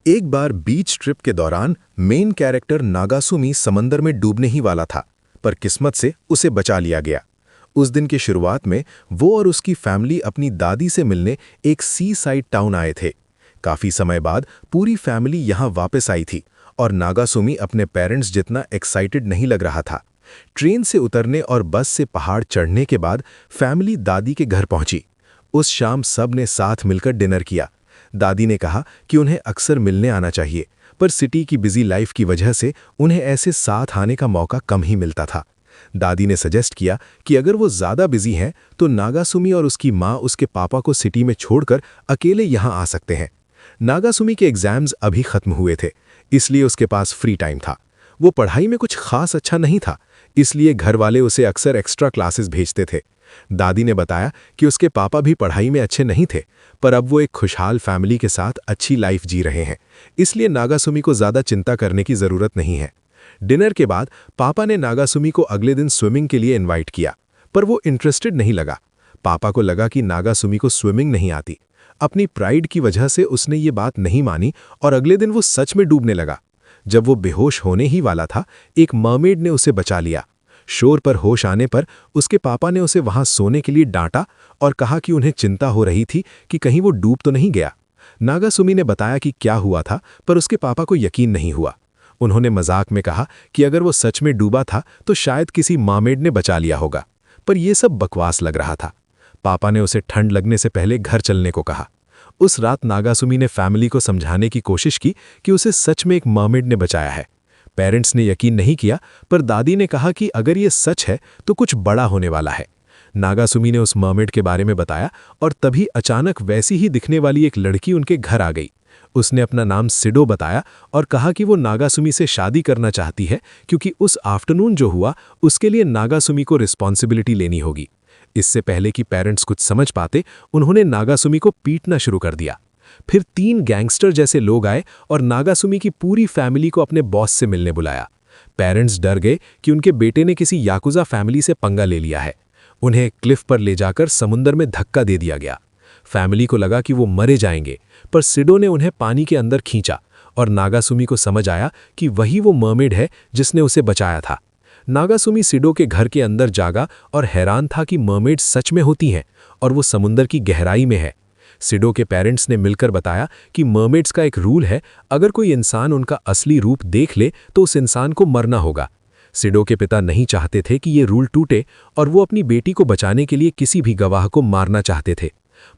एक बार beach trip के दौरान मेन कैरेक्टर नागासुमी समंदर में डूबने ही वाला था, पर किस्मत से उसे बचा लिया गया। उस दिन की शुरुआत में वो और उसकी फैमिली अपनी दादी से मिलने एक सी साइड टाउन आए थे। काफी समय बाद पूरी फैमिली यहाँ वापस आई थी और नागासुमी अपने पेरेंट्स जितना एक्साइटेड नहीं लग रहा था। ट्रेन से उतरने और बस से पहाड़ चढ़ने के बाद फैमिली दादी के घर पहुंची। उस शाम सब ने साथ मिलकर डिनर किया। दादी ने कहा कि उन्हें अक्सर मिलने आना चाहिए, पर सिटी की बिजी लाइफ की वजह से उन्हें ऐसे साथ आने का मौका कम ही मिलता था। दादी ने सजेस्ट किया कि अगर वो ज़्यादा बिजी हैं तो नागासुमी और उसकी माँ उसके पापा को सिटी में छोड़कर अकेले यहाँ आ सकते हैं। नागासुमी के एग्जाम्स अभी खत्म हुए थे, इसलिए उसके पास फ्री टाइम था। वो पढ़ाई में कुछ खास अच्छा नहीं था, इसलिए घर वाले उसे अक्सर एक्स्ट्रा क्लासेस भेजते थे। दादी ने बताया कि उसके पापा भी पढ़ाई में अच्छे नहीं थे, पर अब वो एक खुशहाल फैमिली के साथ अच्छी लाइफ जी रहे हैं, इसलिए नागासुमी को ज़्यादा चिंता करने की ज़रूरत नहीं है। डिनर के बाद पापा ने नागासुमी को अगले दिन स्विमिंग के लिए इनवाइट किया, पर वो इंटरेस्टेड नहीं लगा। पापा को लगा कि नागासुमी को स्विमिंग नहीं आती। अपनी प्राइड की वजह से उसने ये बात नहीं मानी और अगले दिन वो सच में डूबने लगा। जब वो बेहोश होने ही वाला था, एक मर्मेड ने उसे बचा लिया। शोर पर होश आने पर उसके पापा ने उसे वहां सोने के लिए डांटा और कहा कि उन्हें चिंता हो रही थी कि कहीं वो डूब तो नहीं गया। नागासुमी ने बताया कि क्या हुआ था, पर उसके पापा को यकीन नहीं हुआ। उन्होंने मजाक में कहा कि अगर वो सच में डूबा था तो शायद किसी मर्मेड ने बचा लिया होगा, पर यह सब बकवास लग रहा था। पापा ने उसे ठंड लगने से पहले घर चलने को कहा। उस रात नागासुमी ने फैमिली को समझाने की कोशिश की कि उसे सच में एक मर्मेड ने बचाया है। पेरेंट्स ने यकीन नहीं किया, पर दादी ने कहा कि अगर ये सच है तो कुछ बड़ा होने वाला है। नागासुमी ने उस मर्मेड के बारे में बताया और तभी अचानक वैसी ही दिखने वाली एक लड़की उनके घर आ गई। उसने अपना नाम सिडो बताया और कहा कि वो नागासुमी से शादी करना चाहती है, क्योंकि उस आफ्टरनून जो हुआ उसके लिए नागासुमी को रिस्पॉन्सिबिलिटी लेनी होगी। इससे पहले कि पेरेंट्स कुछ समझ पाते, उन्होंने नागासुमी को पीटना शुरू कर दिया। फिर 3 गैंगस्टर जैसे लोग आए और नागासुमी की पूरी फैमिली को अपने बॉस से मिलने बुलाया। पेरेंट्स डर गए कि उनके बेटे ने किसी याकुजा फैमिली से पंगा ले लिया है। उन्हें क्लिफ पर ले जाकर समुद्र में धक्का दे दिया गया। फैमिली को लगा कि वो मरे जाएंगे, पर सिडो ने उन्हें पानी के अंदर खींचा और नागासुमी को समझ आया कि वही वो मर्मेड है जिसने उसे बचाया था। नागासुमी सिडो के घर के अंदर जागा और हैरान था कि मर्मेड सच में होती हैं और वो समुद्र की गहराई में है। सिडो के पेरेंट्स ने मिलकर बताया कि मर्मेड्स का एक रूल है, अगर कोई इंसान उनका असली रूप देख ले तो उस इंसान को मरना होगा। सिडो के पिता नहीं चाहते थे कि ये रूल टूटे और वो अपनी बेटी को बचाने के लिए किसी भी गवाह को मारना चाहते थे।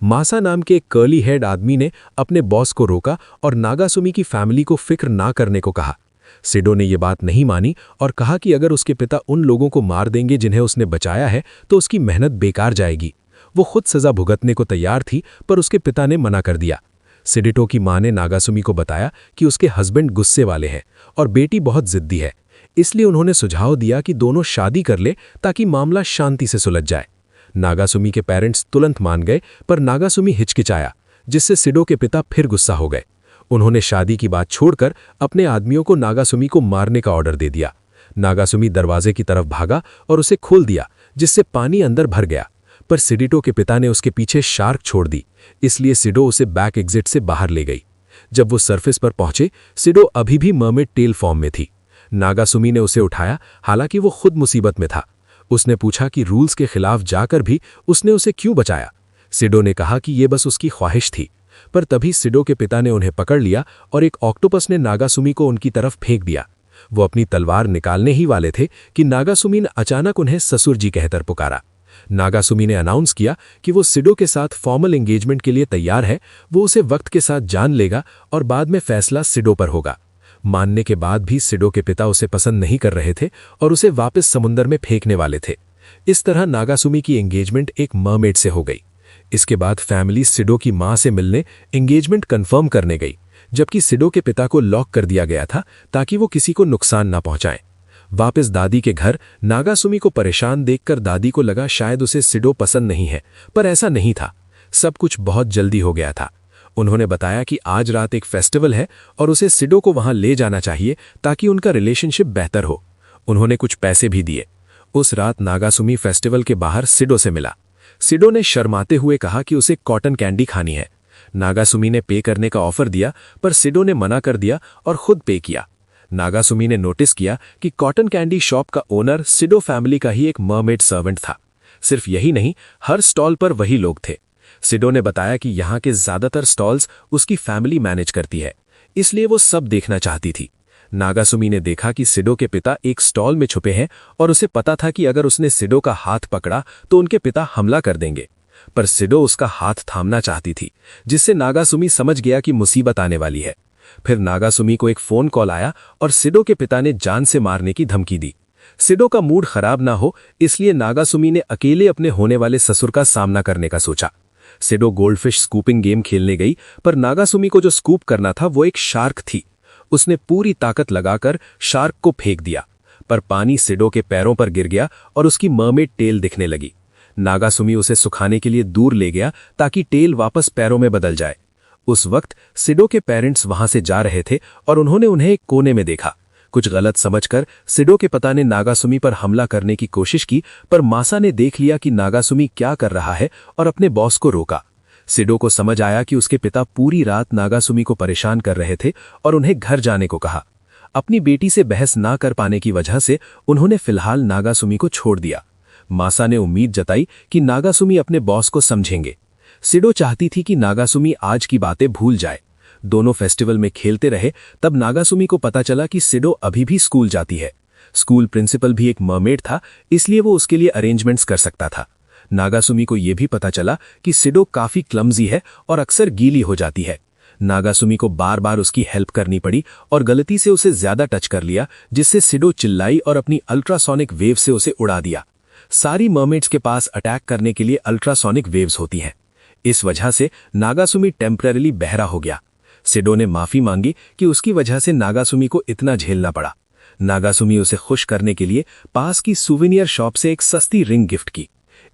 मासा नाम के एक कर्ली हेड आदमी ने अपने बॉस को रोका और नागासुमी की फैमिली को फिक्र ना करने को कहा। सिडो ने यह बात नहीं मानी और कहा कि अगर उसके पिता उन लोगों को मार देंगे जिन्हें उसने बचाया है तो उसकी मेहनत बेकार जाएगी। वो खुद सजा भुगतने को तैयार थी, पर उसके पिता ने मना कर दिया। सिडिटो की मां ने नागासुमी को बताया कि उसके हस्बैंड गुस्से वाले हैं और बेटी बहुत जिद्दी है, इसलिए उन्होंने सुझाव दिया कि दोनों शादी कर ले ताकि मामला शांति से सुलझ जाए। नागासुमी के पेरेंट्स तुरंत मान गए, पर नागासुमी हिचकिचाया, जिससे सिडो के पिता फिर गुस्सा हो गए। उन्होंने शादी की बात छोड़कर अपने आदमियों को नागासुमी को मारने का ऑर्डर दे दिया। नागासुमी दरवाजे की तरफ भागा और उसे खोल दिया, जिससे पानी अंदर भर गया, पर सिडिटो के पिता ने उसके पीछे शार्क छोड़ दी, इसलिए सिडो उसे बैक एग्जिट से बाहर ले गई। जब वो सरफेस पर पहुंचे, सिडो अभी भी मर्मेड टेल फॉर्म में थी। नागासुमी ने उसे उठाया, हालांकि वो खुद मुसीबत में था। उसने पूछा कि रूल्स के खिलाफ जाकर भी उसने उसे क्यों बचाया। सिडो ने कहा कि यह बस उसकी ख्वाहिश थी, पर तभी सिडो के पिता ने उन्हें पकड़ लिया और एक ऑक्टोपस ने नागासुमी को उनकी तरफ फेंक दिया। वो अपनी तलवार निकालने ही वाले थे कि नागासुमी ने अचानक उन्हें ससुर जी कहकर पुकारा। नागासुमी ने अनाउंस किया कि वो सिडो के साथ फॉर्मल एंगेजमेंट के लिए तैयार है। वो उसे वक्त के साथ जान लेगा और बाद में फैसला सिडो पर होगा। मानने के बाद भी सिडो के पिता उसे पसंद नहीं कर रहे थे और उसे वापस समुद्र में फेंकने वाले थे। इस तरह नागासुमी की एंगेजमेंट एक मर्मेड से हो गई। इसके बाद फैमिली सिडो की मां से मिलने एंगेजमेंट कंफर्म करने गई, जबकि सिडो के पिता को लॉक कर दिया गया था ताकि वो किसी को नुकसान ना पहुंचाएं। वापस दादी के घर नागासुमी को परेशान देखकर दादी को लगा शायद उसे सिडो पसंद नहीं है, पर ऐसा नहीं था। सब कुछ बहुत जल्दी हो गया था। उन्होंने बताया कि आज रात एक फेस्टिवल है और उसे सिडो को वहां ले जाना चाहिए ताकि उनका रिलेशनशिप बेहतर हो। उन्होंने कुछ पैसे भी दिए। उस रात नागासुमी फेस्टिवल के बाहर सिडो से मिला। सिडो ने शर्माते हुए कहा कि उसे कॉटन कैंडी खानी है। नागासुमी ने पे करने का ऑफर दिया, पर सिडो ने मना कर दिया और खुद पे किया। नागासुमी ने नोटिस किया कि कॉटन कैंडी शॉप का ओनर सिडो फैमिली का ही एक मर्मेड सर्वेंट था। सिर्फ यही नहीं, हर स्टॉल पर वही लोग थे। सिडो ने बताया कि यहाँ के ज्यादातर स्टॉल्स उसकी फैमिली मैनेज करती है, इसलिए वो सब देखना चाहती थी। नागासुमी ने देखा कि सिडो के पिता एक स्टॉल में छुपे हैं और उसे पता था कि अगर उसने सिडो का हाथ पकड़ा तो उनके पिता हमला कर देंगे। पर सिडो उसका हाथ थामना चाहती थी, जिससे नागासुमी समझ गया कि मुसीबत आने वाली है। फिर नागासुमी को एक फोन कॉल आया और सिडो के पिता ने जान से मारने की धमकी दी। सिडो का मूड खराब ना हो, इसलिए नागासुमी ने अकेले अपने होने वाले ससुर का सामना करने का सोचा। सिडो गोल्डफिश स्कूपिंग गेम खेलने गई, पर नागासुमी को जो स्कूप करना था वो एक शार्क थी। उसने पूरी ताकत लगाकर शार्क को फेंक दिया, पर पानी सिडो के पैरों पर गिर गया और उसकी मर्मेड टेल दिखने लगी। नागासुमी उसे सुखाने के लिए दूर ले गया ताकि टेल वापस पैरों में बदल जाए। उस वक्त सिडो के पेरेंट्स वहां से जा रहे थे और उन्होंने उन्हें एक कोने में देखा। कुछ गलत समझकर सिडो के पिता ने नागासुमी पर हमला करने की कोशिश की, पर मासा ने देख लिया कि नागासुमी क्या कर रहा है और अपने बॉस को रोका। सिडो को समझ आया कि उसके पिता पूरी रात नागासुमी को परेशान कर रहे थे और उन्हें घर जाने को कहा। अपनी बेटी से बहस ना कर पाने की वजह से उन्होंने फिलहाल नागासुमी को छोड़ दिया। मासा ने उम्मीद जताई कि नागासुमी अपने बॉस को समझेंगे। सिडो चाहती थी कि नागासुमी आज की बातें भूल जाए। दोनों फेस्टिवल में खेलते रहे, तब नागासुमी को पता चला कि सिडो अभी भी स्कूल जाती है। स्कूल प्रिंसिपल भी एक मर्मेड था, इसलिए वो उसके लिए अरेंजमेंट्स कर सकता था। नागासुमी को यह भी पता चला कि सिडो काफी क्लमजी है और अक्सर गीली हो जाती है। नागासुमी को बार बार उसकी हेल्प करनी पड़ी और गलती से उसे ज्यादा टच कर लिया, जिससे सिडो चिल्लाई और अपनी अल्ट्रासोनिक वेव से उसे उड़ा दिया। सारी मर्मेड्स के पास अटैक करने के लिए अल्ट्रासोनिक वेव्स होती हैं। इस वजह से नागासुमी टेम्परेरीली बहरा हो गया। सिडो ने माफी मांगी कि उसकी वजह से नागासुमी को इतना झेलना पड़ा। नागासुमी उसे खुश करने के लिए पास की सुवेनियर शॉप से एक सस्ती रिंग गिफ्ट की।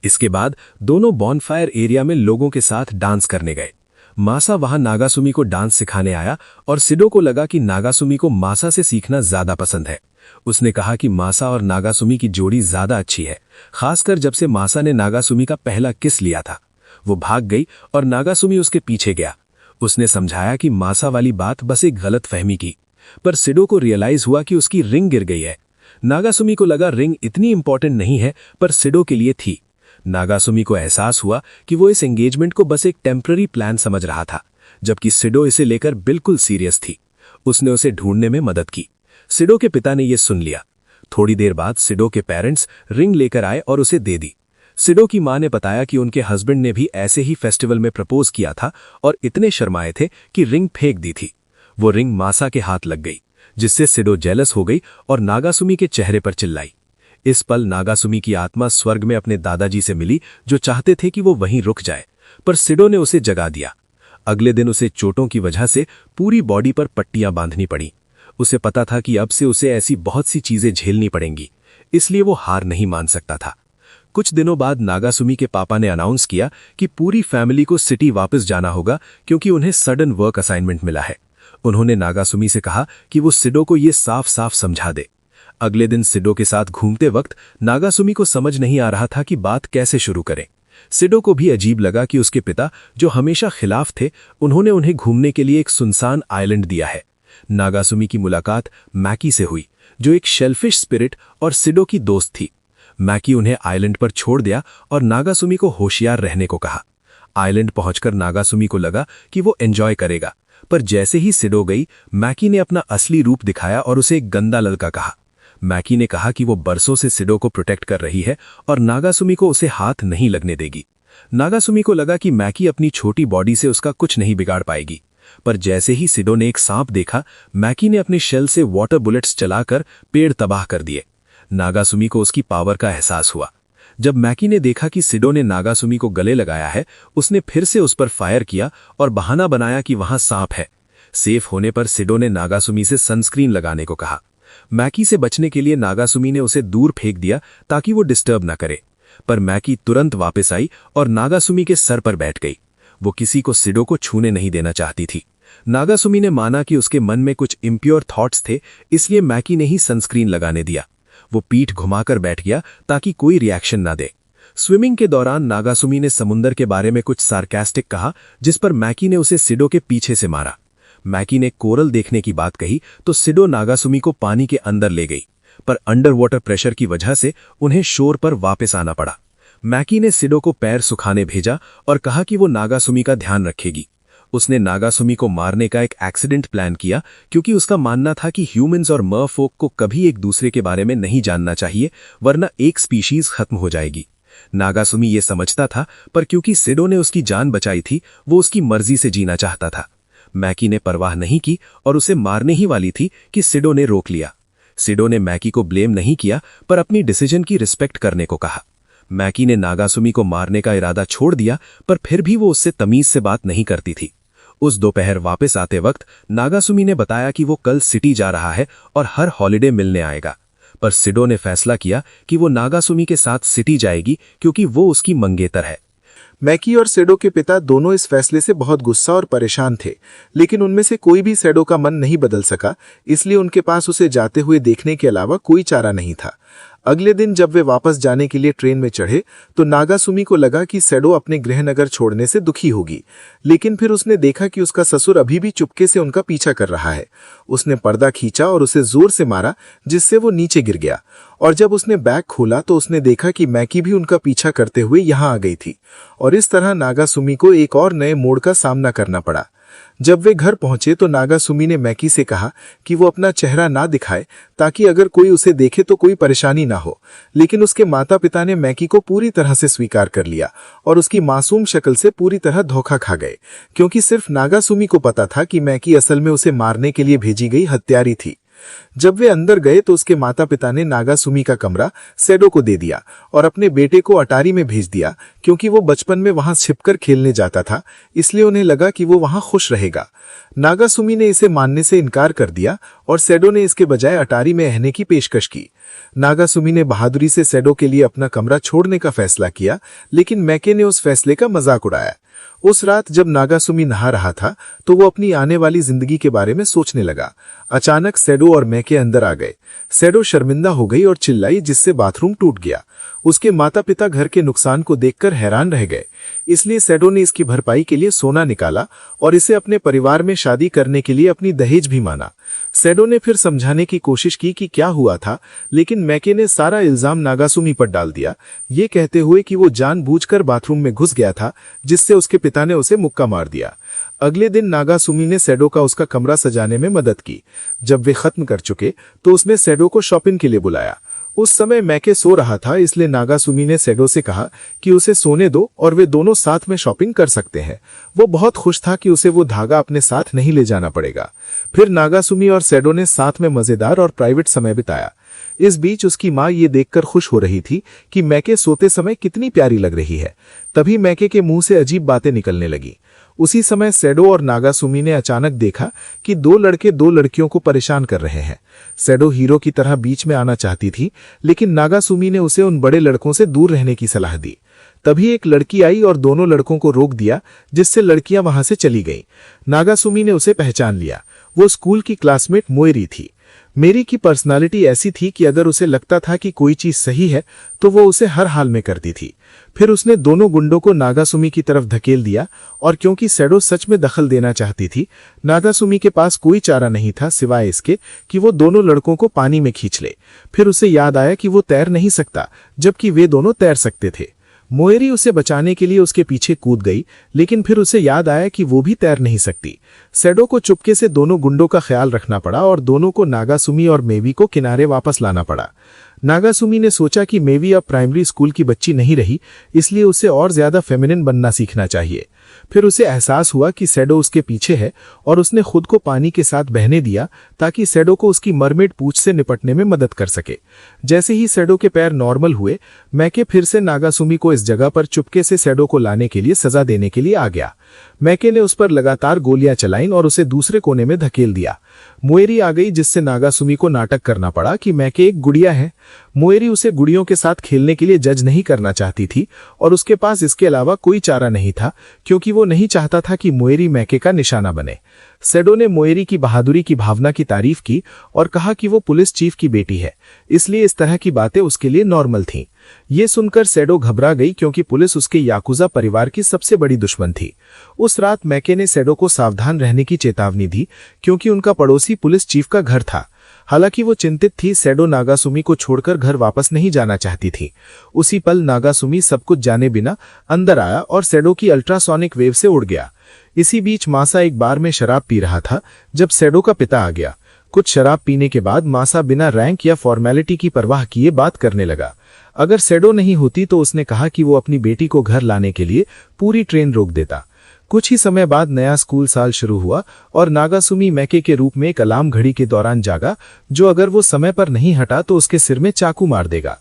इसके बाद दोनों बॉनफायर एरिया में लोगों के साथ डांस करने गए। मासा वहां नागासुमी को डांस सिखाने आया और सिडो को लगा कि नागासुमी को मासा से सीखना ज्यादा पसंद है। उसने कहा कि मासा और नागासुमी की जोड़ी ज्यादा अच्छी है, खासकर जब से मासा ने नागासुमी का पहला किस लिया था। वो भाग गई और नागासुमी उसके पीछे गया। उसने समझाया कि मासा वाली बात बस एक गलत फहमी की, पर सिडो को रियलाइज हुआ कि उसकी रिंग गिर गई है। नागासुमी को लगा रिंग इतनी इंपॉर्टेंट नहीं है, पर सिडो के लिए थी। नागासुमी को एहसास हुआ कि वो इस एंगेजमेंट को बस एक टेम्पररी प्लान समझ रहा था, जबकि सिडो इसे लेकर बिल्कुल सीरियस थी। उसने उसे ढूंढने में मदद की। सिडो के पिता ने यह सुन लिया। थोड़ी देर बाद सिडो के पेरेंट्स रिंग लेकर आए और उसे दे दी। सिडो की मां ने बताया कि उनके हस्बैंड ने भी ऐसे ही फेस्टिवल में प्रपोज किया था और इतने शर्माए थे कि रिंग फेंक दी थी। वो रिंग मासा के हाथ लग गई, जिससे सिडो जेलस हो गई और नागासुमी के चेहरे पर चिल्लाई। इस पल नागासुमी की आत्मा स्वर्ग में अपने दादाजी से मिली, जो चाहते थे कि वो वहीं रुक जाए, पर सिडो ने उसे जगा दिया। अगले दिन उसे चोटों की वजह से पूरी बॉडी पर पट्टियां बांधनी पड़ी। उसे पता था कि अब से उसे ऐसी बहुत सी चीजें झेलनी पड़ेंगी, इसलिए वो हार नहीं मान सकता था। कुछ दिनों बाद नागासुमी के पापा ने अनाउंस किया कि पूरी फैमिली को सिटी वापस जाना होगा, क्योंकि उन्हें सडन वर्क असाइनमेंट मिला है। उन्होंने नागासुमी से कहा कि वो सिडो को ये साफ साफ समझा दे। अगले दिन सिडो के साथ घूमते वक्त नागासुमी को समझ नहीं आ रहा था कि बात कैसे शुरू करें। सिडो को भी अजीब लगा कि उसके पिता, जो हमेशा खिलाफ थे, उन्होंने उन्हें घूमने के लिए एक सुनसान आइलैंड दिया है। नागासुमी की मुलाकात मैकी से हुई, जो एक शेलफिश स्पिरिट और सिडो की दोस्त थी। मैकी उन्हें आइलैंड पर छोड़ दिया और नागासुमी को होशियार रहने को कहा। आइलैंड पहुंचकर नागासुमी को लगा कि वो एंजॉय करेगा, पर जैसे ही सिडो गई, मैकी ने अपना असली रूप दिखाया और उसे एक गंदा लड़का कहा। मैकी ने कहा कि वो बरसों से सिडो को प्रोटेक्ट कर रही है और नागासुमी को उसे हाथ नहीं लगने देगी। नागासुमी को लगा कि मैकी अपनी छोटी बॉडी से उसका कुछ नहीं बिगाड़ पाएगी, पर जैसे ही सिडो ने एक सांप देखा, मैकी ने अपने शेल से वाटर बुलेट्स चलाकर पेड़ तबाह कर दिए। नागासुमी को उसकी पावर का एहसास हुआ। जब मैकी ने देखा कि सिडो ने नागासुमी को गले लगाया है, उसने फिर से उस पर फायर किया और बहाना बनाया कि वहां सांप है। सेफ होने पर सिडो ने नागासुमी से सनस्क्रीन लगाने को कहा। मैकी से बचने के लिए नागासुमी ने उसे दूर फेंक दिया ताकि वो डिस्टर्ब न करे, पर मैकी तुरंत वापस आई और नागासुमी के सर पर बैठ गई। वो किसी को सिडो को छूने नहीं देना चाहती थी। नागासुमी ने माना कि उसके मन में कुछ इम्प्योर थॉट्स थे, इसलिए मैकी ने ही सनस्क्रीन लगाने दिया। वो पीठ घुमाकर बैठ गया ताकि कोई रिएक्शन ना दे। स्विमिंग के दौरान नागासुमी ने समुंदर के बारे में कुछ सार्कास्टिक कहा, जिस पर मैकी ने उसे सिडो के पीछे से मारा। मैकी ने कोरल देखने की बात कही तो सिडो नागासुमी को पानी के अंदर ले गई, पर अंडर वाटर प्रेशर की वजह से उन्हें शोर पर वापस आना पड़ा। मैकी ने सिडो को पैर सुखाने भेजा और कहा कि वो नागासुमी का ध्यान रखेगी। उसने नागासुमी को मारने का एक एक्सीडेंट प्लान किया, क्योंकि उसका मानना था कि ह्यूमंस और मरफोक को कभी एक दूसरे के बारे में नहीं जानना चाहिए, वरना एक स्पीशीज खत्म हो जाएगी। नागासुमी ये समझता था, पर क्योंकि सिडो ने उसकी जान बचाई थी, वो उसकी मर्जी से जीना चाहता था। मैकी ने परवाह नहीं की और उसे मारने ही वाली थी कि सिडो ने रोक लिया। सिडो ने मैकी को ब्लेम नहीं किया, पर अपनी डिसीजन की रिस्पेक्ट करने को कहा। मैकी ने नागासुमी को मारने का इरादा छोड़ दिया, पर फिर भी वो उससे तमीज से बात नहीं करती थी। उस दोपहर वापस आते वक्त नागासुमी ने बताया कि वो कल सिटी जा रहा है और हर हॉलिडे मिलने आएगा, पर सिडो ने फैसला किया कि वो नागासुमी के साथ सिटी जाएगी, क्योंकि वो उसकी मंगेतर है। मैकी और सेडो के पिता दोनों इस फैसले से बहुत गुस्सा और परेशान थे, लेकिन उनमें से कोई भी सेडो का मन नहीं बदल सका, इसलिए उनके पास उसे जाते हुए देखने के अलावा कोई चारा नहीं था। अगले दिन जब वे वापस जाने के लिए ट्रेन में चढ़े तो नागासुमी को लगा कि सेडो अपने गृहनगर छोड़ने से दुखी होगी, लेकिन फिर उसने देखा कि उसका ससुर अभी भी चुपके से उनका पीछा कर रहा है। उसने पर्दा खींचा और उसे जोर से मारा, जिससे वो नीचे गिर गया, और जब उसने बैग खोला तो उसने देखा कि मैकी भी उनका पीछा करते हुए यहाँ आ गई थी, और इस तरह नागासुमी को एक और नए मोड़ का सामना करना पड़ा। जब वे घर पहुंचे तो नागासुमी ने मैकी से कहा कि वो अपना चेहरा ना दिखाए, ताकि अगर कोई उसे देखे तो कोई परेशानी ना हो, लेकिन उसके माता पिता ने मैकी को पूरी तरह से स्वीकार कर लिया और उसकी मासूम शक्ल से पूरी तरह धोखा खा गए, क्योंकि सिर्फ नागासुमी को पता था कि मैकी असल में उसे मारने के लिए भेजी गई हत्यारी थी। जब वे अंदर गए तो उसके माता पिता ने नागासुमी का कमरा सेडो को दे दिया और अपने बेटे को अटारी में भेज दिया, क्योंकि वो बचपन में वहां छिपकर खेलने जाता था, इसलिए उन्हें लगा कि वो वहां खुश रहेगा। नागासुमी ने इसे मानने से इनकार कर दिया और सेडो ने इसके बजाय अटारी में रहने की पेशकश की। नागासुमी ने बहादुरी से सेडो के लिए अपना कमरा छोड़ने का फैसला किया, लेकिन मैके ने उस फैसले का मजाक उड़ाया। उस रात जब नागासुमी नहा रहा था तो वो अपनी आने वाली जिंदगी के बारे में सोचने लगा। अचानक सेडो और मैके अंदर आ गए। सेडो शर्मिंदा हो गई और चिल्लाई, जिससे बाथरूम टूट गया। उसके माता पिता घर के नुकसान को देखकर हैरान रह गए, इसलिए सेडो ने इसकी भरपाई के लिए सोना निकाला और इसे अपने परिवार में शादी करने के लिए अपनी दहेज भी माना। सेडो ने फिर समझाने की कोशिश की कि क्या हुआ था, लेकिन मैके ने सारा इल्जाम नागासुमी पर डाल दिया, ये कहते हुए कि वो जानबूझकर बाथरूम में घुस गया था, जिससे उसके पिता ने उसे मुक्का मार दिया। अगले दिन नागासुमी ने सेडो का उसका कमरा सजाने में मदद की। जब वे खत्म कर चुके तो उसने सेडो को शॉपिंग के लिए बुलाया। उस समय मैके सो रहा था, इसलिए नागासुमी ने सेडो से कहा कि उसे सोने दो और वे दोनों साथ में शॉपिंग कर सकते हैं। वो बहुत खुश था कि उसे वो धागा अपने साथ नहीं ले जाना पड़ेगा। फिर नागासुमी और सेडो ने साथ में मजेदार और प्राइवेट समय बिताया। इस बीच उसकी माँ ये देखकर खुश हो रही थी कि मैके सोते समय कितनी प्यारी लग रही है। तभी मैके के मुंह से अजीब बातें निकलने लगी। उसी समय सेडो और नागासुमी ने अचानक देखा कि दो लड़के दो लड़कियों को परेशान कर रहे हैं। सेडो हीरो की तरह बीच में आना चाहती थी, लेकिन नागासुमी ने उसे उन बड़े लड़कों से दूर रहने की सलाह दी। तभी एक लड़की आई और दोनों लड़कों को रोक दिया, जिससे लड़कियां वहां से चली गईं। नागासुमी ने उसे पहचान लिया। वो स्कूल की क्लासमेट मोएरी थी। मेरी की पर्सनालिटी ऐसी थी कि अगर उसे लगता था कि कोई चीज सही है तो वो उसे हर हाल में करती थी। फिर उसने दोनों गुंडों को नागासुमी की तरफ धकेल दिया, और क्योंकि सेडो सच में दखल देना चाहती थी, नागासुमी के पास कोई चारा नहीं था सिवाय इसके कि वो दोनों लड़कों को पानी में खींच ले। फिर उसे याद आया कि वो तैर नहीं सकता, जबकि वे दोनों तैर सकते थे। मोएरी उसे बचाने के लिए उसके पीछे कूद गई, लेकिन फिर उसे याद आया कि वो भी तैर नहीं सकती। सेडो को चुपके से दोनों गुंडों का ख्याल रखना पड़ा और दोनों को नागासुमी और मेवी को किनारे वापस लाना पड़ा। नागासुमी ने सोचा कि मेवी अब प्राइमरी स्कूल की बच्ची नहीं रही, इसलिए उसे और ज्यादा फेमिनिन बनना सीखना चाहिए। फिर उसे एहसास हुआ कि सेडो उसके पीछे है और उसने खुद को पानी के साथ बहने दिया ताकि सेडो को उसकी मरमेड पूंछ से निपटने में मदद कर सके। जैसे ही सेडो के पैर नॉर्मल हुए, मैके फिर से नागासुमी को इस जगह पर चुपके से सेडो को लाने के लिए सजा देने के लिए आ गया। मैके ने उस पर लगातार गोलियां चलाईं और उसे दूसरे कोने में धकेल दिया। मोएरी आ गई, जिससे नागासुमी को नाटक करना पड़ा कि मैके एक गुड़िया है। मोएरी उसे गुड़ियों के साथ खेलने के लिए जज नहीं करना चाहती थी और उसके पास इसके अलावा कोई चारा नहीं था, क्योंकि वो नहीं चाहता था कि मोएरी मैके का निशाना बने। सेडो ने मोएरी की बहादुरी की भावना की तारीफ की और कहा कि वो पुलिस चीफ की बेटी है, इसलिए इस तरह की बातें उसके लिए नॉर्मल थीं। ये सुनकर सेडो घबरा गई क्योंकि पुलिस उसके याकुजा परिवार की सबसे बड़ी दुश्मन थी। उस रात मैके ने सेडो को सावधान रहने की चेतावनी दी क्योंकि उनका पड़ोसी पुलिस चीफ का घर था। हालांकि वो चिंतित थी, सेडो नागासुमी को छोड़कर घर वापस नहीं जाना चाहती थी। उसी पल नागासुमी सब कुछ जाने बिना अंदर आया और सेडो की अल्ट्रासोनिक वेव से उड़ गया। इसी बीच मासा एक बार में शराब पी रहा था जब सेडो का पिता आ गया। कुछ शराब पीने के बाद मासा बिना रैंक या फॉर्मेलिटी की परवाह किए बात करने लगा। अगर सेडो नहीं होती तो उसने कहा कि वो अपनी बेटी को घर लाने के लिए पूरी ट्रेन रोक देता। कुछ ही समय बाद नया स्कूल साल शुरू हुआ और नागासुमी मैके के रूप में एक अलार्म घड़ी के दौरान जागा, जो अगर वो समय पर नहीं हटा तो उसके सिर में चाकू मार देगा।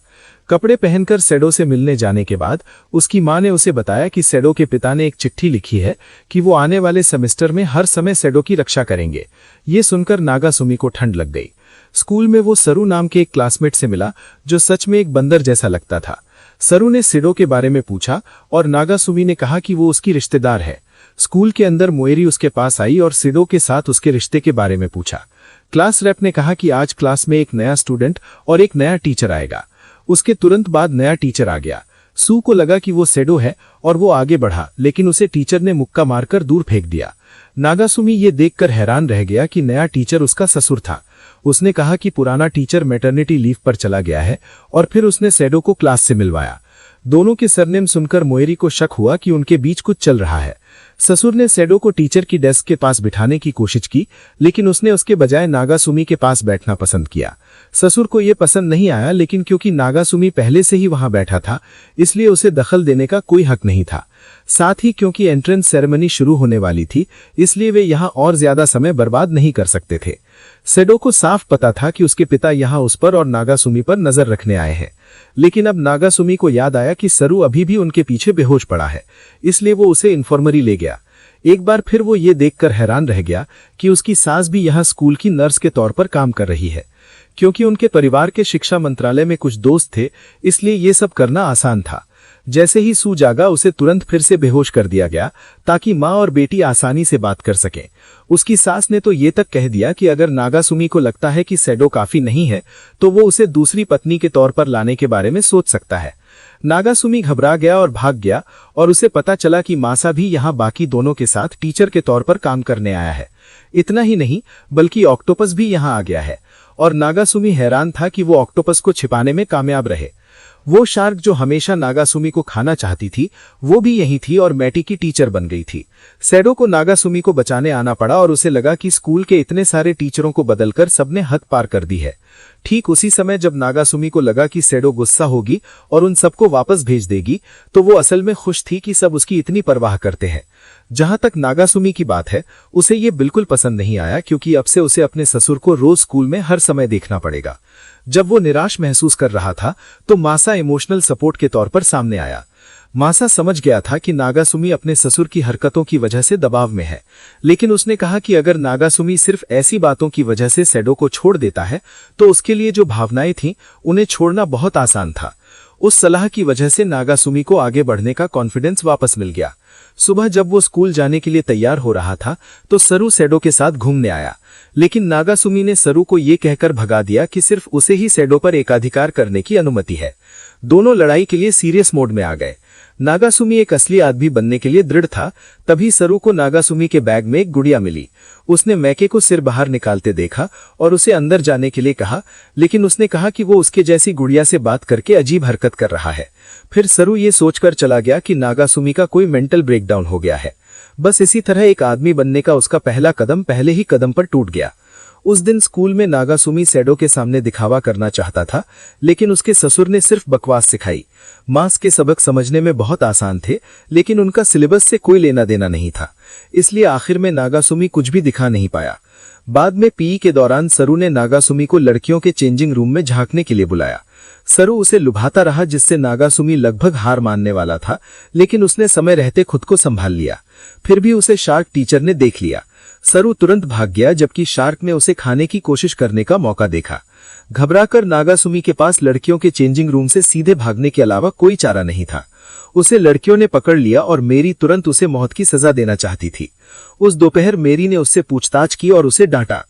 कपड़े पहनकर सेडो से मिलने जाने के बाद उसकी मां ने उसे बताया कि सेडो के पिता ने एक चिट्ठी लिखी है कि वो आने वाले सेमेस्टर में हर समय सेडो की रक्षा करेंगे। ये सुनकर नागासुमी को ठंड लग गई। स्कूल में वो सरू नाम के एक क्लासमेट से मिला जो सच में एक बंदर जैसा लगता था। सरू ने सेडो के बारे में पूछा और नागासुमी ने कहा कि वो उसकी रिश्तेदार है। स्कूल के अंदर मोएरी उसके पास आई और सेडो के साथ उसके रिश्ते के बारे में पूछा। क्लास रेप ने कहा कि आज क्लास में एक नया स्टूडेंट और एक नया टीचर आएगा। उसके तुरंत बाद नया टीचर आ गया। सू को लगा कि वो सेडो है और वो आगे बढ़ा, लेकिन उसे टीचर ने मुक्का मारकर दूर फेंक दिया। नागासुमी ये देखकर हैरान रह गया कि नया टीचर उसका ससुर था। उसने कहा कि पुराना टीचर मैटरनिटी लीव पर चला गया है और फिर उसने सेडो को क्लास से मिलवाया। दोनों के सरनेम सुनकर मोएरी को शक हुआ कि उनके बीच कुछ चल रहा है। ससुर ने सेडो को टीचर की डेस्क के पास बिठाने की कोशिश की, लेकिन उसने उसके बजाय नागासुमी के पास बैठना पसंद किया। ससुर को यह पसंद नहीं आया, लेकिन क्योंकि नागासुमी पहले से ही वहां बैठा था इसलिए उसे दखल देने का कोई हक नहीं था। साथ ही क्योंकि एंट्रेंस सेरेमनी शुरू होने वाली थी इसलिए वे यहां और ज्यादा समय बर्बाद नहीं कर सकते थे। सेडो को साफ पता था कि उसके पिता यहां उस पर और नागासुमी पर नजर रखने आए हैं, लेकिन अब नागासुमी को याद आया कि सरू अभी भी उनके पीछे बेहोश पड़ा है, इसलिए वो उसे इन्फॉर्मरी ले गया। एक बार फिर वो ये देखकर हैरान रह गया कि उसकी सास भी यहाँ स्कूल की नर्स के तौर पर काम कर रही है। क्योंकि उनके परिवार के शिक्षा मंत्रालय में कुछ दोस्त थे इसलिए ये सब करना आसान था। जैसे ही सू जागा उसे तुरंत फिर से बेहोश कर दिया गया ताकि माँ और बेटी आसानी से बात कर सकें। उसकी सास ने तो ये तक कह दिया कि अगर नागासुमी को लगता है कि सेडो काफी नहीं है तो वो उसे दूसरी पत्नी के तौर पर लाने के बारे में सोच सकता है। नागासुमी घबरा गया और भाग गया और उसे पता चला कि मासा भी यहाँ बाकी दोनों के साथ टीचर के तौर पर काम करने आया है। इतना ही नहीं बल्कि ऑक्टोपस भी यहाँ आ गया है और नागासुमी हैरान था कि वो ऑक्टोपस को छिपाने में कामयाब रहे। वो शार्क जो हमेशा नागासुमी को खाना चाहती थी वो भी यही थी और मैटी की टीचर बन गई थी। सेडो को नागासुमी को बचाने आना पड़ा और उसे लगा कि स्कूल के इतने सारे टीचरों को बदलकर सबने हद पार कर दी है। ठीक उसी समय जब नागासुमी को लगा कि सेडो गुस्सा होगी और उन सबको वापस भेज देगी तो वो असल में खुश थी कि सब उसकी इतनी परवाह करते हैं। जहां तक नागासुमी की बात है उसे ये बिल्कुल पसंद नहीं आया क्योंकि अब से उसे अपने ससुर को रोज स्कूल में हर समय देखना पड़ेगा। जब वो निराश महसूस कर रहा था तो मासा इमोशनल सपोर्ट के तौर पर सामने आया। मासा समझ गया था कि नागासुमी अपने ससुर की हरकतों की वजह से दबाव में है, लेकिन उसने कहा कि अगर नागासुमी सिर्फ ऐसी बातों की वजह से सेडो को छोड़ देता है तो उसके लिए जो भावनाएं थीं उन्हें छोड़ना बहुत आसान था। उस सलाह की वजह से नागासुमी को आगे बढ़ने का कॉन्फिडेंस वापस मिल गया। सुबह जब वो स्कूल जाने के लिए तैयार हो रहा था तो सरू सेडो के साथ घूमने आया, लेकिन नागासुमी ने सरू को ये कहकर भगा दिया कि सिर्फ उसे ही सेडो पर एकाधिकार करने की अनुमति है। दोनों लड़ाई के लिए सीरियस मोड में आ गए। नागासुमी एक असली आदमी बनने के लिए दृढ़ था। तभी सरू को नागासुमी के बैग में एक गुड़िया मिली। उसने मैके को सिर बाहर निकालते देखा और उसे अंदर जाने के लिए कहा, लेकिन उसने कहा कि वो उसके जैसी गुड़िया से बात करके अजीब हरकत कर रहा है। फिर सरू ये सोचकर चला गया कि नागासुमी का कोई मेंटल ब्रेकडाउन हो गया है। बस इसी तरह एक आदमी बनने का उसका पहला कदम पहले ही कदम पर टूट गया। उस दिन स्कूल में नागासुमी सेडो के सामने दिखावा करना चाहता था, लेकिन उसके ससुर ने सिर्फ बकवास सिखाई। मास के सबक समझने में बहुत आसान थे, लेकिन उनका सिलेबस से कोई लेना देना नहीं था, इसलिए आखिर में नागासुमी कुछ भी दिखा नहीं पाया। बाद में पीई के दौरान सरू ने नागासुमी को लड़कियों के चेंजिंग रूम में झांकने के लिए बुलाया। सरू उसे लुभाता रहा, जिससे नागासुमी लगभग हार मानने वाला था, लेकिन उसने समय रहते खुद को संभाल लिया। फिर भी उसे शार्क टीचर ने देख लिया। सरू तुरंत भाग गया, जबकि शार्क ने उसे खाने की कोशिश करने का मौका देखा। घबराकर नागासुमी के पास लड़कियों के चेंजिंग रूम से सीधे भागने के अलावा कोई चारा नहीं था। उसे लड़कियों ने पकड़ लिया और मेरी तुरंत उसे मौत की सजा देना चाहती थी। उस दोपहर मेरी ने उससे पूछताछ की और उसे डांटा।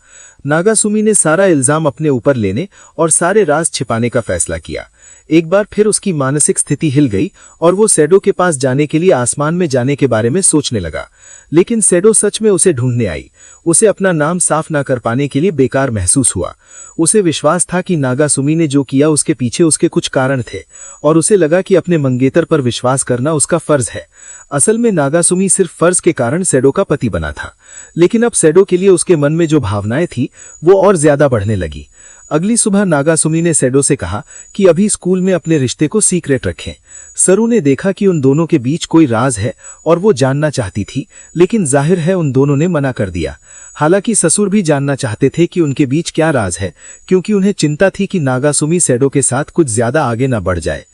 नागासुमी ने सारा इल्जाम अपने ऊपर लेने और सारे राज छिपाने का फैसला किया। एक बार फिर उसकी मानसिक स्थिति हिल गई और वो सेडो के पास जाने के लिए आसमान में जाने के बारे में सोचने लगा। लेकिन सेडो सच में उसे ढूंढने आई। उसे अपना नाम साफ ना कर पाने के लिए बेकार महसूस हुआ। उसे विश्वास था कि नागासुमी ने जो किया उसके पीछे उसके कुछ कारण थे और उसे लगा कि अपने मंगेतर पर विश्वास करना उसका फर्ज है। असल में नागासुमी सिर्फ फर्ज के कारण सेडो का पति बना था, लेकिन अब सेडो के लिए उसके मन में जो भावनाएं थी वो और ज्यादा बढ़ने लगी। अगली सुबह नागासुमी ने सेडो से कहा कि अभी स्कूल में अपने रिश्ते को सीक्रेट रखें। सरू ने देखा कि उन दोनों के बीच कोई राज है और वो जानना चाहती थी, लेकिन जाहिर है उन दोनों ने मना कर दिया। हालांकि ससुर भी जानना चाहते थे कि उनके बीच क्या राज है, क्योंकि उन्हें चिंता थी कि नागासुमी सेडो के साथ कुछ ज्यादा आगे न बढ़ जाए।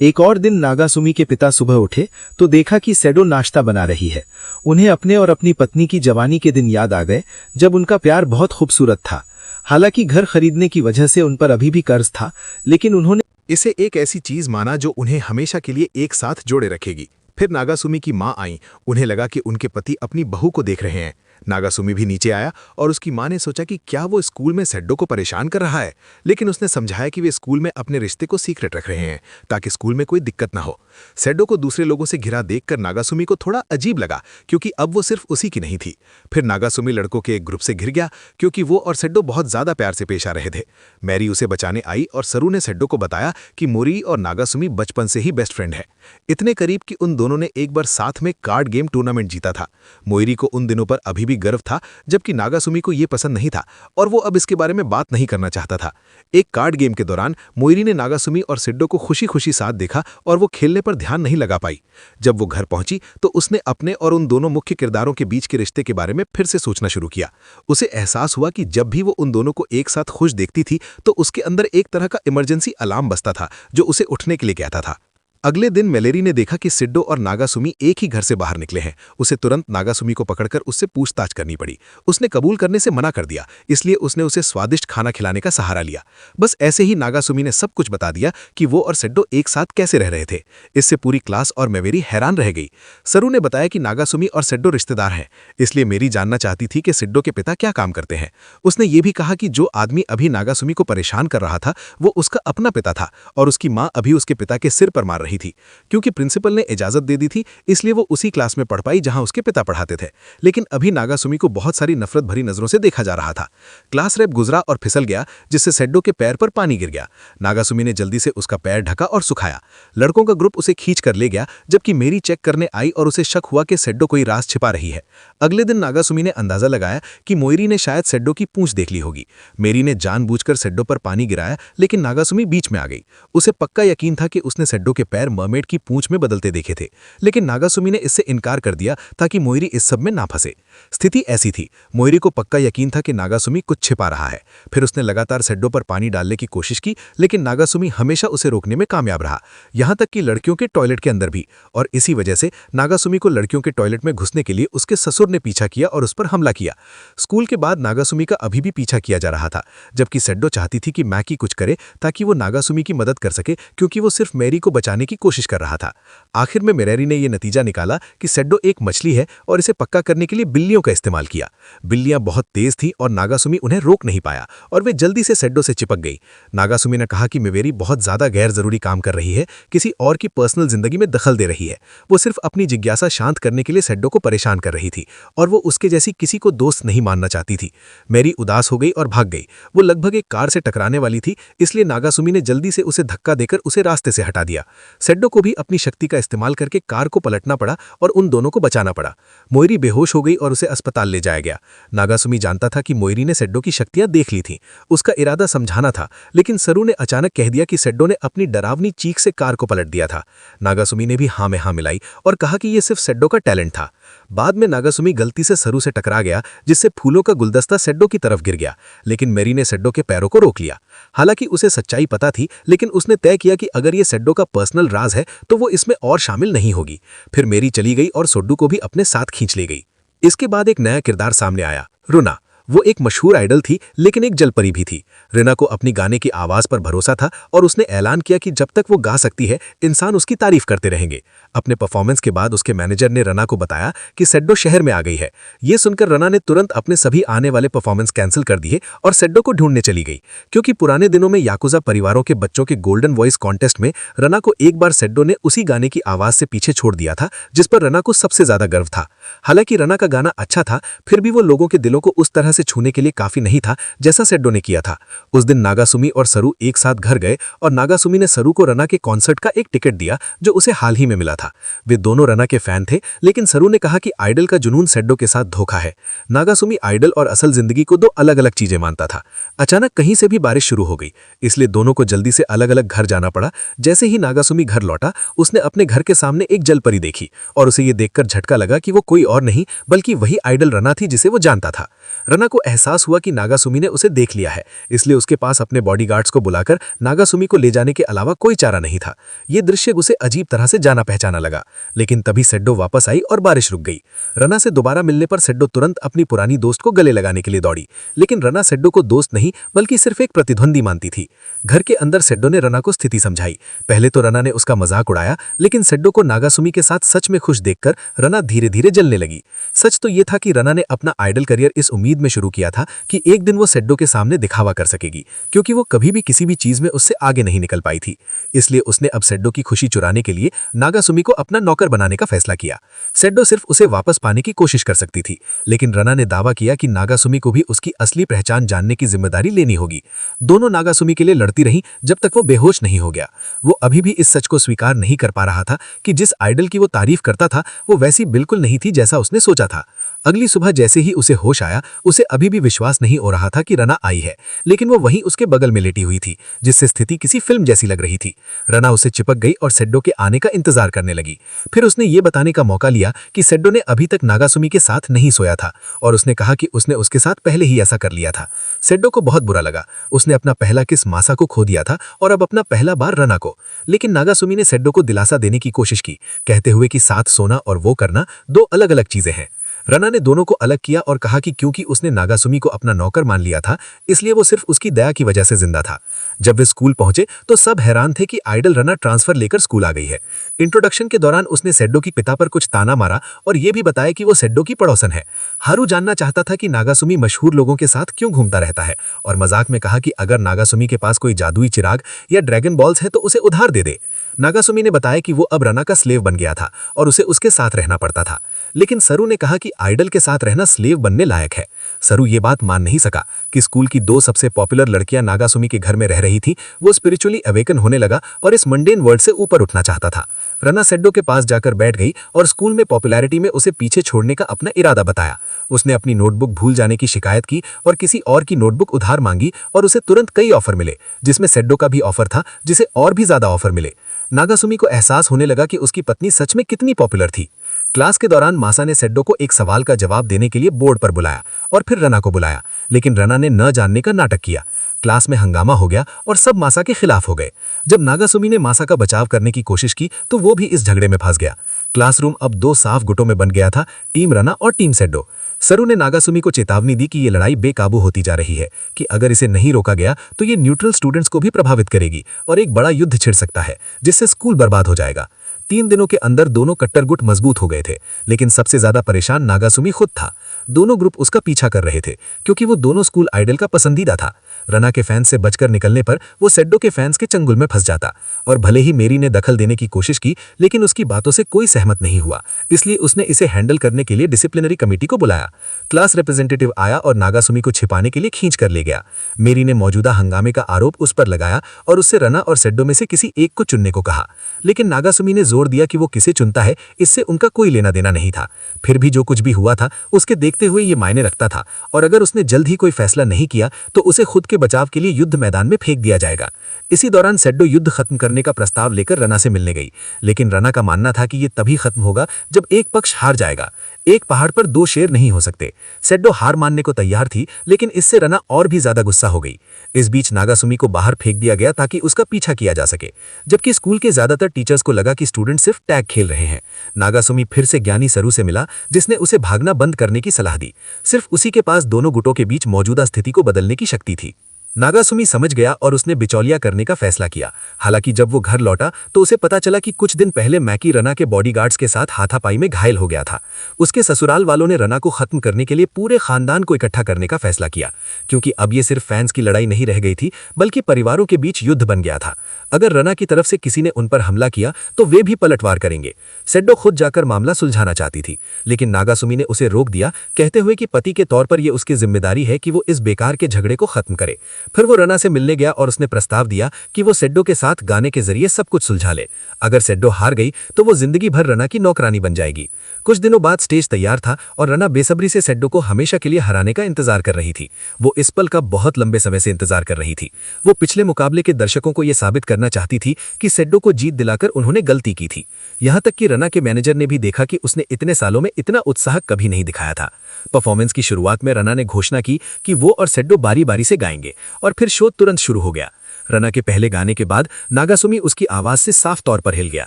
एक और दिन नागासुमी के पिता सुबह उठे तो देखा कि सेडो नाश्ता बना रही है। उन्हें अपने और अपनी पत्नी की जवानी के दिन याद आ गए, जब उनका प्यार बहुत खूबसूरत था। हालांकि घर खरीदने की वजह से उन पर अभी भी कर्ज था, लेकिन उन्होंने इसे एक ऐसी चीज माना जो उन्हें हमेशा के लिए एक साथ जोड़े रखेगी। फिर नागासुमी की माँ आई। उन्हें लगा कि उनके पति अपनी बहू को देख रहे हैं। नागासुमी भी नीचे आया और उसकी माँ ने सोचा कि क्या वो स्कूल में सेड्डो को परेशान कर रहा है, लेकिन उसने समझाया कि वे स्कूल में अपने रिश्ते को सीक्रेट रख रहे हैं ताकि स्कूल में कोई दिक्कत ना हो। सेड्डो को दूसरे लोगों से घिरा देखकर नागासुमी को थोड़ा अजीब लगा, क्योंकि अब वो सिर्फ उसी की नहीं थी। फिर नागासुमी लड़कों के एक ग्रुप से घिर गया, क्योंकि वो और सेड्डो बहुत ज्यादा प्यार से पेश आ रहे थे। मैरी उसे बचाने आई और सरू ने सेड्डो को बताया कि मोरी और नागासुमी बचपन से ही बेस्ट फ्रेंड है, इतने करीब कि उन दोनों ने एक बार साथ में कार्ड गेम टूर्नामेंट जीता था। मोरी को उन दिनों पर अभी भी गर्व था, जबकि नागासुमी को यह पसंद नहीं था और वो अब इसके बारे में बात नहीं करना चाहता था। एक कार्ड गेम के दौरान मोइरी ने नागासुमी और सिड्डो को खुशी खुशी साथ देखा और वो खेलने पर ध्यान नहीं लगा पाई। जब वो घर पहुंची तो उसने अपने और उन दोनों मुख्य किरदारों के बीच के रिश्ते के बारे में फिर से सोचना शुरू किया। उसे एहसास हुआ कि जब भी वो उन दोनों को एक साथ खुश देखती थी तो उसके अंदर एक तरह का इमरजेंसी अलार्म बजता था जो उसे उठने के लिए कहता था। अगले दिन मेलेरी ने देखा कि सिड्डो और नागासुमी एक ही घर से बाहर निकले हैं। उसे तुरंत नागासुमी को पकड़कर उससे पूछताछ करनी पड़ी। उसने कबूल करने से मना कर दिया, इसलिए उसने उसे स्वादिष्ट खाना खिलाने का सहारा लिया। बस ऐसे ही नागासुमी ने सब कुछ बता दिया कि वो और सिड्डो एक साथ कैसे रह रहे थे। इससे पूरी क्लास और मेवेरी हैरान रह गई। सरू ने बताया कि नागासुमी और सिड्डो रिश्तेदार हैं, इसलिए मेरी जानना चाहती थी कि सिड्डो के पिता क्या काम करते हैं। उसने ये भी कहा कि जो आदमी अभी नागासुमी को परेशान कर रहा था वो उसका अपना पिता था और उसकी माँ अभी उसके पिता के सिर पर मार रही थी। क्योंकि प्रिंसिपल ने इजाजत दे दी थी, इसलिए वो उसी क्लास में पढ़ पाई जहां उसके पिता पढ़ाते थे। लेकिन अभी नागासुमी को बहुत सारी नफरत भरी नजरों से देखा जा रहा था। क्लास रैप गुजरा और फिसल गया, जिससे सेड्डो के पैर पर पानी गिर गया। नागासुमी ने जल्दी से उसका पैर ढका और सुखाया। लड़कों का ग्रुप उसे खींच कर ले गया, जबकि मेरी चेक करने आई और उसे शक हुआ कि सेड्डो कोई राज छिपा रही है। अगले दिन नागासुमी ने अंदाजा लगाया कि मोइरी ने शायद सेड्डो की पूंछ देख ली होगी। मेरी ने जानबूझकर सेड्डो पर पानी गिराया, लेकिन नागासुमी बीच में आ गई। उसे पक्का यकीन था कि उसने सेड्डो के पैर मरमेड की पूंछ में बदलते देखे थे, लेकिन नागासुमी ने इससे इनकार कर दिया ताकि मोइरी इस सब में ना फंसे। स्थिति ऐसी थी, मोइरी को पक्का यकीन था कि नागासुमी कुछ छिपा रहा है। फिर उसने लगातार सेड्डो पर पानी डालने की कोशिश की, लेकिन नागासुमी हमेशा उसे रोकने में कामयाब रहा, यहां तक कि लड़कियों के टॉयलेट के अंदर भी। और इसी वजह से नागासुमी को लड़कियों के टॉयलेट में घुसने के लिए उसके ससुर ने पीछा किया और उस पर हमला किया। स्कूल के बाद नागासुमी का अभी भी पीछा किया जा रहा था, जबकि सेड्डो चाहती थी कि मैकी कुछ करे ताकि वो नागासुमी की मदद कर सके, क्योंकि वो सिर्फ मैरी को बचाने की कोशिश कर रहा था। आखिर में मेरेरी ने यह नतीजा निकाला कि सेड्डो एक मछली है और इसे पक्का करने के लिए बिल्लियों का इस्तेमाल किया। बिल्लियां बहुत तेज थीं और नागासुमी उन्हें रोक नहीं पाया और वे जल्दी से सेड्डो से चिपक गई। नागासुमी ने कहा कि मेवेरी बहुत ज्यादा गैर जरूरी काम कर रही है, किसी और की पर्सनल जिंदगी में दखल दे रही है। वो सिर्फ अपनी जिज्ञासा शांत करने के लिए सेड्डो को परेशान कर रही थी और वो उसके जैसी किसी को दोस्त नहीं मानना चाहती थी। मेरी उदास हो गई और भाग गई। वो लगभग एक कार से टकराने वाली थी, इसलिए नागासुमी ने जल्दी से उसे धक्का देकर उसे रास्ते से हटा दिया। सेड्डो को भी अपनी शक्ति का इस्तेमाल करके कार को पलटना पड़ा और उन दोनों को बचाना पड़ा। मोइरी बेहोश हो गई और उसे अस्पताल ले जाया गया। नागासुमी जानता था कि मोइरी ने सेड्डो की शक्तियां देख ली थीं। उसका इरादा समझाना था, लेकिन सरू ने अचानक कह दिया कि सेड्डो ने अपनी डरावनी चीख से कार को पलट दिया था। नागासुमी ने भी हाँ में हाँ मिलाई और कहा कि यह सिर्फ सेड्डो का टैलेंट था। बाद में नागासुमी गलती से सरू से टकरा गया, जिससे फूलों का गुलदस्ता सेड्डो की तरफ गिर गया, लेकिन मेरी ने सेड्डो के पैरों को रोक लिया। हालांकि उसे सच्चाई पता थी, लेकिन उसने तय किया कि अगर ये सेड्डो का पर्सनल राज है तो वो इसमें और शामिल नहीं होगी। फिर मेरी चली गई और सोड्डू को भी अपने साथ खींच ले गई। इसके बाद एक नया किरदार सामने आया, रुना। वो एक मशहूर आइडल थी, लेकिन एक जलपरी भी थी। रिना को अपनी गाने की आवाज पर भरोसा था और उसने ऐलान किया कि जब तक वो गा सकती है, इंसान उसकी तारीफ करते रहेंगे। अपने परफॉर्मेंस के बाद उसके मैनेजर ने रना को बताया कि सेड्डो शहर में आ गई है। ये सुनकर रना ने तुरंत अपने सभी आने वाले परफॉर्मेंस कैंसिल कर दिए और सेड्डो को ढूंढने चली गई, क्योंकि पुराने दिनों में याकुजा परिवारों के बच्चों के गोल्डन वॉइस कॉन्टेस्ट में रना को एक बार सेड्डो ने उसी गाने की आवाज से पीछे छोड़ दिया था जिस पर रना को सबसे ज्यादा गर्व था। हालांकि रना का गाना अच्छा था, फिर भी वो लोगों के दिलों को उस तरह से छूने के लिए काफी नहीं था जैसा सेड्डो ने किया था। उस दिन नागासुमी और सरू एक साथ घर गए और नागासुमी ने सरू को रना के कॉन्सर्ट का एक टिकट दिया जो उसे हाल ही में मिला था। वे दोनों रना के फैन थे, लेकिन सरू ने कहा कि आइडल का जुनून सेड्डो के साथ धोखा है। नागासुमी आइडल और असल जिंदगी को दो अलग अलग चीजें मानता था। अचानक कहीं से भी बारिश शुरू हो गई, इसलिए दोनों को जल्दी से अलग अलग घर जाना पड़ा। जैसे ही नागासुमी घर लौटा, उसने अपने घर के सामने एक जलपरी देखी और उसे ये देखकर झटका लगा कि वो कोई और नहीं बल्कि वही आइडल रना थी जिसे वो जानता था। रना को एहसास हुआ कि नागासुमी ने उसे देख लिया है, इसलिए उसके पास अपने बॉडीगार्ड्स को बुलाकर नागासुमी को ले जाने के अलावा कोई चारा नहीं था। ये दृश्य उसे अजीब तरह से जाना पहचाना लगा, लेकिन तभी सेड्डो वापस आई और बारिश रुक गई। रना से दोबारा मिलने पर सेड्डो तुरंत अपनी पुरानी दोस्त को गले लगाने के लिए दौड़ी, लेकिन रना सेड्डो को दोस्त नहीं बल्कि सिर्फ एक प्रतिद्वंदी मानती थी। घर के अंदर सेड्डो ने रना को स्थिति समझाई। पहले तो रना ने उसका मजाक उड़ाया, लेकिन सेड्डो को नागासुमी के साथ सच में खुश देखकर रना धीरे धीरे जलने लगी। सच तो ये था कि रना ने अपना आइडल करियर इस उम्मीद में शुरू किया था कि एक दिन वो सेड्डो के सामने दिखावा कर सकेगी, क्योंकि वो कभी भी किसी भी चीज में उससे आगे नहीं निकल पाई थी। इसलिए उसने अब सेड्डो की खुशी चुराने के लिए नागासुमी को अपना नौकर बनाने का फैसला किया। सेड्डो सिर्फ उसे वापस पाने की कोशिश कर सकती थी, लेकिन रना ने दावा किया कि नागासुमी को भी उसकी असली पहचान जानने की जिम्मेदारी लेनी होगी। दोनों नागासुमी के लिए लड़ती रहीं जब तक वो बेहोश नहीं हो गया। वो अभी भी इस सच को स्वीकार नहीं कर पा रहा था कि जिस आइडल की वो तारीफ करता था वो वैसी बिल्कुल नहीं थी जैसा उसने सोचा था। अगली सुबह जैसे ही उसे होश आया, उसे अभी भी विश्वास नहीं हो रहा था कि रना आई है, लेकिन वो वहीं उसके बगल में लेटी हुई थी, जिससे स्थिति किसी फिल्म जैसी लग रही थी। रना उसे चिपक गई और सेड्डो के आने का इंतजार करने लगी। फिर उसने ये बताने का मौका लिया कि सेड्डो ने अभी तक नागासुमी के साथ नहीं सोया था और उसने कहा कि उसने उसके साथ पहले ही ऐसा कर लिया था। सेड्डो को बहुत बुरा लगा। उसने अपना पहला किस मासा को खो दिया था और अब अपना पहला बार रना को। लेकिन नागासुमी ने सेड्डो को दिलासा देने की कोशिश की, कहते हुए कि साथ सोना और वो करना दो अलग अलग चीजें हैं। रना ने दोनों को अलग किया और कहा कि क्योंकि उसने नागासुमी को अपना नौकर मान लिया था, इसलिए वो सिर्फ उसकी दया की वजह से जिंदा था। जब वे स्कूल पहुंचे तो सब हैरान थे कि आइडल रना ट्रांसफर लेकर स्कूल आ गई है। इंट्रोडक्शन के दौरान उसने सेड्डो की पिता पर कुछ ताना मारा और ये भी बताया कि वो सेड्डो की पड़ोसन है। हारू जानना चाहता था कि नागासुमी मशहूर लोगों के साथ क्यों घूमता रहता है और मजाक में कहा कि अगर नागासुमी के पास कोई जादुई चिराग या ड्रैगन बॉल्स है तो उसे उधार दे दे। नागासुमी ने बताया कि वो अब रना का स्लेव बन गया था और उसे उसके साथ रहना पड़ता था, लेकिन सरू ने कहा कि आइडल के साथ रहना स्लेव बनने लायक है। सरू ये बात मान नहीं सका कि स्कूल की दो सबसे पॉपुलर लड़कियां नागासुमी के घर में रह रही थी। वो स्पिरिचुअली अवेकन होने लगा और इस मंडेन वर्ल्ड से ऊपर उठना चाहता था। रना सेड्डो के पास जाकर बैठ गई और स्कूल में पॉपुलैरिटी में उसे पीछे छोड़ने का अपना इरादा बताया। उसने अपनी नोटबुक भूल जाने की शिकायत की और किसी और की नोटबुक उधार मांगी और उसे तुरंत कई ऑफर मिले, जिसमें सेड्डो का भी ऑफर था जिसे और भी ज्यादा ऑफर मिले। नागासुमी को एहसास होने लगा कि उसकी पत्नी सच में कितनी पॉपुलर थी। क्लास के दौरान मासा ने सेड्डो को एक सवाल का जवाब देने के लिए बोर्ड पर बुलाया और फिर रना को बुलाया, लेकिन रना ने न जानने का नाटक किया। क्लास में हंगामा हो गया और सब मासा के खिलाफ हो गए। जब नागासुमी ने मासा का बचाव करने की कोशिश की तो वो भी इस झगड़े में फंस गया। क्लासरूम अब दो साफ गुटों में बन गया था, टीम रना और टीम सेड्डो। सरू ने नागासुमी को चेतावनी दी कि ये लड़ाई बेकाबू होती जा रही है, कि अगर इसे नहीं रोका गया तो ये न्यूट्रल स्टूडेंट्स को भी प्रभावित करेगी और एक बड़ा युद्ध छिड़ सकता है जिससे स्कूल बर्बाद हो जाएगा। 3 दिनों के अंदर दोनों कट्टर गुट मजबूत हो गए थे, लेकिन सबसे ज्यादा परेशान नागासुमी खुद था। दोनों ग्रुप उसका पीछा कर रहे थे क्योंकि वो दोनों स्कूल आइडल का पसंदीदा था। रना के फैंस से बचकर निकलने पर वो सेड्डो के फैंस के चंगुल में फंस जाता और भले ही मेरी ने दखल देने की कोशिश की, लेकिन उसकी बातों से कोई सहमत नहीं हुआ। इसलिए उसने इसे हैंडल करने के लिए डिसिप्लिनरी कमेटी को बुलाया। क्लास रिप्रेजेंटेटिव आया और नागासुमी को छिपाने के लिए खींच कर ले गया। मेरी ने मौजूदा हंगामे का आरोप उस पर लगाया और उससे रना और सेड्डो में से किसी एक को चुनने को कहा, लेकिन नागासुमी ने जोर दिया कि वो किसे चुनता है इससे उनका कोई लेना देना नहीं था। फिर भी जो कुछ भी हुआ था उसके देखते हुए ये मायने रखता था और अगर उसने जल्द ही कोई फैसला नहीं किया तो उसे खुद के बचाव के लिए युद्ध मैदान में फेंक दिया जाएगा। इसी दौरान सेड्डो युद्ध खत्म करने का प्रस्ताव लेकर रना से मिलने गई, लेकिन रना का मानना था कि ये तभी खत्म होगा जब एक पक्ष हार जाएगा। एक पहाड़ पर दो शेर नहीं हो सकते। सेड्डो हार मानने को तैयार थी, लेकिन इससे रना और भी ज्यादा गुस्सा हो गई। इस बीच नागासुमी को बाहर फेंक दिया गया ताकि उसका पीछा किया जा सके, जबकि स्कूल के ज्यादातर टीचर्स को लगा कि स्टूडेंट सिर्फ टैग खेल रहे हैं। नागासुमी फिर से ज्ञानी सरू से मिला, जिसने उसे भागना बंद करने की सलाह दी। सिर्फ उसी के पास दोनों गुटों के बीच मौजूदा स्थिति को बदलने की शक्ति थी। नागासुमी समझ गया और उसने बिचौलिया करने का फैसला किया। हालांकि जब वो घर लौटा तो उसे पता चला कि कुछ दिन पहले मैकी रना के बॉडीगार्ड्स के साथ हाथापाई में घायल हो गया था। उसके ससुराल वालों ने रना को खत्म करने के लिए पूरे खानदान को इकट्ठा करने का फैसला किया, क्योंकि अब ये सिर्फ फैंस की लड़ाई नहीं रह गई थी, बल्कि परिवारों के बीच युद्ध बन गया था। अगर रना की तरफ से किसी ने उन पर हमला किया तो वे भी पलटवार करेंगे। सेड्डो खुद जाकर मामला सुलझाना चाहती थी, लेकिन नागासुमी ने उसे रोक दिया, कहते हुए कि पति के तौर पर यह उसकी जिम्मेदारी है कि वो इस बेकार के झगड़े को खत्म करे। फिर वो रना से मिलने गया और उसने प्रस्ताव दिया कि वो सेड्डो के साथ गाने के जरिए सब कुछ सुलझा ले। अगर सेड्डो हार गई तो वो जिंदगी भर रना की नौकरानी बन जाएगी। कुछ दिनों बाद स्टेज तैयार था और रना बेसब्री से सेड्डो को हमेशा के लिए हराने का इंतजार कर रही थी। वो इस पल का बहुत लंबे समय से इंतजार कर रही थी। वो पिछले मुकाबले के दर्शकों को यह साबित करना चाहती थी कि सेड्डो को जीत दिलाकर उन्होंने गलती की थी। यहां तक कि रना के मैनेजर ने भी देखा कि उसने इतने सालों में इतना उत्साह कभी नहीं दिखाया था। परफॉर्मेंस की शुरुआत में रना ने घोषणा की कि वो और सेड्डो बारी बारी से गाएंगे, और फिर शो तुरंत शुरू हो गया। रना के पहले गाने के बाद नागासुमी उसकी आवाज से साफ तौर पर हिल गया,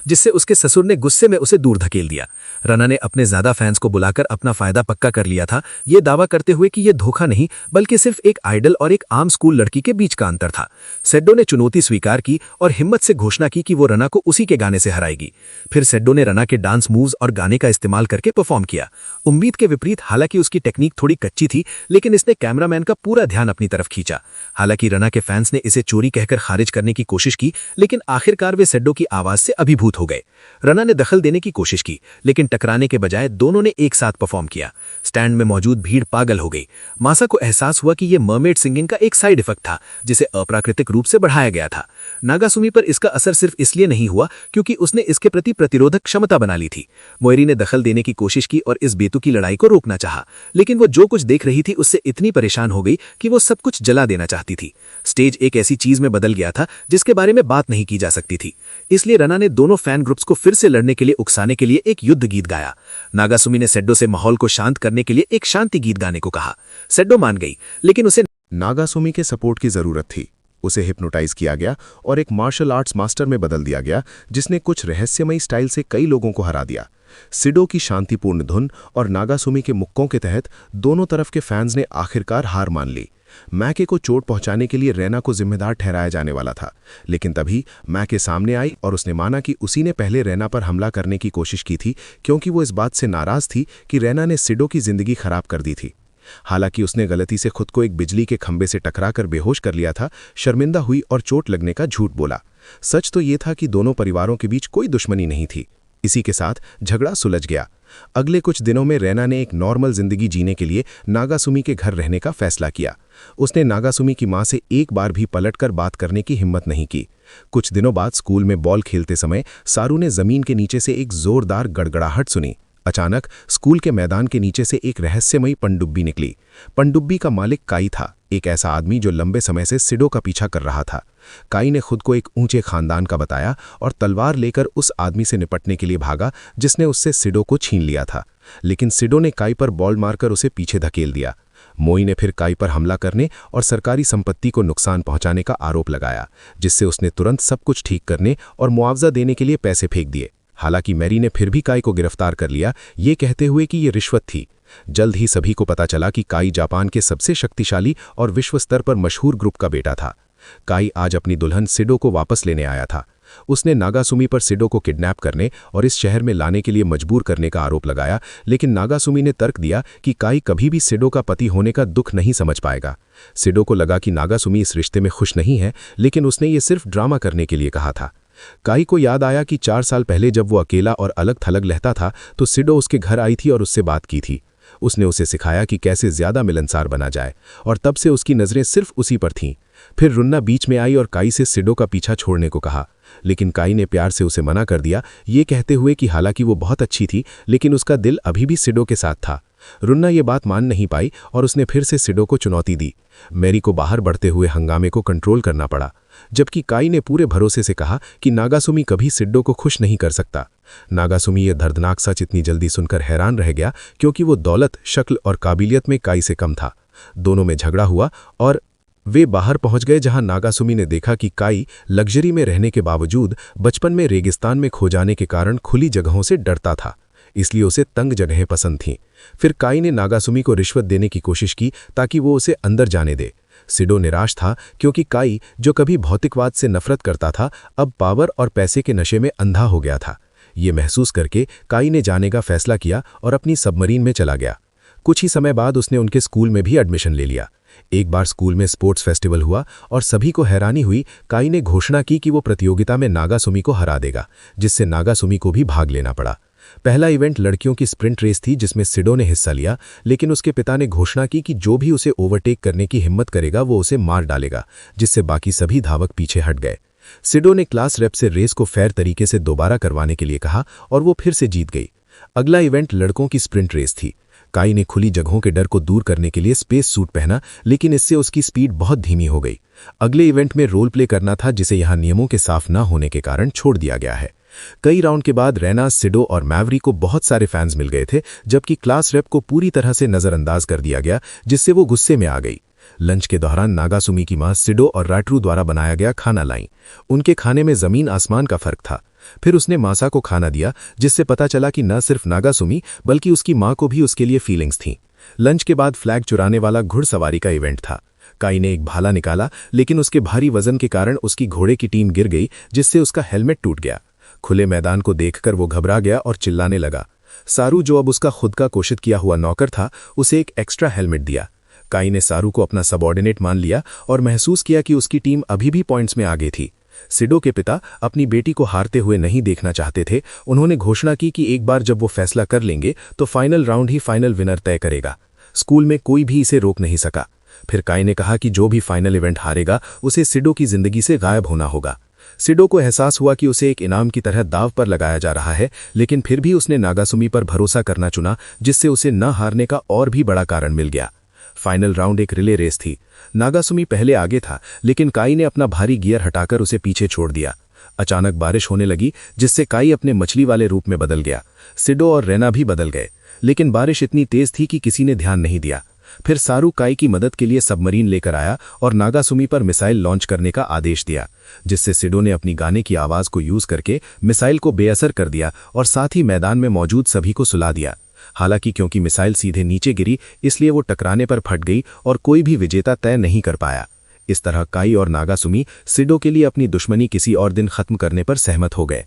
जिससे उसके ससुर ने गुस्से में उसे दूर धकेल दिया। रना ने अपने ज्यादा फैंस को बुलाकर अपना फायदा पक्का कर लिया था, ये दावा करते हुए कि यह धोखा नहीं बल्कि सिर्फ एक आइडल और एक आम स्कूल लड़की के बीच का अंतर था। सेड्डो ने चुनौती स्वीकार की और हिम्मत से घोषणा की कि वो रना को उसी के गाने से हराएगी। फिर सेड्डो ने रना के डांस मूव्स और गाने का इस्तेमाल करके परफॉर्म किया। उम्मीद के विपरीत हालांकि उसकी टेक्निक थोड़ी कच्ची थी, लेकिन इसने कैमरामैन का पूरा ध्यान अपनी तरफ खींचा। हालांकि रना के फैंस ने इसे चोरी कहकर खारिज करने की कोशिश की, लेकिन आखिरकार वे सेड्डो की आवाज से अभिभूत हो गए। रना ने दखल देने की कोशिश की, लेकिन टकराने के बजाय दोनों ने एक साथ परफॉर्म किया। स्टैंड में मौजूद भीड़ पागल हो गई। मासा को एहसास हुआ कि यह मरमेड सिंगिंग का एक साइड इफेक्ट था, जिसे अप्राकृतिक रूप से बढ़ाया गया था। नागासुमी पर इसका असर सिर्फ इसलिए नहीं हुआ क्योंकि उसने इसके प्रति प्रतिरोधक क्षमता बना ली थी। मोएरी ने दखल देने की कोशिश की और इस बेतुकी लड़ाई को रोकना चाहा, लेकिन वो जो कुछ देख रही थी उससे इतनी परेशान हो गई कि वो सब कुछ जला देना चाहती थी। स्टेज एक ऐसी चीज में बदल गया था जिसके बारे में बात नहीं की जा सकती थी। इसलिए रना ने दोनों फैन ग्रुप्स को फिर से लड़ने के लिए उकसाने के लिए एक युद्ध गीत गाया। नागासुमी ने सेड्डो से माहौल को शांत करने के लिए एक शांति गीत गाने को कहा। सेड्डो मान गई, लेकिन उसे नागासुमी के सपोर्ट की जरूरत थी। उसे हिप्नोटाइज किया गया और एक मार्शल आर्ट्स मास्टर में बदल दिया गया, जिसने कुछ रहस्यमयी स्टाइल से कई लोगों को हरा दिया। सिडो की शांतिपूर्ण धुन और नागासुमी के मुक्कों के तहत दोनों तरफ के फैंस ने आखिरकार हार मान ली। मैके को चोट पहुंचाने के लिए रैना को जिम्मेदार ठहराया जाने वाला था, लेकिन तभी मैके सामने आई और उसने माना कि उसी ने पहले रैना पर हमला करने की कोशिश की थी, क्योंकि वो इस बात से नाराज थी कि रैना ने सिडो की जिंदगी खराब कर दी थी। हालांकि उसने गलती से खुद को एक बिजली के खंभे से टकराकर बेहोश कर लिया था, शर्मिंदा हुई और चोट लगने का झूठ बोला। सच तो ये था कि दोनों परिवारों के बीच कोई दुश्मनी नहीं थी। इसी के साथ झगड़ा सुलझ गया। अगले कुछ दिनों में रैना ने एक नॉर्मल जिंदगी जीने के लिए नागासुमी के घर रहने का फैसला किया। उसने नागासुमी की मां से एक बार भी पलटकर बात करने की हिम्मत नहीं की। कुछ दिनों बाद स्कूल में बॉल खेलते समय सारू ने जमीन के नीचे से एक जोरदार गड़गड़ाहट सुनी। अचानक स्कूल के मैदान के नीचे से एक रहस्यमयी पनडुब्बी निकली। पनडुब्बी का मालिक काई था, एक ऐसा आदमी जो लंबे समय से सिडो का पीछा कर रहा था। काई ने खुद को एक ऊंचे खानदान का बताया और तलवार लेकर उस आदमी से निपटने के लिए भागा जिसने उससे सिडो को छीन लिया था। लेकिन सिडो ने काई पर बॉल मारकर उसे पीछे धकेल दिया। मोई ने फिर काई पर हमला करने और सरकारी संपत्ति को नुकसान पहुंचाने का आरोप लगाया, जिससे उसने तुरंत सब कुछ ठीक करने और मुआवजा देने के लिए पैसे फेंक दिए। हालांकि मैरी ने फिर भी काई को गिरफ्तार कर लिया, ये कहते हुए कि ये रिश्वत थी। जल्द ही सभी को पता चला कि काई जापान के सबसे शक्तिशाली और विश्व स्तर पर मशहूर ग्रुप का बेटा था। काई आज अपनी दुल्हन सिडो को वापस लेने आया था। उसने नागासुमी पर सिडो को किडनैप करने और इस शहर में लाने के लिए मजबूर करने का आरोप लगाया, लेकिन नागासुमी ने तर्क दिया कि काई कभी भी सिडो का पति होने का दुख नहीं समझ पाएगा। सिडो को लगा कि नागासुमी इस रिश्ते में खुश नहीं है, लेकिन उसने ये सिर्फ ड्रामा करने के लिए कहा था। काई को याद आया कि 4 साल पहले जब वो अकेला और अलग थलग रहता था तो सिडो उसके घर आई थी और उससे बात की थी। उसने उसे सिखाया कि कैसे ज्यादा मिलनसार बना जाए, और तब से उसकी नजरें सिर्फ उसी पर थीं। फिर रुन्ना बीच में आई और काई से सिडो का पीछा छोड़ने को कहा, लेकिन काई ने प्यार से उसे मना कर दिया, ये कहते हुए कि हालांकि वो बहुत अच्छी थी, लेकिन उसका दिल अभी भी सिडो के साथ था। रुन्ना ये बात मान नहीं पाई और उसने फिर से सिडो को चुनौती दी। मैरी को बाहर बढ़ते हुए हंगामे को कंट्रोल करना पड़ा। जबकि काई ने पूरे भरोसे से कहा कि नागासुमी कभी सिड्डो को खुश नहीं कर सकता। नागासुमी ये दर्दनाक सच इतनी जल्दी सुनकर हैरान रह गया, क्योंकि वो दौलत, शक्ल और काबिलियत में काई से कम था। दोनों में झगड़ा हुआ और वे बाहर पहुंच गए, जहां नागासुमी ने देखा कि काई लग्जरी में रहने के बावजूद बचपन में रेगिस्तान में खो जाने के कारण खुली जगहों से डरता था, इसलिए उसे तंग जगहें पसंद थीं। फिर काई ने नागासुमी को रिश्वत देने की कोशिश की ताकि वो उसे अंदर जाने दे। सिडो निराश था, क्योंकि काई, जो कभी भौतिकवाद से नफरत करता था, अब पावर और पैसे के नशे में अंधा हो गया था। ये महसूस करके काई ने जाने का फैसला किया और अपनी सबमरीन में चला गया। कुछ ही समय बाद उसने उनके स्कूल में भी एडमिशन ले लिया। एक बार स्कूल में स्पोर्ट्स फेस्टिवल हुआ और सभी को हैरानी हुई। काई ने घोषणा की कि वो प्रतियोगिता में नागासुमी को हरा देगा, जिससे नागासुमी को भी भाग लेना पड़ा। पहला इवेंट लड़कियों की स्प्रिंट रेस थी, जिसमें सिडो ने हिस्सा लिया, लेकिन उसके पिता ने घोषणा की कि जो भी उसे ओवरटेक करने की हिम्मत करेगा वो उसे मार डालेगा, जिससे बाकी सभी धावक पीछे हट गए। सिडो ने क्लास रेप से रेस को फेयर तरीके से दोबारा करवाने के लिए कहा और वो फिर से जीत गई। अगला इवेंट लड़कों की स्प्रिंट रेस थी। काई ने खुली जगहों के डर को दूर करने के लिए स्पेस सूट पहना, लेकिन इससे उसकी स्पीड बहुत धीमी हो गई। अगले इवेंट में रोल प्ले करना था, जिसे यहां नियमों के साफ न होने के कारण छोड़ दिया गया है। कई राउंड के बाद रेना, सिडो और मैवरी को बहुत सारे फैंस मिल गए थे, जबकि क्लास रेप को पूरी तरह से नजरअंदाज कर दिया गया, जिससे वो गुस्से में आ गई। लंच के दौरान नागासुमी की मां सिडो और राटरू द्वारा बनाया गया खाना लाई। उनके खाने में जमीन आसमान का फर्क था। फिर उसने मासा को खाना दिया, जिससे पता चला कि न सिर्फ नागासुमी बल्कि उसकी मां को भी उसके लिए फीलिंग्स थीं। लंच के बाद फ्लैग चुराने वाला घुड़सवारी का इवेंट था। काई ने एक भाला निकाला, लेकिन उसके भारी वजन के कारण उसकी घोड़े की टीम गिर गई, जिससे उसका हेलमेट टूट गया। खुले मैदान को देखकर वो घबरा गया और चिल्लाने लगा। सारू, जो अब उसका खुद का कोशिश किया हुआ नौकर था, उसे एक एक्स्ट्रा हेलमेट दिया। काई ने सारू को अपना सबऑर्डिनेट मान लिया और महसूस किया कि उसकी टीम अभी भी पॉइंट्स में आगे थी। सिडो के पिता अपनी बेटी को हारते हुए नहीं देखना चाहते थे। उन्होंने घोषणा की कि एक बार जब वो फैसला कर लेंगे तो फाइनल राउंड ही फाइनल विनर तय करेगा। स्कूल में कोई भी इसे रोक नहीं सका। फिर काई ने कहा कि जो भी फाइनल इवेंट हारेगा उसे सिडो की जिंदगी से गायब होना होगा। सिडो को एहसास हुआ कि उसे एक इनाम की तरह दाव पर लगाया जा रहा है, लेकिन फिर भी उसने नागासुमी पर भरोसा करना चुना, जिससे उसे न हारने का और भी बड़ा कारण मिल गया। फाइनल राउंड एक रिले रेस थी। नागासुमी पहले आगे था, लेकिन काई ने अपना भारी गियर हटाकर उसे पीछे छोड़ दिया। अचानक बारिश होने लगी, जिससे काई अपने मछली वाले रूप में बदल गया। सिडो और रेना भी बदल गए, लेकिन बारिश इतनी तेज थी कि किसी ने ध्यान नहीं दिया। फिर सारू काई की मदद के लिए सबमरीन लेकर आया और नागासुमी पर मिसाइल लॉन्च करने का आदेश दिया, जिससे सिडो ने अपनी गाने की आवाज को यूज करके मिसाइल को बेअसर कर दिया और साथ ही मैदान में मौजूद सभी को सुला दिया। हालांकि क्योंकि मिसाइल सीधे नीचे गिरी, इसलिए वो टकराने पर फट गई और कोई भी विजेता तय नहीं कर पाया। इस तरह काई और नागासुमी सिडो के लिए अपनी दुश्मनी किसी और दिन खत्म करने पर सहमत हो गए।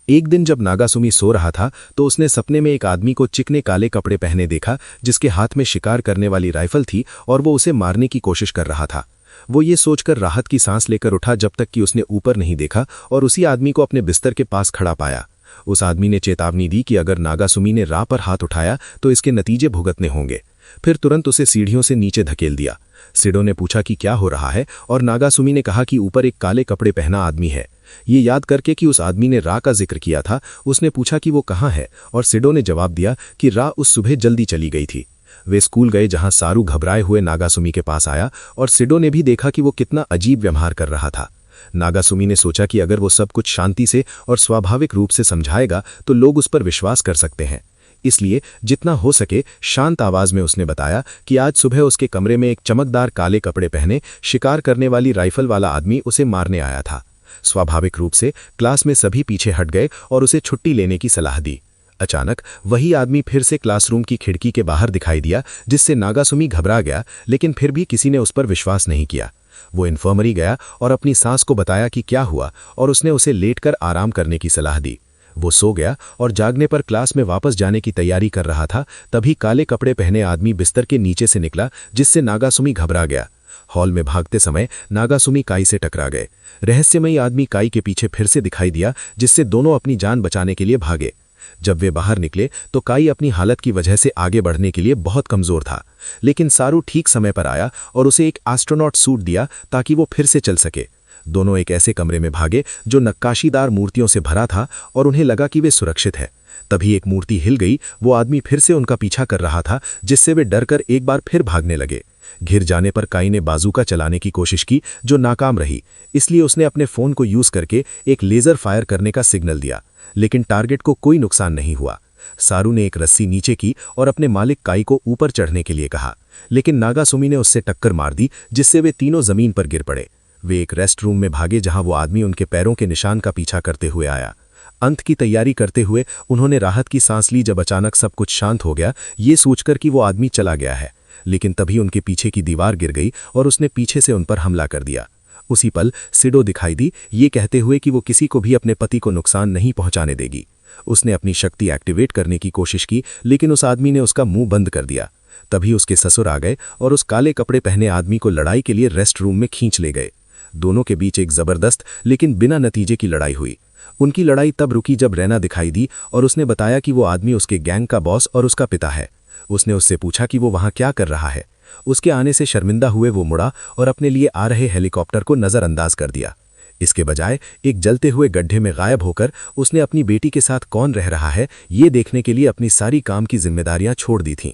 एक दिन जब नागासुमी सो रहा था, तो उसने सपने में एक आदमी को चिकने काले कपड़े पहने देखा, जिसके हाथ में शिकार करने वाली राइफल थी और वो उसे मारने की कोशिश कर रहा था। वो ये सोचकर राहत की सांस लेकर उठा, जब तक कि उसने ऊपर नहीं देखा और उसी आदमी को अपने बिस्तर के पास खड़ा पाया। उस आदमी ने चेतावनी दी कि अगर नागासुमी ने राह पर हाथ उठाया तो इसके नतीजे भुगतने होंगे। फिर तुरंत उसे सीढ़ियों से नीचे धकेल दिया। सिडो ने पूछा कि क्या हो रहा है, और नागासुमी ने कहा कि ऊपर एक काले कपड़े पहना आदमी है। ये याद करके कि उस आदमी ने रा का जिक्र किया था, उसने पूछा कि वो कहाँ है, और सिडो ने जवाब दिया कि रा उस सुबह जल्दी चली गई थी। वे स्कूल गए, जहां सारू घबराए हुए नागासुमी के पास आया और सिडो ने भी देखा कि वो कितना अजीब व्यवहार कर रहा था। नागासुमी ने सोचा कि अगर वो सब कुछ शांति से और स्वाभाविक रूप से समझाएगा तो लोग उस पर विश्वास कर सकते हैं। इसलिए जितना हो सके शांत आवाज में उसने बताया कि आज सुबह उसके कमरे में एक चमकदार काले कपड़े पहने शिकार करने वाली राइफल वाला आदमी उसे मारने आया था। स्वाभाविक रूप से क्लास में सभी पीछे हट गए और उसे छुट्टी लेने की सलाह दी। अचानक वही आदमी फिर से क्लासरूम की खिड़की के बाहर दिखाई दिया, जिससे नागासुमी घबरा गया, लेकिन फिर भी किसी ने उस पर विश्वास नहीं किया। वो इन्फर्मरी गया और अपनी सास को बताया कि क्या हुआ, और उसने उसे लेटकर आराम करने की सलाह दी। वो सो गया और जागने पर क्लास में वापस जाने की तैयारी कर रहा था। तभी काले कपड़े पहने आदमी बिस्तर के नीचे से निकला, जिससे नागासुमी घबरा गया। हॉल में भागते समय नागासुमी काई से टकरा गए। रहस्यमयी आदमी काई के पीछे फिर से दिखाई दिया, जिससे दोनों अपनी जान बचाने के लिए भागे। जब वे बाहर निकले तो काई अपनी हालत की वजह से आगे बढ़ने के लिए बहुत कमजोर था, लेकिन सारू ठीक समय पर आया और उसे एक एस्ट्रोनॉट सूट दिया ताकि वो फिर से चल सके। दोनों एक ऐसे कमरे में भागे जो नक्काशीदार मूर्तियों से भरा था और उन्हें लगा कि वे सुरक्षित है। तभी एक मूर्ति हिल गई। वो आदमी फिर से उनका पीछा कर रहा था, जिससे वे डरकर एक बार फिर भागने लगे। घिर जाने पर काई ने बाजूका चलाने की कोशिश की जो नाकाम रही, इसलिए उसने अपने फोन को यूज करके एक लेजर फायर करने का सिग्नल दिया, लेकिन टारगेट को कोई नुकसान नहीं हुआ। सारू ने एक रस्सी नीचे की और अपने मालिक काई को ऊपर चढ़ने के लिए कहा, लेकिन नागासुमी ने उससे टक्कर मार दी जिससे वे तीनों जमीन पर गिर पड़े। वे एक रेस्ट रूम में भागे जहां वो आदमी उनके पैरों के निशान का पीछा करते हुए आया। अंत की तैयारी करते हुए उन्होंने राहत की सांस ली जब अचानक सब कुछ शांत हो गया, ये सोचकर कि वो आदमी चला गया है। लेकिन तभी उनके पीछे की दीवार गिर गई और उसने पीछे से उन पर हमला कर दिया। उसी पल सिडो दिखाई दी, ये कहते हुए कि वो किसी को भी अपने पति को नुकसान नहीं पहुंचाने देगी। उसने अपनी शक्ति एक्टिवेट करने की कोशिश की, लेकिन उस आदमी ने उसका मुंह बंद कर दिया। तभी उसके ससुर आ गए और उस काले कपड़े पहने आदमी को लड़ाई के लिए रेस्ट रूम में खींच ले गए। दोनों के बीच एक जबरदस्त लेकिन बिना नतीजे की लड़ाई हुई। उनकी लड़ाई तब रुकी जब रैना दिखाई दी और उसने बताया कि वो आदमी उसके गैंग का बॉस और उसका पिता है। उसने उससे पूछा कि वो वहां क्या कर रहा है। उसके आने से शर्मिंदा हुए वो मुड़ा और अपने लिए आ रहे हेलीकॉप्टर को नजरअंदाज कर दिया। इसके बजाय एक जलते हुए गड्ढे में गायब होकर उसने अपनी बेटी के साथ कौन रह रहा है ये देखने के लिए अपनी सारी काम की जिम्मेदारियां छोड़ दी थीं।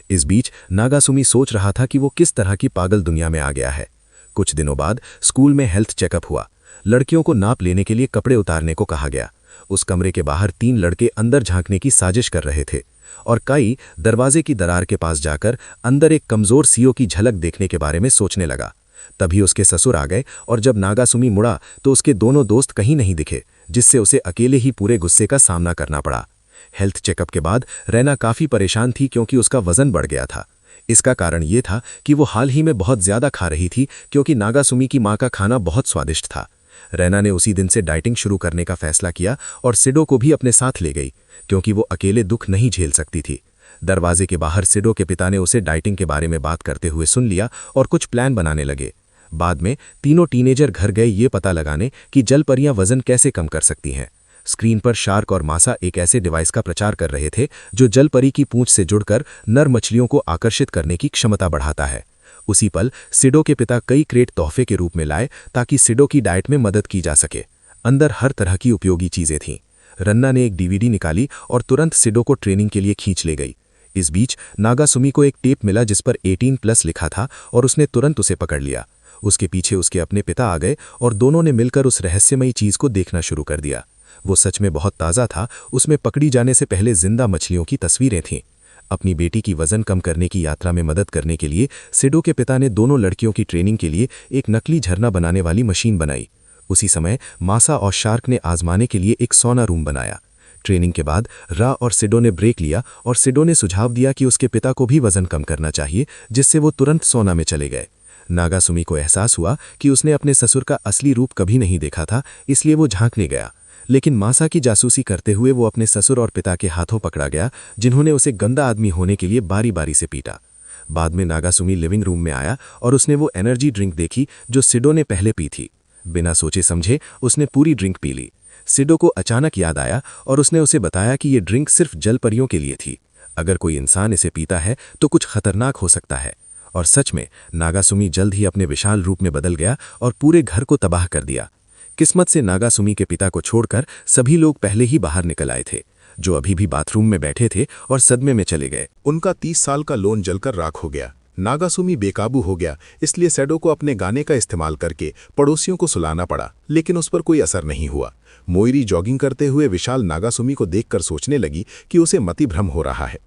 इस बीच नागासुमी सोच रहा था कि वो किस तरह की पागल दुनिया में आ गया है। कुछ दिनों बाद स्कूल में हेल्थ चेकअप हुआ। लड़कियों को नाप लेने के लिए कपड़े उतारने को कहा गया। उस कमरे के बाहर 3 लड़के अंदर झांकने की साजिश कर रहे थे और काई दरवाजे की दरार के पास जाकर अंदर एक कमजोर सीओ की झलक देखने के बारे में सोचने लगा। तभी उसके ससुर आ गए और जब नागासुमी मुड़ा तो उसके दोनों दोस्त कहीं नहीं दिखे, जिससे उसे अकेले ही पूरे गुस्से का सामना करना पड़ा। हेल्थ चेकअप के बाद रैना काफी परेशान थी क्योंकि उसका वजन बढ़ गया था। इसका कारण ये था कि वो हाल ही में बहुत ज्यादा खा रही थी क्योंकि नागासुमी की मां का खाना बहुत स्वादिष्ट था। रैना ने उसी दिन से डाइटिंग शुरू करने का फैसला किया और सिडो को भी अपने साथ ले गई क्योंकि वो अकेले दुख नहीं झेल सकती थी। दरवाजे के बाहर सिडो के पिता ने उसे डाइटिंग के बारे में बात करते हुए सुन लिया और कुछ प्लान बनाने लगे। बाद में तीनों टीनेजर घर गए ये पता लगाने कि जल परियां वजन कैसे कम कर सकती हैं। स्क्रीन पर शार्क और मासा एक ऐसे डिवाइस का प्रचार कर रहे थे जो जल परी की पूंछ से जुड़कर नर मछलियों को आकर्षित करने की क्षमता बढ़ाता है। उसी पल सिडो के पिता कई क्रेट तोहफे के रूप में लाए ताकि सिडो की डाइट में मदद की जा सके। अंदर हर तरह की उपयोगी चीजें थीं। रन्ना ने एक डीवीडी निकाली और तुरंत सिडो को ट्रेनिंग के लिए खींच ले गई। इस बीच नागासुमी को एक टेप मिला जिस पर 18+ लिखा था और उसने तुरंत उसे पकड़ लिया। उसके पीछे उसके अपने पिता आ गए और दोनों ने मिलकर उस रहस्यमयी चीज को देखना शुरू कर दिया। वो सच में बहुत ताज़ा था। उसमें पकड़ी जाने से पहले जिंदा मछलियों की तस्वीरें थीं। अपनी बेटी की वजन कम करने की यात्रा में मदद करने के लिए सिडो के पिता ने दोनों लड़कियों की ट्रेनिंग के लिए एक नकली झरना बनाने वाली मशीन बनाई। उसी समय मासा और शार्क ने आजमाने के लिए एक सौना रूम बनाया। ट्रेनिंग के बाद रा और सिडो ने ब्रेक लिया और सिडो ने सुझाव दिया कि उसके पिता को भी वजन कम करना चाहिए, जिससे वो तुरंत सौना में चले गए। नागासुमी को एहसास हुआ कि उसने अपने ससुर का असली रूप कभी नहीं देखा था, इसलिए वो झांकने गया। लेकिन मासा की जासूसी करते हुए वो अपने ससुर और पिता के हाथों पकड़ा गया, जिन्होंने उसे गंदा आदमी होने के लिए बारी बारी से पीटा। बाद में नागासुमी लिविंग रूम में आया और उसने वो एनर्जी ड्रिंक देखी जो सिडो ने पहले पी थी। बिना सोचे समझे उसने पूरी ड्रिंक पी ली। सिडो को अचानक याद आया और उसने उसे बताया कि ये ड्रिंक सिर्फ जल परियों के लिए थी। अगर कोई इंसान इसे पीता है तो कुछ खतरनाक हो सकता है। और सच में नागासुमी जल्द ही अपने विशाल रूप में बदल गया और पूरे घर को तबाह कर दिया। किस्मत से नागासुमी के पिता को छोड़कर सभी लोग पहले ही बाहर निकल आए थे, जो अभी भी बाथरूम में बैठे थे और सदमे में चले गए। उनका 30 साल का लोन जलकर राख हो गया। नागासुमी बेकाबू हो गया, इसलिए सेडो को अपने गाने का इस्तेमाल करके पड़ोसियों को सुलाना पड़ा, लेकिन उस पर कोई असर नहीं हुआ। मोइरी जॉगिंग करते हुए विशाल नागासुमी को देखकर सोचने लगी कि उसे मति भ्रम हो रहा है।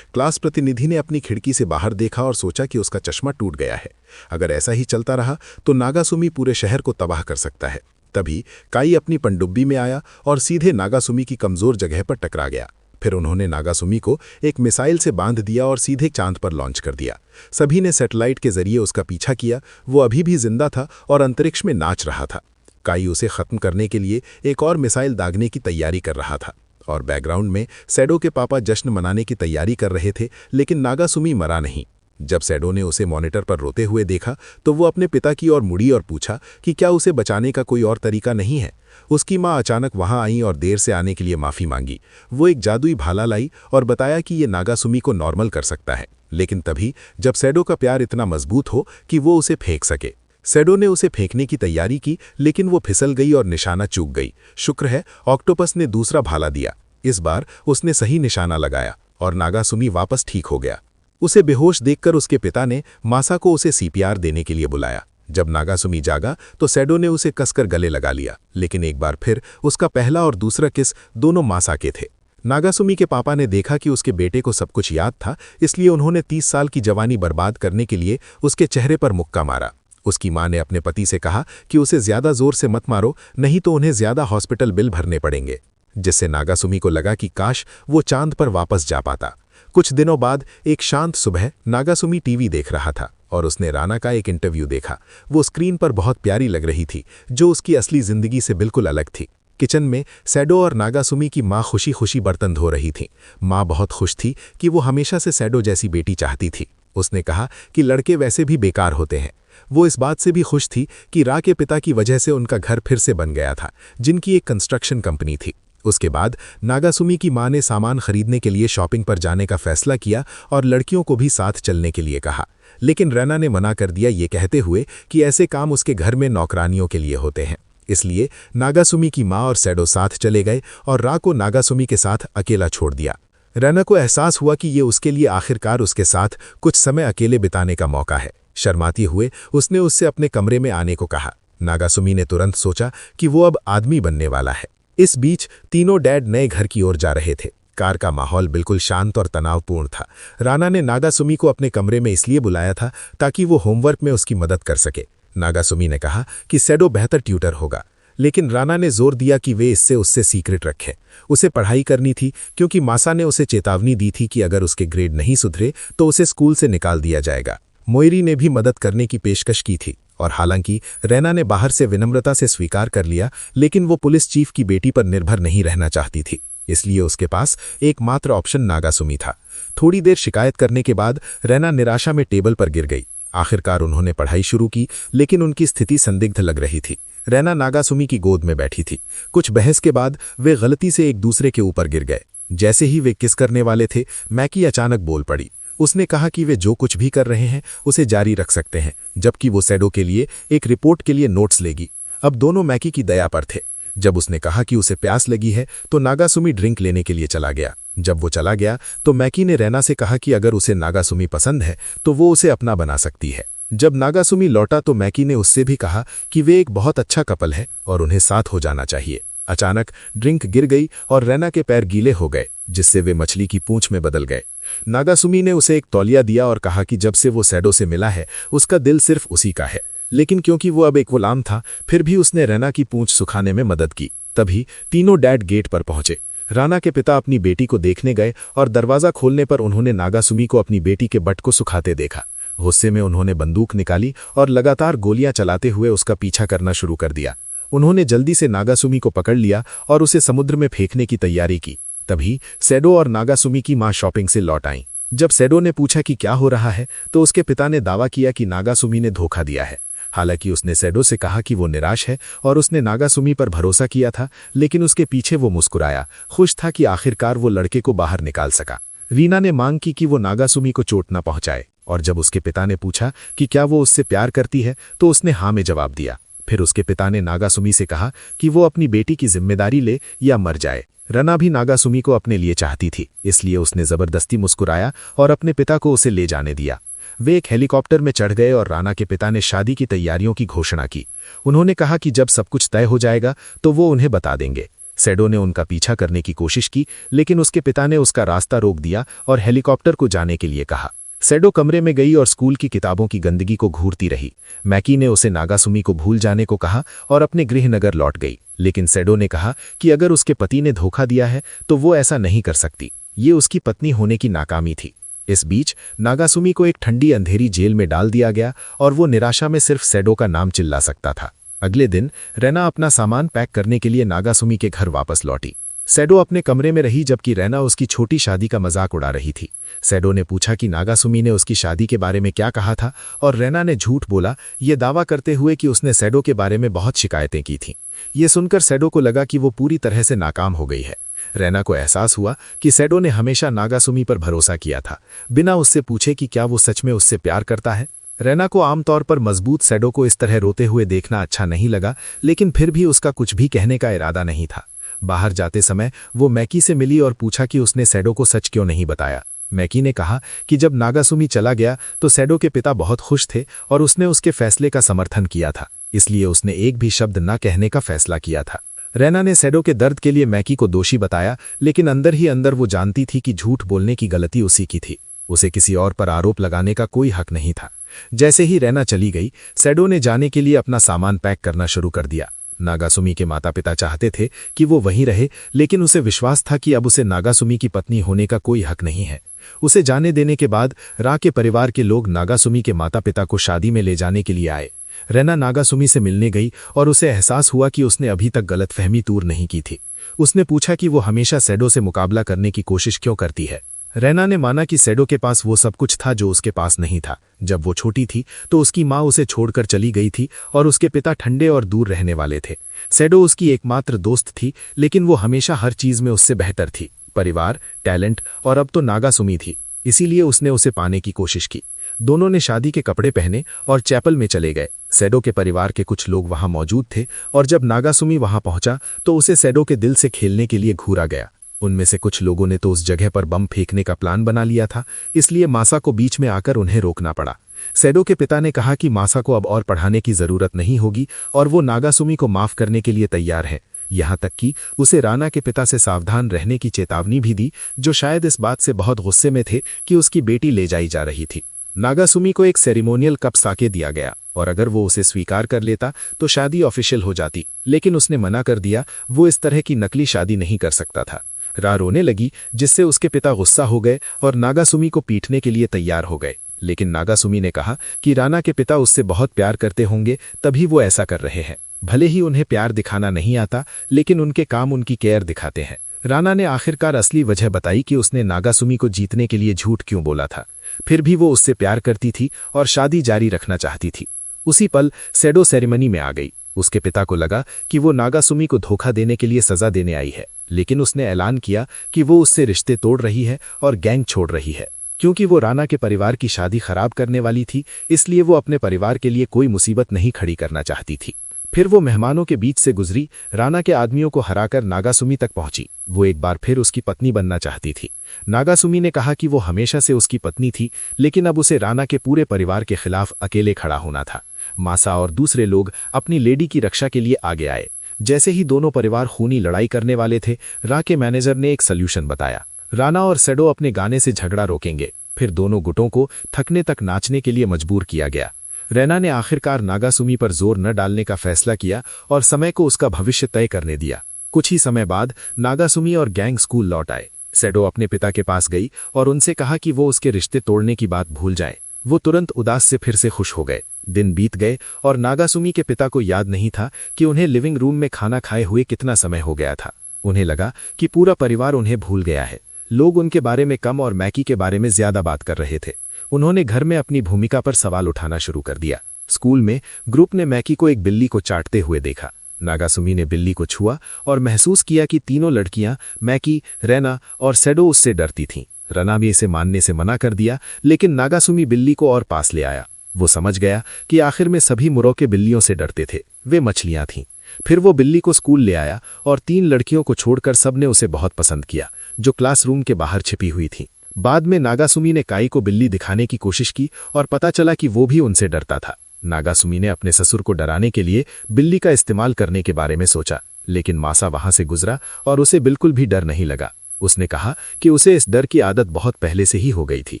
क्लास प्रतिनिधि ने अपनी खिड़की से बाहर देखा और सोचा कि उसका चश्मा टूट गया है। अगर ऐसा ही चलता रहा तो नागासुमी पूरे शहर को तबाह कर सकता है। तभी काई अपनी पनडुब्बी में आया और सीधे नागासुमी की कमजोर जगह पर टकरा गया। फिर उन्होंने नागासुमी को एक मिसाइल से बांध दिया और सीधे चांद पर लॉन्च कर दिया। सभी ने सैटेलाइट के जरिए उसका पीछा किया। वो अभी भी जिंदा था और अंतरिक्ष में नाच रहा था। काई उसे खत्म करने के लिए एक और मिसाइल दागने की तैयारी कर रहा था और बैकग्राउंड में सेडो के पापा जश्न मनाने की तैयारी कर रहे थे, लेकिन नागासुमी मरा नहीं। जब सेडो ने उसे मॉनिटर पर रोते हुए देखा तो वो अपने पिता की ओर मुड़ी और पूछा कि क्या उसे बचाने का कोई और तरीका नहीं है। उसकी माँ अचानक वहां आई और देर से आने के लिए माफी मांगी। वो एक जादुई भाला लाई और बताया कि ये नागासुमी को नॉर्मल कर सकता है, लेकिन तभी जब सेडो का प्यार इतना मजबूत हो कि वो उसे फेंक सके। सेडो ने उसे फेंकने की तैयारी की, लेकिन वो फिसल गई और निशाना चूक गई। शुक्र है ऑक्टोपस ने दूसरा भाला दिया। इस बार उसने सही निशाना लगाया और नागासुमी वापस ठीक हो गया। उसे बेहोश देखकर उसके पिता ने मासा को उसे सीपीआर देने के लिए बुलाया। जब नागासुमी जागा तो सैडो ने उसे कसकर गले लगा लिया, लेकिन एक बार फिर उसका पहला और दूसरा किस दोनों मासा के थे। नागासुमी के पापा ने देखा कि उसके बेटे को सब कुछ याद था, इसलिए उन्होंने 30 साल की जवानी बर्बाद करने के लिए उसके चेहरे पर मुक्का मारा। उसकी मां ने अपने पति से कहा कि उसे ज्यादा जोर से मत मारो, नहीं तो उन्हें ज्यादा हॉस्पिटल बिल भरने पड़ेंगे, जिससे नागासुमी को लगा कि काश वो चांद पर वापस जा पाता। कुछ दिनों बाद एक शांत सुबह नागासुमी टीवी देख रहा था और उसने राना का एक इंटरव्यू देखा। वो स्क्रीन पर बहुत प्यारी लग रही थी, जो उसकी असली जिंदगी से बिल्कुल अलग थी। किचन में सैडो और नागासुमी की मां खुशी खुशी बर्तन धो रही थी। मां बहुत खुश थी कि वो हमेशा से सैडो जैसी बेटी चाहती थी। उसने कहा कि लड़के वैसे भी बेकार होते हैं। वो इस बात से भी खुश थी कि रा के पिता की वजह से उनका घर फिर से बन गया था, जिनकी एक कंस्ट्रक्शन कंपनी थी। उसके बाद नागासुमी की मां ने सामान खरीदने के लिए शॉपिंग पर जाने का फैसला किया और लड़कियों को भी साथ चलने के लिए कहा, लेकिन रैना ने मना कर दिया, ये कहते हुए कि ऐसे काम उसके घर में नौकरानियों के लिए होते हैं। इसलिए नागासुमी की मां और सैडो साथ चले गए और रा को नागासुमी के साथ अकेला छोड़ दिया। रैना को एहसास हुआ कि ये उसके लिए आखिरकार उसके साथ कुछ समय अकेले बिताने का मौका है। शर्माते हुए उसने उससे अपने कमरे में आने को कहा। नागासुमी ने तुरंत सोचा कि वो अब आदमी बनने वाला है। इस बीच तीनों डैड नए घर की ओर जा रहे थे। कार का माहौल बिल्कुल शांत और तनावपूर्ण था। राना ने नागासुमी को अपने कमरे में इसलिए बुलाया था ताकि वो होमवर्क में उसकी मदद कर सके। नागासुमी ने कहा कि सैडो बेहतर ट्यूटर होगा, लेकिन राना ने जोर दिया कि वे इससे उससे सीक्रेट रखें। उसे पढ़ाई करनी थी, क्योंकि मासा ने उसे चेतावनी दी थी कि अगर उसके ग्रेड नहीं सुधरे तो उसे स्कूल से निकाल दिया जाएगा। मोइरी ने भी मदद करने की पेशकश की थी और हालांकि रैना ने बाहर से विनम्रता से स्वीकार कर लिया, लेकिन वो पुलिस चीफ की बेटी पर निर्भर नहीं रहना चाहती थी, इसलिए उसके पास एकमात्र ऑप्शन नागासुमी था। थोड़ी देर शिकायत करने के बाद रैना निराशा में टेबल पर गिर गई। आखिरकार उन्होंने पढ़ाई शुरू की, लेकिन उनकी स्थिति संदिग्ध लग रही थी। रैना नागासुमी की गोद में बैठी थी। कुछ बहस के बाद वे गलती से एक दूसरे के ऊपर गिर गए। जैसे ही वे किस करने वाले थे, मैकी अचानक बोल पड़ी। उसने कहा कि वे जो कुछ भी कर रहे हैं उसे जारी रख सकते हैं, जबकि वो सैडो के लिए एक रिपोर्ट के लिए नोट्स लेगी। अब दोनों मैकी की दया पर थे। जब उसने कहा कि उसे प्यास लगी है तो नागासुमी ड्रिंक लेने के लिए चला गया। जब वो चला गया तो मैकी ने रैना से कहा कि अगर उसे नागासुमी पसंद है तो वो उसे अपना बना सकती है। जब नागासुमी लौटा तो मैकी ने उससे भी कहा कि वे एक बहुत अच्छा कपल है और उन्हें साथ हो जाना चाहिए। अचानक ड्रिंक गिर गई और रैना के पैर गीले हो गए, जिससे वे मछली की पूंछ में बदल गए। नागासुमी ने उसे एक तौलिया दिया और कहा कि जब से वो सैडो से मिला है उसका दिल सिर्फ उसी का है, लेकिन क्योंकि वो अब एक गुलाम था, फिर भी उसने रैना की पूंछ सुखाने में मदद की। तभी तीनों डैड गेट पर पहुंचे। राना के पिता अपनी बेटी को देखने गए और दरवाजा खोलने पर उन्होंने नागासुमी को अपनी बेटी के बट को सुखाते देखा। गुस्से में उन्होंने बंदूक निकाली और लगातार गोलियां चलाते हुए उसका पीछा करना शुरू कर दिया। उन्होंने जल्दी से नागासुमी को पकड़ लिया और उसे समुद्र में फेंकने की तैयारी की। तभी सैडो और नागासुमी की मां शॉपिंग से लौट आईं। जब सैडो ने पूछा कि क्या हो रहा है तो उसके पिता ने दावा किया कि नागासुमी ने धोखा दिया है। हालांकि उसने सैडो से कहा कि वो निराश है और उसने नागासुमी पर भरोसा किया था, लेकिन उसके पीछे वो मुस्कुराया, खुश था कि आखिरकार वो लड़के को बाहर निकाल सका। रीना ने मांग की कि वो नागासुमी को चोट न पहुंचाए, और जब उसके पिता ने पूछा कि क्या वो उससे प्यार करती है तो उसने हाँ में जवाब दिया। फिर उसके पिता ने नागासुमी से कहा कि वो अपनी बेटी की जिम्मेदारी ले या मर जाए। रना भी नागासुमी को अपने लिए चाहती थी, इसलिए उसने जबरदस्ती मुस्कुराया और अपने पिता को उसे ले जाने दिया। वे एक हेलीकॉप्टर में चढ़ गए और राना के पिता ने शादी की तैयारियों की घोषणा की। उन्होंने कहा कि जब सब कुछ तय हो जाएगा तो वो उन्हें बता देंगे। सैडो ने उनका पीछा करने की कोशिश की, लेकिन उसके पिता ने उसका रास्ता रोक दिया और हेलीकॉप्टर को जाने के लिए कहा। सैडो कमरे में गई और स्कूल की किताबों की गंदगी को घूरती रही। मैकी ने उसे नागासुमी को भूल जाने को कहा और अपने गृहनगर लौट गई, लेकिन सैडो ने कहा कि अगर उसके पति ने धोखा दिया है तो वो ऐसा नहीं कर सकती। ये उसकी पत्नी होने की नाकामी थी। इस बीच नागासुमी को एक ठंडी अंधेरी जेल में डाल दिया गया और वो निराशा में सिर्फ सैडो का नाम चिल्ला सकता था। अगले दिन रैना अपना सामान पैक करने के लिए नागासुमी के घर वापस लौटी। सैडो अपने कमरे में रही जबकि रैना उसकी छोटी शादी का मजाक उड़ा रही थी। सैडो ने पूछा कि नागासुमी ने उसकी शादी के बारे में क्या कहा था और रैना ने झूठ बोला, ये दावा करते हुए कि उसने सैडो के बारे में बहुत शिकायतें की थीं। ये सुनकर सैडो को लगा कि वो पूरी तरह से नाकाम हो गई है। रैना को एहसास हुआ कि सैडो ने हमेशा नागासुमी पर भरोसा किया था, बिना उससे पूछे कि क्या वो सच में उससे प्यार करता है। रैना को आमतौर पर मजबूत सैडो को इस तरह रोते हुए देखना अच्छा नहीं लगा, लेकिन फिर भी उसका कुछ भी कहने का इरादा नहीं था। बाहर जाते समय वो मैकी से मिली और पूछा कि उसने सैडो को सच क्यों नहीं बताया। मैकी ने कहा कि जब नागासुमी चला गया तो सैडो के पिता बहुत खुश थे और उसने उसके फैसले का समर्थन किया था, इसलिए उसने एक भी शब्द न कहने का फैसला किया था। रैना ने सैडो के दर्द के लिए मैकी को दोषी बताया, लेकिन अंदर ही अंदर वो जानती थी कि झूठ बोलने की गलती उसी की थी। उसे किसी और पर आरोप लगाने का कोई हक नहीं था। जैसे ही रैना चली गई, सैडो ने जाने के लिए अपना सामान पैक करना शुरू कर दिया। नागासुमी के माता पिता चाहते थे कि वो वहीं रहे, लेकिन उसे विश्वास था कि अब उसे नागासुमी की पत्नी होने का कोई हक नहीं है। उसे जाने देने के बाद रा के परिवार के लोग नागासुमी के माता पिता को शादी में ले जाने के लिए आए। रैना नागासुमी से मिलने गई और उसे एहसास हुआ कि उसने अभी तक गलतफहमी दूर नहीं की थी। उसने पूछा कि वो हमेशा सैडो से मुकाबला करने की कोशिश क्यों करती है। रैना ने माना कि सैडो के पास वो सब कुछ था जो उसके पास नहीं था। जब वो छोटी थी तो उसकी माँ उसे छोड़कर चली गई थी और उसके पिता ठंडे और दूर रहने वाले थे। सैडो उसकी एकमात्र दोस्त थी, लेकिन वो हमेशा हर चीज में उससे बेहतर थी, परिवार, टैलेंट और अब तो नागासुमी थी। इसीलिए उसने उसे पाने की कोशिश की। दोनों ने शादी के कपड़े पहने और चैपल में चले गए। सैडो के परिवार के कुछ लोग वहां मौजूद थे और जब नागासुमी वहां पहुंचा तो उसे सैडो के दिल से खेलने के लिए घूरा गया। उनमें से कुछ लोगों ने तो उस जगह पर बम फेंकने का प्लान बना लिया था, इसलिए मासा को बीच में आकर उन्हें रोकना पड़ा। सैडो के पिता ने कहा कि मासा को अब और पढ़ाने की जरूरत नहीं होगी और वो नागासुमी को माफ करने के लिए तैयार है। यहां तक कि उसे राना के पिता से सावधान रहने की चेतावनी भी दी, जो शायद इस बात से बहुत गुस्से में थे कि उसकी बेटी ले जाई जा रही थी। नागासुमी को एक सेरेमोनियल कप साके दिया गया और अगर वो उसे स्वीकार कर लेता तो शादी ऑफिशियल हो जाती, लेकिन उसने मना कर दिया। वो इस तरह की नकली शादी नहीं कर सकता था। रा रोने लगी, जिससे उसके पिता गुस्सा हो गए और नागासुमी को पीटने के लिए तैयार हो गए। लेकिन नागासुमी ने कहा कि राना के पिता उससे बहुत प्यार करते होंगे, तभी वो ऐसा कर रहे हैं। भले ही उन्हें प्यार दिखाना नहीं आता, लेकिन उनके काम उनकी केयर दिखाते हैं। राना ने आखिरकार असली वजह बताई कि उसने नागासुमी को जीतने के लिए झूठ क्यों बोला था। फिर भी वो उससे प्यार करती थी और शादी जारी रखना चाहती थी। उसी पल सैडो सेरेमनी में आ गई। उसके पिता को लगा कि वो नागासुमी को धोखा देने के लिए सजा देने आई है, लेकिन उसने ऐलान किया कि वो उससे रिश्ते तोड़ रही है और गैंग छोड़ रही है। क्योंकि वो राना के परिवार की शादी खराब करने वाली थी, इसलिए वो अपने परिवार के लिए कोई मुसीबत नहीं खड़ी करना चाहती थी। फिर वो मेहमानों के बीच से गुजरी, राना के आदमियों को हराकर नागासुमी तक पहुंची। वो एक बार फिर उसकी पत्नी बनना चाहती थी। नागासुमी ने कहा कि वो हमेशा से उसकी पत्नी थी, लेकिन अब उसे राना के पूरे परिवार के खिलाफ अकेले खड़ा होना था। मासा और दूसरे लोग अपनी लेडी की रक्षा के लिए आगे आए। जैसे ही दोनों परिवार खूनी लड़ाई करने वाले थे, रा के मैनेजर ने एक सल्यूशन बताया। राना और सैडो अपने गाने से झगड़ा रोकेंगे। फिर दोनों गुटों को थकने तक नाचने के लिए मजबूर किया गया। रैना ने आखिरकार नागासुमी पर जोर न डालने का फैसला किया और समय को उसका भविष्य तय करने दिया। कुछ ही समय बाद नागासुमी और गैंग स्कूल लौट आए। सैडो अपने पिता के पास गई और उनसे कहा कि वो उसके रिश्ते तोड़ने की बात भूल जाए। वो तुरंत उदास से फिर से खुश हो गए। दिन बीत गए और नागासुमी के पिता को याद नहीं था कि उन्हें लिविंग रूम में खाना खाए हुए कितना समय हो गया था। उन्हें लगा कि पूरा परिवार उन्हें भूल गया है। लोग उनके बारे में कम और मैकी के बारे में ज्यादा बात कर रहे थे। उन्होंने घर में अपनी भूमिका पर सवाल उठाना शुरू कर दिया। स्कूल में ग्रुप ने मैकी को एक बिल्ली को चाटते हुए देखा। नागासुमी ने बिल्ली को छुआ और महसूस किया कि तीनों लड़कियां, मैकी, रैना और सैडो, उससे डरती थीं। रना भी इसे मानने से मना कर दिया, लेकिन नागासुमी बिल्ली को और पास ले आया। वो समझ गया कि आखिर में सभी मुरोके बिल्लियों से डरते थे, वे मछलियां थीं। फिर वो बिल्ली को स्कूल ले आया और 3 लड़कियों को छोड़कर सबने उसे बहुत पसंद किया, जो क्लासरूम के बाहर छिपी हुई थीं। बाद में नागासुमी ने काई को बिल्ली दिखाने की कोशिश की और पता चला कि वो भी उनसे डरता था। नागासुमी ने अपने ससुर को डराने के लिए बिल्ली का इस्तेमाल करने के बारे में सोचा, लेकिन मासा वहां से गुजरा और उसे बिल्कुल भी डर नहीं लगा। उसने कहा कि उसे इस डर की आदत बहुत पहले से ही हो गई थी।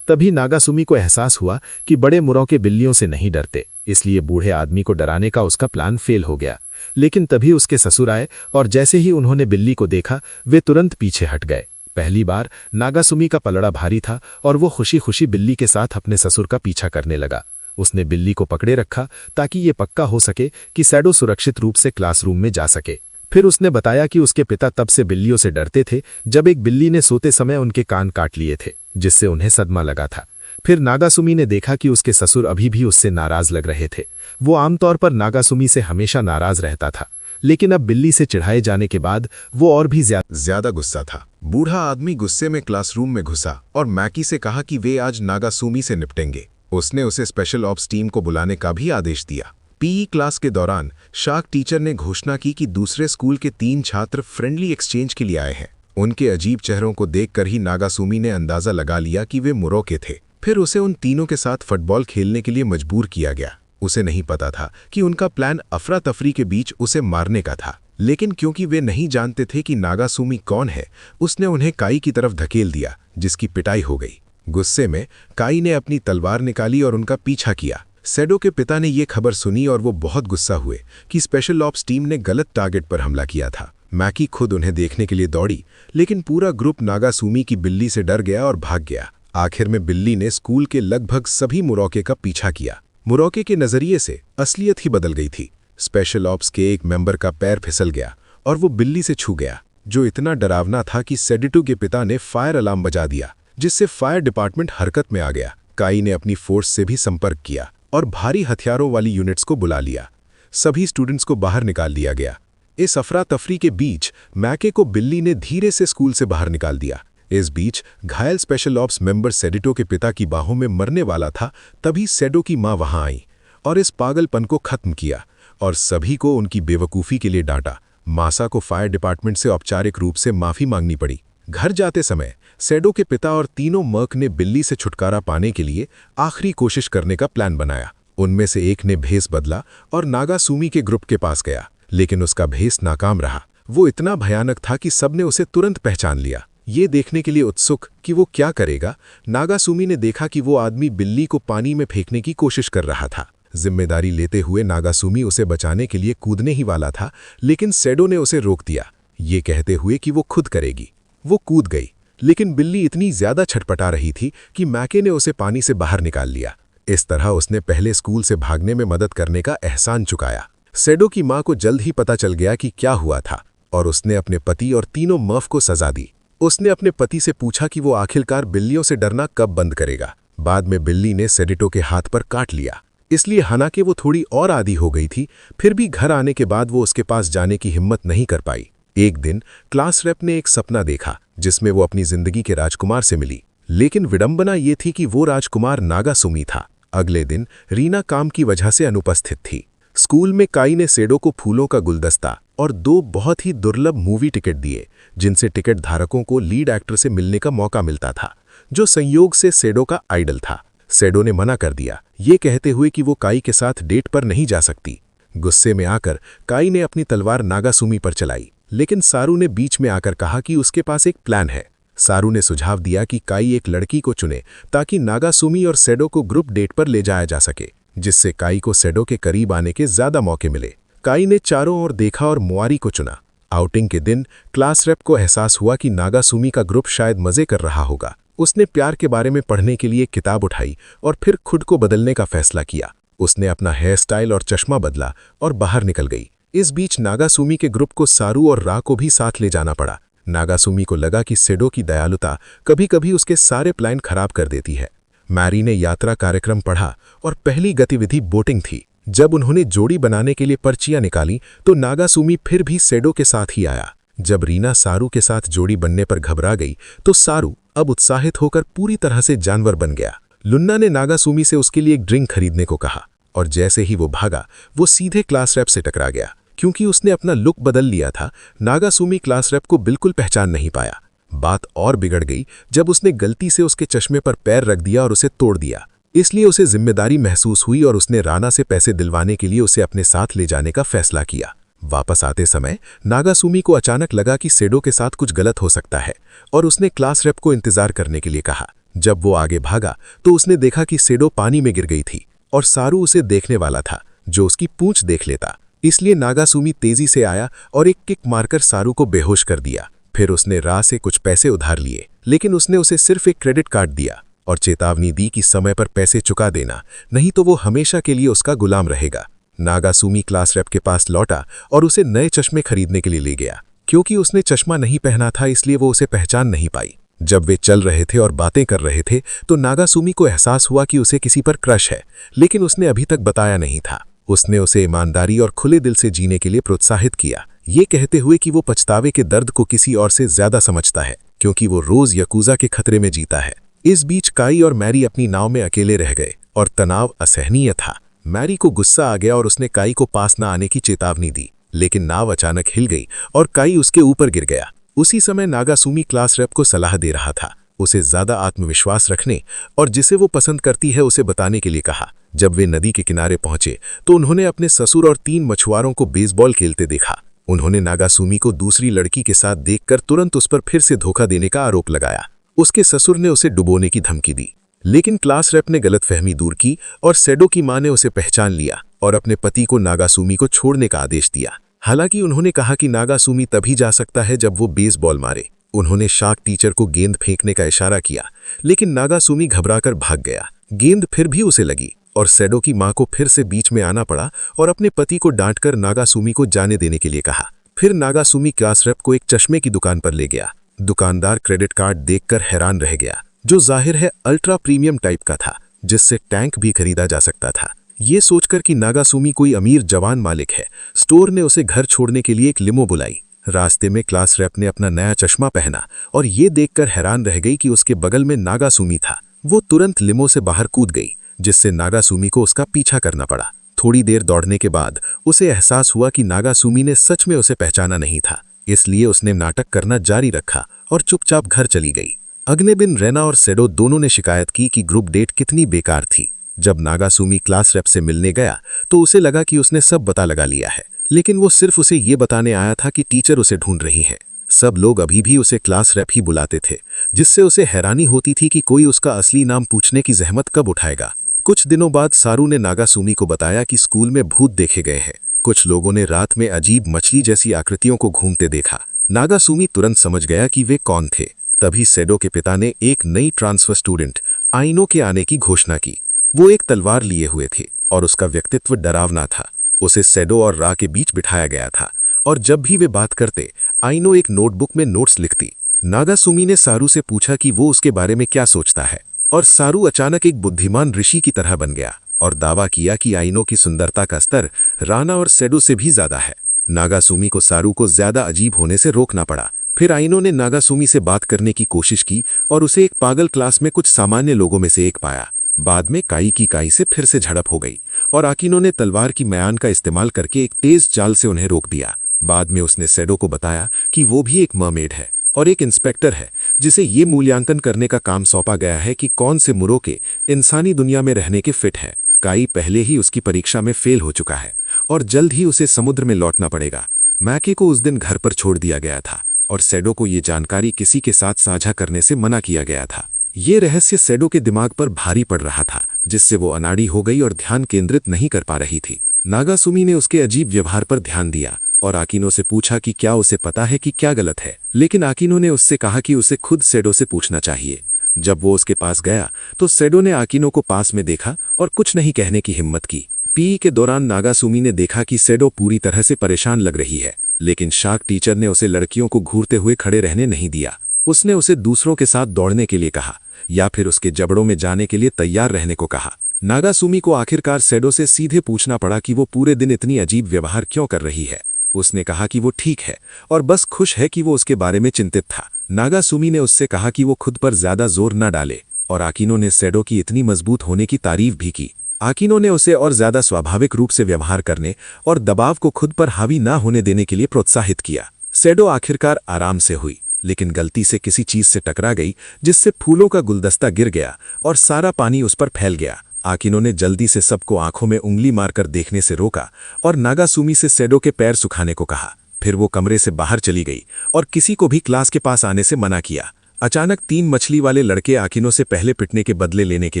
तभी नागासुमी को एहसास हुआ कि बड़े मुरौके बिल्लियों से नहीं डरते, इसलिए बूढ़े आदमी को डराने का उसका प्लान फेल हो गया। लेकिन तभी उसके ससुर आए और जैसे ही उन्होंने बिल्ली को देखा, वे तुरंत पीछे हट गए। पहली बार नागासुमी का पलड़ा भारी था और वो खुशी खुशी बिल्ली के साथ अपने ससुर का पीछा करने लगा। उसने बिल्ली को पकड़े रखा ताकि ये पक्का हो सके कि सैडो सुरक्षित रूप से क्लासरूम में जा सके। फिर उसने बताया कि उसके पिता तब से बिल्लियों से डरते थे जब एक बिल्ली ने सोते समय उनके कान काट लिए थे, जिससे उन्हें सदमा लगा था। फिर नागासुमी ने देखा कि उसके ससुर अभी भी उससे नाराज लग रहे थे। वो आमतौर पर नागासुमी से हमेशा नाराज रहता था, लेकिन अब बिल्ली से चिढ़ाए जाने के बाद वो और भी ज्यादा गुस्सा था। बूढ़ा आदमी गुस्से में क्लासरूम में घुसा और मैकी से कहा कि वे आज नागासुमी से निपटेंगे। उसने उसे स्पेशल ऑप्स टीम को बुलाने का भी आदेश दिया। पीई क्लास के दौरान शार्क टीचर ने घोषणा की कि दूसरे स्कूल के 3 छात्र फ्रेंडली एक्सचेंज के लिए आए हैं उनके अजीब चेहरों को देखकर ही नागासुमी ने अंदाजा लगा लिया कि वे मुरोके थे। फिर उसे उन तीनों के साथ फुटबॉल खेलने के लिए मजबूर किया गया। उसे नहीं पता था कि उनका प्लान अफरा तफरी के बीच उसे मारने का था, लेकिन क्योंकि वे नहीं जानते थे कि नागासुमी कौन है, उसने उन्हें काई की तरफ धकेल दिया, जिसकी पिटाई हो गई। गुस्से में काई ने अपनी तलवार निकाली और उनका पीछा किया। सेडो के पिता ने यह खबर सुनी और वो बहुत गुस्सा हुए कि स्पेशल ऑप्स टीम ने गलत टारगेट पर हमला किया था। मैकी खुद उन्हें देखने के लिए दौड़ी, लेकिन पूरा ग्रुप नागासुमी की बिल्ली से डर गया और भाग गया। आखिर में बिल्ली ने स्कूल के लगभग सभी मुरोके का पीछा किया। मुरोके के नजरिए से असलियत ही बदल गई थी। स्पेशल ऑप्स के एक मेंबर का पैर फिसल गया और वो बिल्ली से छू गया, जो इतना डरावना था कि सेडिटो के पिता ने फायर अलार्म बजा दिया, जिससे फायर डिपार्टमेंट हरकत में आ गया। काई ने अपनी फोर्स से भी संपर्क किया और भारी हथियारों वाली यूनिट्स को बुला लिया। सभी स्टूडेंट्स को बाहर निकाल दिया गया। इस अफरा तफरी के बीच मैके को बिल्ली ने धीरे से स्कूल से बाहर निकाल दिया। इस बीच घायल स्पेशल ऑप्स मेंबर सेडिटो के पिता की बाहों में मरने वाला था। तभी सेडो की मां वहां आई और इस पागलपन को खत्म किया और सभी को उनकी बेवकूफ़ी के लिए डांटा। मासा को फायर डिपार्टमेंट से औपचारिक रूप से माफ़ी मांगनी पड़ी। घर जाते समय सेडो के पिता और तीनों मर्क ने बिल्ली से छुटकारा पाने के लिए आखिरी कोशिश करने का प्लान बनाया। उनमें से एक ने भेस बदला और नागासुमी के ग्रुप के पास गया, लेकिन उसका भेस नाकाम रहा। वो इतना भयानक था कि सबने उसे तुरंत पहचान लिया। ये देखने के लिए उत्सुक कि वो क्या करेगा, नागासुमी ने देखा कि वो आदमी बिल्ली को पानी में फेंकने की कोशिश कर रहा था। जिम्मेदारी लेते हुए नागासुमी उसे बचाने के लिए कूदने ही वाला था, लेकिन सेडो ने उसे रोक दिया, ये कहते हुए कि वो खुद करेगी। वो कूद गई, लेकिन बिल्ली इतनी ज्यादा छटपटा रही थी कि मैके ने उसे पानी से बाहर निकाल लिया। इस तरह उसने पहले स्कूल से भागने में मदद करने का एहसान चुकाया। सेडो की मां को जल्द ही पता चल गया कि क्या हुआ था और उसने अपने पति और तीनों मर्फ को सजा दी। उसने अपने पति से पूछा कि वो आखिरकार बिल्लियों से डरना कब बंद करेगा। बाद में बिल्ली ने सेडिटो के हाथ पर काट लिया, इसलिए हालांकि वो थोड़ी और आदी हो गई थी, फिर भी घर आने के बाद वो उसके पास जाने की हिम्मत नहीं कर पाई। एक दिन क्लास रेप ने एक सपना देखा जिसमें वो अपनी जिंदगी के राजकुमार से मिली, लेकिन विडंबना ये थी कि वो राजकुमार नागासुमी था। अगले दिन रीना काम की वजह से अनुपस्थित थी। स्कूल में काई ने सेडो को फूलों का गुलदस्ता और 2 बहुत ही दुर्लभ मूवी टिकट दिए, जिनसे टिकट धारकों को लीड एक्टर से मिलने का मौका मिलता था, जो संयोग से सेडो का आइडल था। सेडो ने मना कर दिया, ये कहते हुए कि वो काई के साथ डेट पर नहीं जा सकती। गुस्से में आकर काई ने अपनी तलवार नागासुमी पर चलाई, लेकिन सारू ने बीच में आकर कहा कि उसके पास एक प्लान है। सारू ने सुझाव दिया कि काई एक लड़की को चुने ताकि नागासुमी और सेडो को ग्रुप डेट पर ले जाया जा सके, जिससे काई को सेडो के करीब आने के ज्यादा मौके मिले। काई ने चारों ओर देखा और मुआरी को चुना। आउटिंग के दिन क्लास रेप को एहसास हुआ कि नागासुमी का ग्रुप शायद मजे कर रहा होगा। उसने प्यार के बारे में पढ़ने के लिए किताब उठाई और फिर खुद को बदलने का फैसला किया। उसने अपना हेयर स्टाइल और चश्मा बदला और बाहर निकल गई। इस बीच नागासुमी के ग्रुप को सारू और रा को भी साथ ले जाना पड़ा। नागासुमी को लगा कि सेडो की दयालुता कभी कभी उसके सारे प्लान खराब कर देती है। मैरी ने यात्रा कार्यक्रम पढ़ा और पहली गतिविधि बोटिंग थी। जब उन्होंने जोड़ी बनाने के लिए पर्चियां निकाली तो नागासुमी फिर भी सेडो के साथ ही आया। जब रीना सारू के साथ जोड़ी बनने पर घबरा गई तो सारू अब उत्साहित होकर पूरी तरह से जानवर बन गया। लुन्ना ने नागासुमी से उसके लिए एक ड्रिंक खरीदने को कहा और जैसे ही वो भागा वो सीधे क्लास रेप से टकरा गया। क्योंकि उसने अपना लुक बदल लिया था, नागासुमी क्लास रेप को बिल्कुल पहचान नहीं पाया। बात और बिगड़ गई जब उसने गलती से उसके चश्मे पर पैर रख दिया और उसे तोड़ दिया। इसलिए उसे जिम्मेदारी महसूस हुई और उसने राना से पैसे दिलवाने के लिए उसे अपने साथ ले जाने का फैसला किया। वापस आते समय नागासुमी को अचानक लगा कि सेडो के साथ कुछ गलत हो सकता है और उसने क्लास रेप को इंतजार करने के लिए कहा। जब वो आगे भागा तो उसने देखा कि सेडो पानी में गिर गई थी और सारू उसे देखने वाला था, जो उसकी पूंछ देख लेता। इसलिए नागासुमी तेजी से आया और एक किक मारकर सारू को बेहोश कर दिया। फिर उसने रा से कुछ पैसे उधार लिए, लेकिन उसने उसे सिर्फ एक क्रेडिट कार्ड दिया और चेतावनी दी कि समय पर पैसे चुका देना, नहीं तो वो हमेशा के लिए उसका गुलाम रहेगा। नागासुमी क्लास रेप के पास लौटा और उसे नए चश्मे खरीदने के लिए ले गया। क्योंकि उसने चश्मा नहीं पहना था इसलिए वो उसे पहचान नहीं पाई। जब वे चल रहे थे और बातें कर रहे थे तो नागासुमी को एहसास हुआ कि उसे किसी पर क्रश है, लेकिन उसने अभी तक बताया नहीं था। उसने उसे ईमानदारी और खुले दिल से जीने के लिए प्रोत्साहित किया, ये कहते हुए कि वो पछतावे के दर्द को किसी और से ज्यादा समझता है, क्योंकि वो रोज यकूजा के खतरे में जीता है। इस बीच काई और मैरी अपनी नाव में अकेले रह गए और तनाव असहनीय था। मैरी को गुस्सा आ गया और उसने काई को पास न आने की चेतावनी दी, लेकिन नाव अचानक हिल गई और काई उसके ऊपर गिर गया। उसी समय नागासुमी क्लास रेप को सलाह दे रहा था, उसे ज्यादा आत्मविश्वास रखने और जिसे वो पसंद करती है उसे बताने के लिए कहा। जब वे नदी के किनारे पहुंचे तो उन्होंने अपने ससुर और 3 मछुआरों को बेसबॉल खेलते देखा। उन्होंने नागासुमी को दूसरी लड़की के साथ देखकर तुरंत उस पर फिर से धोखा देने का आरोप लगाया। उसके ससुर ने उसे डुबोने की धमकी दी, लेकिन क्लास रेप ने गलतफहमी दूर की और सेडो की मां ने उसे पहचान लिया और अपने पति को नागासुमी को छोड़ने का आदेश दिया। हालांकि उन्होंने कहा कि नागासुमी तभी जा सकता है जब वो बेसबॉल मारे। उन्होंने शार्क टीचर को गेंद फेंकने का इशारा किया, लेकिन नागासुमी घबराकर भाग गया। गेंद फिर भी उसे लगी और सेडो की मां को फिर से बीच में आना पड़ा और अपने पति को डांटकर नागासुमी को जाने देने के लिए कहा। फिर नागासुमी क्लास रेप को एक चश्मे की दुकान पर ले गया। दुकानदार क्रेडिट कार्ड देखकर हैरान रह गया, जो जाहिर है अल्ट्रा प्रीमियम टाइप का था, जिससे टैंक भी खरीदा जा सकता था। ये सोचकर कि नागासुमी कोई अमीर जवान मालिक है, स्टोर ने उसे घर छोड़ने के लिए एक लिमो बुलाई। रास्ते में क्लास रेप ने अपना नया चश्मा पहना और ये देखकर हैरान रह गई कि उसके बगल में नागासुमी था। वो तुरंत लिमो से बाहर कूद गई, जिससे नागासुमी को उसका पीछा करना पड़ा। थोड़ी देर दौड़ने के बाद उसे एहसास हुआ कि नागासुमी ने सच में उसे पहचाना नहीं था, इसलिए उसने नाटक करना जारी रखा और चुपचाप घर चली गई। अगले दिन रेना और सेडो दोनों ने शिकायत की कि ग्रुप डेट कितनी बेकार थी। जब नागासुमी क्लास रेप से मिलने गया तो उसे लगा कि उसने सब पता लगा लिया है, लेकिन वो सिर्फ उसे ये बताने आया था कि टीचर उसे ढूंढ रही है। सब लोग अभी भी उसे क्लास रेप ही बुलाते थे, जिससे उसे हैरानी होती थी कि कोई उसका असली नाम पूछने की जहमत कब उठाएगा। कुछ दिनों बाद सारू ने नागासुमी को बताया कि स्कूल में भूत देखे गए हैं। कुछ लोगों ने रात में अजीब मछली जैसी आकृतियों को घूमते देखा। नागासुमी तुरंत समझ गया कि वे कौन थे। तभी सेडो के पिता ने एक नई ट्रांसफर स्टूडेंट आइनो के आने की घोषणा की। वो एक तलवार लिए हुए थे और उसका व्यक्तित्व डरावना था। उसे सेडो और रा के बीच बिठाया गया था और जब भी वे बात करते, आइनो एक नोटबुक में नोट्स लिखती। नागासुमी ने सारू से पूछा कि वो उसके बारे में क्या सोचता है, और सारू अचानक एक बुद्धिमान ऋषि की तरह बन गया और दावा किया कि आइनो की सुंदरता का स्तर राना और सेडो से भी ज्यादा है। नागासुमी को सारू को ज्यादा अजीब होने से रोकना पड़ा। फिर आइनो ने नागासुमी से बात करने की कोशिश की और उसे एक पागल क्लास में कुछ सामान्य लोगों में से एक पाया। बाद में काई की काई से फिर से झड़प हो गई और आकिनो ने तलवार की म्यान का इस्तेमाल करके एक तेज चाल से उन्हें रोक दिया। बाद में उसने सेडो को बताया कि वो भी एक मरमेड है और एक इंस्पेक्टर है, जिसे ये मूल्यांकन करने का काम सौंपा गया है कि कौन से मुरोके इंसानी दुनिया में रहने के फिट हैं। काई पहले ही उसकी परीक्षा में फेल हो चुका है और जल्द ही उसे समुद्र में लौटना पड़ेगा। मैके को उस दिन घर पर छोड़ दिया गया था और सेडो को ये जानकारी किसी के साथ साझा करने से मना किया गया था। ये रहस्य सेडो के दिमाग पर भारी पड़ रहा था, जिससे वो अनाड़ी हो गई और ध्यान केंद्रित नहीं कर पा रही थी। नागासुमी ने उसके अजीब व्यवहार पर ध्यान दिया और आकिनो से पूछा कि क्या उसे पता है कि क्या गलत है, लेकिन आकिनो ने उससे कहा कि उसे खुद सेडो से पूछना चाहिए। जब वो उसके पास गया तो सेडो ने आकिनो को पास में देखा और कुछ नहीं कहने की हिम्मत की। पीई के दौरान नागासुमी ने देखा कि सेडो पूरी तरह से परेशान लग रही है, लेकिन शार्क टीचर ने उसे लड़कियों को घूरते हुए खड़े रहने नहीं दिया। उसने उसे दूसरों के साथ दौड़ने के लिए कहा या फिर उसके जबड़ों में जाने के लिए तैयार रहने को कहा। नागासुमी को आखिरकार सेडो से सीधे पूछना पड़ा कि वो पूरे दिन इतनी अजीब व्यवहार क्यों कर रही है। उसने कहा कि वो ठीक है और बस खुश है कि वो उसके बारे में चिंतित था। नागासुमी ने उससे कहा कि वो खुद पर ज्यादा जोर न डाले और आकिनो ने सेडो की इतनी मजबूत होने की तारीफ भी की। आकिनो ने उसे और ज्यादा स्वाभाविक रूप से व्यवहार करने और दबाव को खुद पर हावी न होने देने के लिए प्रोत्साहित किया। सेडो आखिरकार आराम से हुई, लेकिन गलती से किसी चीज से टकरा गई, जिससे फूलों का गुलदस्ता गिर गया और सारा पानी उस पर फैल गया। आकिनो ने जल्दी से सबको आंखों में उंगली मारकर देखने से रोका और नागासुमी से सेडो के पैर सुखाने को कहा। फिर वो कमरे से बाहर चली गई और किसी को भी क्लास के पास आने से मना किया। अचानक 3 मछली वाले लड़के आकिनो से पहले पिटने के बदले लेने के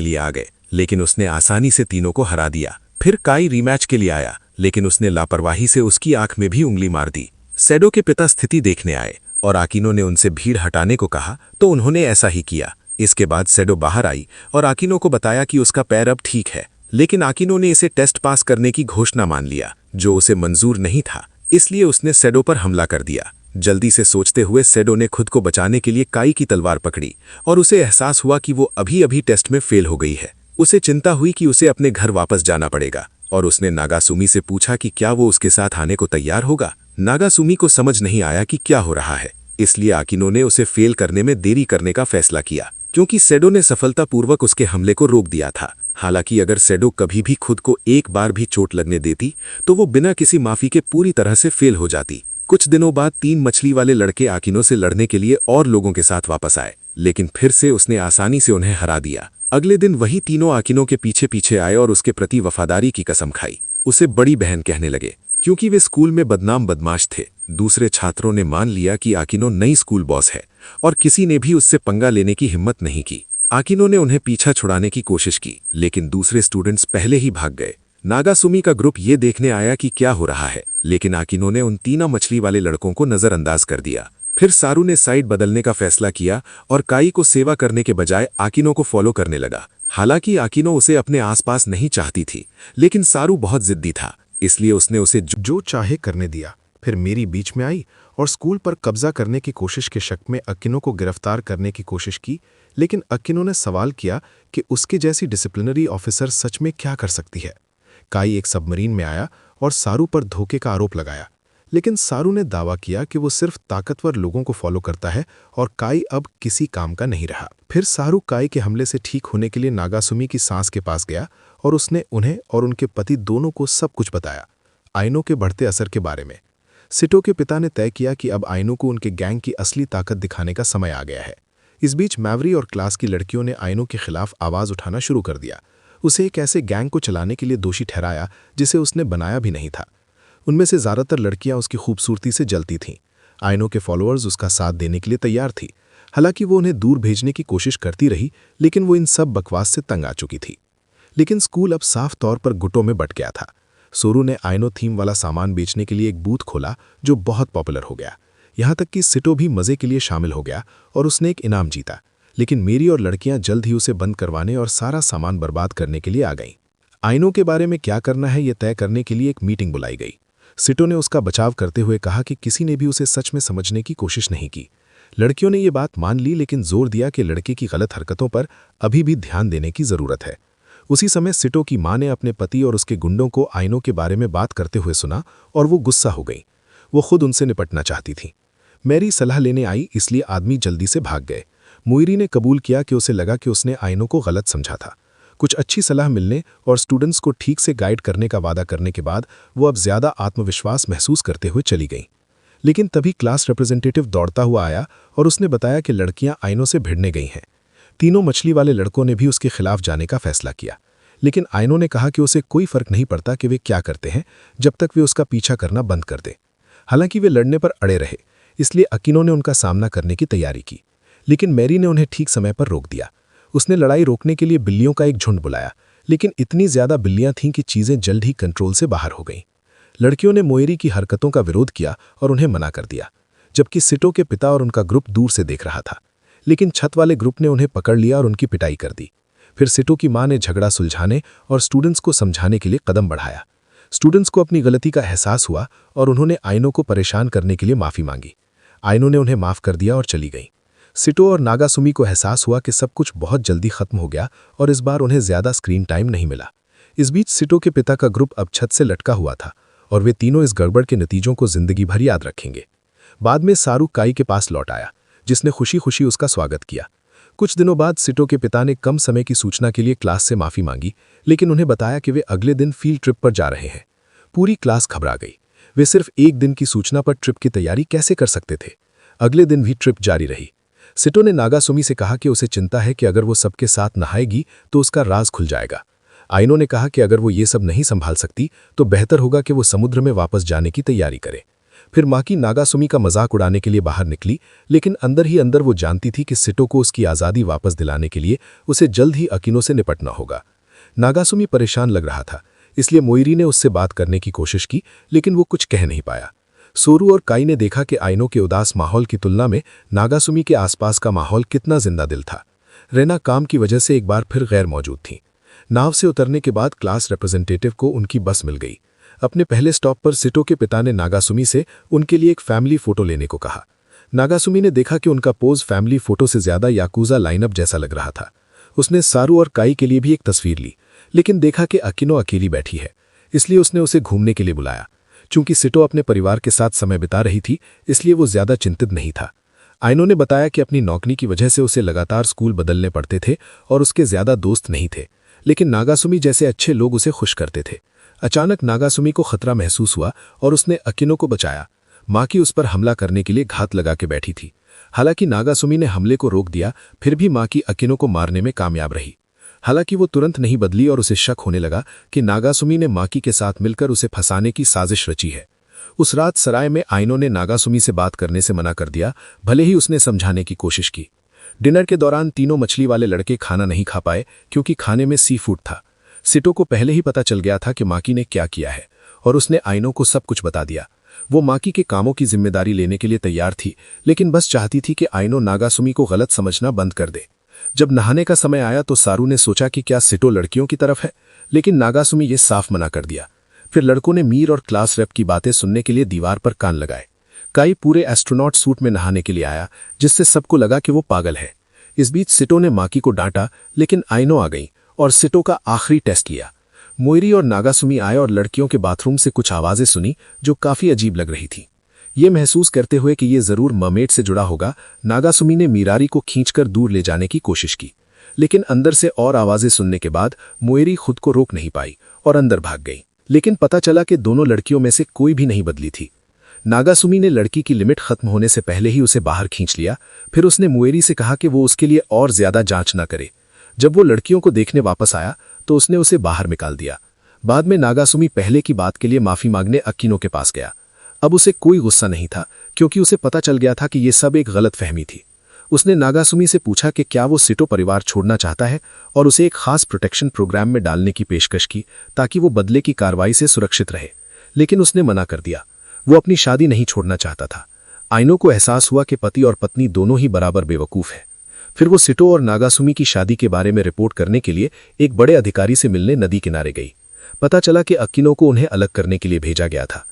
लिए आ गए, लेकिन उसने आसानी से तीनों को हरा दिया। फिर काई रीमैच के लिए आया, लेकिन उसने लापरवाही से उसकी आंख में भी उंगली मार दी। सेडो के पिता स्थिति देखने आए और आकिनो ने उनसे भीड़ हटाने को कहा तो उन्होंने ऐसा ही किया। इसके बाद सेडो बाहर आई और आकिनो को बताया कि उसका पैर अब ठीक है, लेकिन आकिनो ने इसे टेस्ट पास करने की घोषणा मान लिया, जो उसे मंजूर नहीं था। इसलिए उसने सेडो पर हमला कर दिया। जल्दी से सोचते हुए सेडो ने खुद को बचाने के लिए काई की तलवार पकड़ी और उसे एहसास हुआ कि वो अभी टेस्ट में फेल हो गई है। उसे चिंता हुई कि उसे अपने घर वापस जाना पड़ेगा और उसने नागासुमी से पूछा कि क्या वो उसके साथ आने को तैयार होगा। नागासुमी को समझ नहीं आया कि क्या हो रहा है, इसलिए आकिनो ने उसे फेल करने में देरी करने का फैसला किया, क्योंकि सेडो ने सफलतापूर्वक उसके हमले को रोक दिया था। हालांकि अगर सेडो कभी भी खुद को एक बार भी चोट लगने देती तो वो बिना किसी माफी के पूरी तरह से फेल हो जाती। कुछ दिनों बाद 3 मछली वाले लड़के आकिनो से लड़ने के लिए और लोगों के साथ वापस आए, लेकिन फिर से उसने आसानी से उन्हें हरा दिया। अगले दिन वही तीनों आकिनो के पीछे पीछे आए और उसके प्रति वफादारी की कसम खाई। उसे बड़ी बहन कहने लगे, क्योंकि वे स्कूल में बदनाम बदमाश थे। दूसरे छात्रों ने मान लिया कि आकिनो नई स्कूल बॉस है और किसी ने भी उससे पंगा लेने की हिम्मत नहीं की। आकिनो ने उन्हें पीछा छुड़ाने की कोशिश की, लेकिन दूसरे स्टूडेंट्स पहले ही भाग गए। नागासुमी का ग्रुप ये देखने आया कि क्या हो रहा है, लेकिन आकिनो ने उन तीनों मछली वाले लड़कों को नजरअंदाज कर दिया। फिर सारू ने साइड बदलने का फैसला किया और काई को सेवा करने के बजाय आकिनो को फॉलो करने लगा। हालांकि आकिनो उसे अपने आसपास नहीं चाहती थी, लेकिन सारू बहुत जिद्दी था, इसलिए उसने उसे जो चाहे करने दिया। फिर मेरी बीच में आई और स्कूल पर कब्जा करने की कोशिश के शक में अकिनो को गिरफ्तार करने की कोशिश की, लेकिन अकिनो ने सवाल किया कि उसके जैसी डिसिप्लिनरी ऑफिसर सच में क्या कर सकती है। काई एक सबमरीन में आया और सारू पर धोखे का आरोप लगाया, लेकिन सारू ने दावा किया कि वो सिर्फ ताकतवर लोगों को फॉलो करता है और काई अब किसी काम का नहीं रहा। फिर सारू काई के हमले से ठीक होने के लिए नागासुमी की सांस के पास गया और उसने उन्हें और उनके पति दोनों को सब कुछ बताया, आइनो के बढ़ते असर के बारे में। सिटो के पिता ने तय किया कि अब आइनो को उनके गैंग की असली ताकत दिखाने का समय आ गया है। इस बीच मैवरी और क्लास की लड़कियों ने आइनो के खिलाफ आवाज उठाना शुरू कर दिया। उसे एक ऐसे गैंग को चलाने के लिए दोषी ठहराया जिसे उसने बनाया भी नहीं था। उनमें से ज्यादातर लड़कियां उसकी खूबसूरती से जलती थीं। आइनो के फॉलोअर्स उसका साथ देने के लिए तैयार थी। हालांकि वो उन्हें दूर भेजने की कोशिश करती रही, लेकिन वो इन सब बकवास से तंग आ चुकी थी। लेकिन स्कूल अब साफ तौर पर गुटों में बंट गया था। सोरू ने आइनो थीम वाला सामान बेचने के लिए एक बूथ खोला जो बहुत पॉपुलर हो गया। यहाँ तक कि सिटो भी मजे के लिए शामिल हो गया और उसने एक इनाम जीता। लेकिन मेरी और लड़कियां जल्द ही उसे बंद करवाने और सारा सामान बर्बाद करने के लिए आ गईं। आइनो के बारे में क्या करना है ये तय करने के लिए एक मीटिंग बुलाई गई। सिटो ने उसका बचाव करते हुए कहा कि किसी ने भी उसे सच में समझने की कोशिश नहीं की। लड़कियों ने ये बात मान ली, लेकिन जोर दिया कि लड़के की गलत हरकतों पर अभी भी ध्यान देने की जरूरत है। उसी समय सिटो की मां ने अपने पति और उसके गुंडों को आइनो के बारे में बात करते हुए सुना और वो गुस्सा हो गई। वो खुद उनसे निपटना चाहती थी। मैरी सलाह लेने आई, इसलिए आदमी जल्दी से भाग गए। मुइरी ने कबूल किया कि उसे लगा कि उसने आइनो को गलत समझा था। कुछ अच्छी सलाह मिलने और स्टूडेंट्स को ठीक से गाइड करने का वादा करने के बाद वो अब ज्यादा आत्मविश्वास महसूस करते हुए चली गईं। लेकिन तभी क्लास रिप्रेजेंटेटिव दौड़ता हुआ आया और उसने बताया कि लड़कियां आइनो से भिड़ने गई हैं। तीनों मछली वाले लड़कों ने भी उसके खिलाफ जाने का फैसला किया, लेकिन आइनो ने कहा कि उसे कोई फर्क नहीं पड़ता कि वे क्या करते हैं जब तक वे उसका पीछा करना बंद कर दें। हालांकि वे लड़ने पर अड़े रहे, इसलिए अकिनो ने उनका सामना करने की तैयारी की, लेकिन मैरी ने उन्हें ठीक समय पर रोक दिया। उसने लड़ाई रोकने के लिए बिल्लियों का एक झुंड बुलाया, लेकिन इतनी ज्यादा बिल्लियां थीं कि चीजें जल्द ही कंट्रोल से बाहर हो गईं। लड़कियों ने मोइरी की हरकतों का विरोध किया और उन्हें मना कर दिया, जबकि सिटो के पिता और उनका ग्रुप दूर से देख रहा था। लेकिन छत वाले ग्रुप ने उन्हें पकड़ लिया और उनकी पिटाई कर दी। फिर सिटो की मां ने झगड़ा सुलझाने और स्टूडेंट्स को समझाने के लिए कदम बढ़ाया। स्टूडेंट्स को अपनी गलती का एहसास हुआ और उन्होंने आइनो को परेशान करने के लिए माफी मांगी। आइनो ने उन्हें माफ कर दिया और चली गई। सिटो और नागासुमी को एहसास हुआ कि सब कुछ बहुत जल्दी खत्म हो गया और इस बार उन्हें ज्यादा स्क्रीन टाइम नहीं मिला। इस बीच सिटो के पिता का ग्रुप अब छत से लटका हुआ था और वे तीनों इस गड़बड़ के नतीजों को जिंदगी भर याद रखेंगे। बाद में सारू काई के पास लौट आया, जिसने खुशी खुशी उसका स्वागत किया। कुछ दिनों बाद सिटो के पिता ने कम समय की सूचना के लिए क्लास से माफी मांगी, लेकिन उन्हें बताया कि वे अगले दिन फील्ड ट्रिप पर जा रहे हैं। पूरी क्लास घबरा गई। वे सिर्फ एक दिन की सूचना पर ट्रिप की तैयारी कैसे कर सकते थे। अगले दिन भी ट्रिप जारी रही। सिटो ने नागासुमी से कहा कि उसे चिंता है कि अगर वो सबके साथ नहाएगी तो उसका राज खुल जाएगा। आइनो ने कहा कि अगर वो ये सब नहीं संभाल सकती तो बेहतर होगा कि वो समुद्र में वापस जाने की तैयारी करे। फिर माकी नागासुमी का मजाक उड़ाने के लिए बाहर निकली, लेकिन अंदर ही अंदर वो जानती थी कि सिटो को उसकी आज़ादी वापस दिलाने के लिए उसे जल्द ही अकिनो से निपटना होगा। नागासुमी परेशान लग रहा था, इसलिए मोइरी ने उससे बात करने की कोशिश की, लेकिन वो कुछ कह नहीं पाया। सोरू और काई ने देखा कि आइनो के उदास माहौल की तुलना में नागासुमी के आसपास का माहौल कितना जिंदा दिल था। रेना काम की वजह से एक बार फिर गैर मौजूद थी। नाव से उतरने के बाद क्लास रिप्रेजेंटेटिव को उनकी बस मिल गई। अपने पहले स्टॉप पर सिटो के पिता ने नागासुमी से उनके लिए एक फैमिली फोटो लेने को कहा। नागासुमी ने देखा कि उनका पोज फैमिली फोटो से ज्यादा याकूजा लाइनअप जैसा लग रहा था। उसने सारू और काई के लिए भी एक तस्वीर ली, लेकिन देखा कि अकिनो अकेली बैठी है, इसलिए उसने उसे घूमने के लिए बुलाया। चूंकि सिटो अपने परिवार के साथ समय बिता रही थी, इसलिए वो ज्यादा चिंतित नहीं था। आइनो ने बताया कि अपनी नौकरी की वजह से उसे लगातार स्कूल बदलने पड़ते थे और उसके ज्यादा दोस्त नहीं थे, लेकिन नागासुमी जैसे अच्छे लोग उसे खुश करते थे। अचानक नागासुमी को खतरा महसूस हुआ और उसने अकिनो को बचाया। माकी उस पर हमला करने के लिए घात लगा के बैठी थी। हालांकि नागासुमी ने हमले को रोक दिया, फिर भी माकी अकिनो को मारने में कामयाब रही। हालांकि वो तुरंत नहीं बदली और उसे शक होने लगा कि नागासुमी ने माकी के साथ मिलकर उसे फंसाने की साजिश रची है। उस रात सराय में आइनो ने नागासुमी से बात करने से मना कर दिया, भले ही उसने समझाने की कोशिश की। डिनर के दौरान तीनों मछली वाले लड़के खाना नहीं खा पाए क्योंकि खाने में सी फूड था। सिटो को पहले ही पता चल गया था कि माकी ने क्या किया है और उसने आइनो को सब कुछ बता दिया। वो माकी के कामों की जिम्मेदारी लेने के लिए तैयार थी, लेकिन बस चाहती थी कि आइनो नागासुमी को गलत समझना बंद कर दे। जब नहाने का समय आया तो सारू ने सोचा कि क्या सिटो लड़कियों की तरफ है, लेकिन नागासुमी ये साफ मना कर दिया। फिर लड़कों ने मीर और क्लास रेप की बातें सुनने के लिए दीवार पर कान लगाए। काई पूरे एस्ट्रोनॉट सूट में नहाने के लिए आया, जिससे सबको लगा कि वो पागल है। इस बीच सिटो ने माकी को डांटा, लेकिन आइनो आ गई और सिटो का आखिरी टेस्ट लिया। मोइरी और नागासुमी आए और लड़कियों के बाथरूम से कुछ आवाजें सुनी जो काफी अजीब लग रही थी। ये महसूस करते हुए कि ये जरूर मरमेड से जुड़ा होगा, नागासुमी ने मिरारी को खींचकर दूर ले जाने की कोशिश की, लेकिन अंदर से और आवाजें सुनने के बाद मोइरी खुद को रोक नहीं पाई और अंदर भाग गई। लेकिन पता चला कि दोनों लड़कियों में से कोई भी नहीं बदली थी। नागासुमी ने लड़की की लिमिट खत्म होने से पहले ही उसे बाहर खींच लिया। फिर उसने मोइरी से कहा कि वो उसके लिए और ज्यादा जांच न करे। जब वो लड़कियों को देखने वापस आया तो उसने उसे बाहर निकाल दिया। बाद में नागासुमी पहले की बात के लिए माफी मांगने अकिनो के पास गया। अब उसे कोई गुस्सा नहीं था क्योंकि उसे पता चल गया था कि ये सब एक गलतफहमी थी। उसने नागासुमी से पूछा कि क्या वो सिटो परिवार छोड़ना चाहता है और उसे एक खास प्रोटेक्शन प्रोग्राम में डालने की पेशकश की ताकि वो बदले की कार्रवाई से सुरक्षित रहे, लेकिन उसने मना कर दिया। वो अपनी शादी नहीं छोड़ना चाहता था। आइनो को एहसास हुआ कि पति और पत्नी दोनों ही बराबर बेवकूफ है। फिर वो सिटो और नागासुमी की शादी के बारे में रिपोर्ट करने के लिए एक बड़े अधिकारी से मिलने नदी किनारे गई। पता चला कि अकिनो को उन्हें अलग करने के लिए भेजा गया था।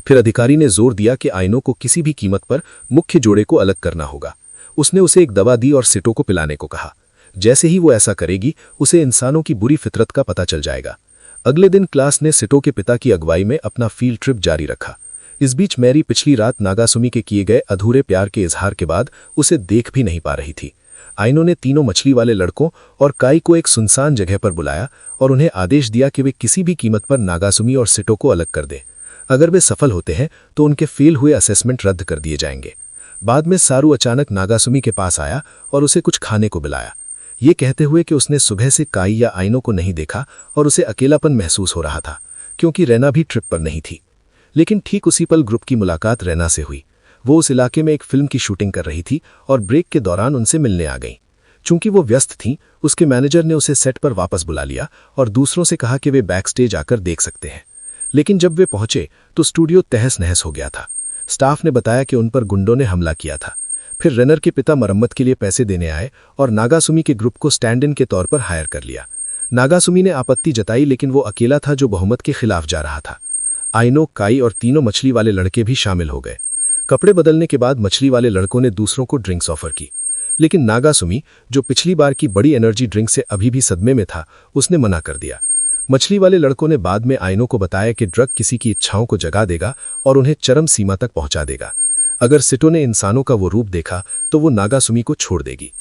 फिर अधिकारी ने जोर दिया कि आइनो को किसी भी कीमत पर मुख्य जोड़े को अलग करना होगा। उसने उसे एक दवा दी और सिटो को पिलाने को कहा। जैसे ही वो ऐसा करेगी, उसे इंसानों की बुरी फितरत का पता चल जाएगा। अगले दिन क्लास ने सिटो के पिता की अगुवाई में अपना फील्ड ट्रिप जारी रखा। इस बीच मैरी पिछली रात नागासुमी के किए गए अधूरे प्यार के इजहार के बाद उसे देख भी नहीं पा रही थी। आइनो ने तीनों मछली वाले लड़कों और काई को एक सुनसान जगह पर बुलाया और उन्हें आदेश दिया कि वे किसी भी कीमत पर नागासुमी और सिटो को अलग कर दें। अगर वे सफल होते हैं तो उनके फेल हुए असेसमेंट रद्द कर दिए जाएंगे। बाद में सारू अचानक नागासुमी के पास आया और उसे कुछ खाने को बुलाया, ये कहते हुए कि उसने सुबह से काई या आइनो को नहीं देखा और उसे अकेलापन महसूस हो रहा था क्योंकि रैना भी ट्रिप पर नहीं थी। लेकिन ठीक उसी पल ग्रुप की मुलाकात रैना से हुई। वो उस इलाके में एक फिल्म की शूटिंग कर रही थी और ब्रेक के दौरान उनसे मिलने आ गई। चूंकि वो व्यस्त थीं, उसके मैनेजर ने उसे सेट पर वापस बुला लिया और दूसरों से कहा कि वे बैक स्टेज आकर देख सकते हैं। लेकिन जब वे पहुंचे तो स्टूडियो तहस नहस हो गया था। स्टाफ ने बताया कि उन पर गुंडों ने हमला किया था। फिर रनर के पिता मरम्मत के लिए पैसे देने आए और नागासुमी के ग्रुप को स्टैंड इन के तौर पर हायर कर लिया। नागासुमी ने आपत्ति जताई, लेकिन वो अकेला था जो बहुमत के खिलाफ जा रहा था। आइनो, काई और तीनों मछली वाले लड़के भी शामिल हो गए। कपड़े बदलने के बाद मछली वाले लड़कों ने दूसरों को ड्रिंक्स ऑफर की, लेकिन नागासुमी, जो पिछली बार की बड़ी एनर्जी ड्रिंक से अभी भी सदमे में था, उसने मना कर दिया। मछली वाले लड़कों ने बाद में आइनो को बताया कि ड्रग किसी की इच्छाओं को जगा देगा और उन्हें चरम सीमा तक पहुंचा देगा। अगर सिटो ने इंसानों का वो रूप देखा तो वो नागासुमी को छोड़ देगी।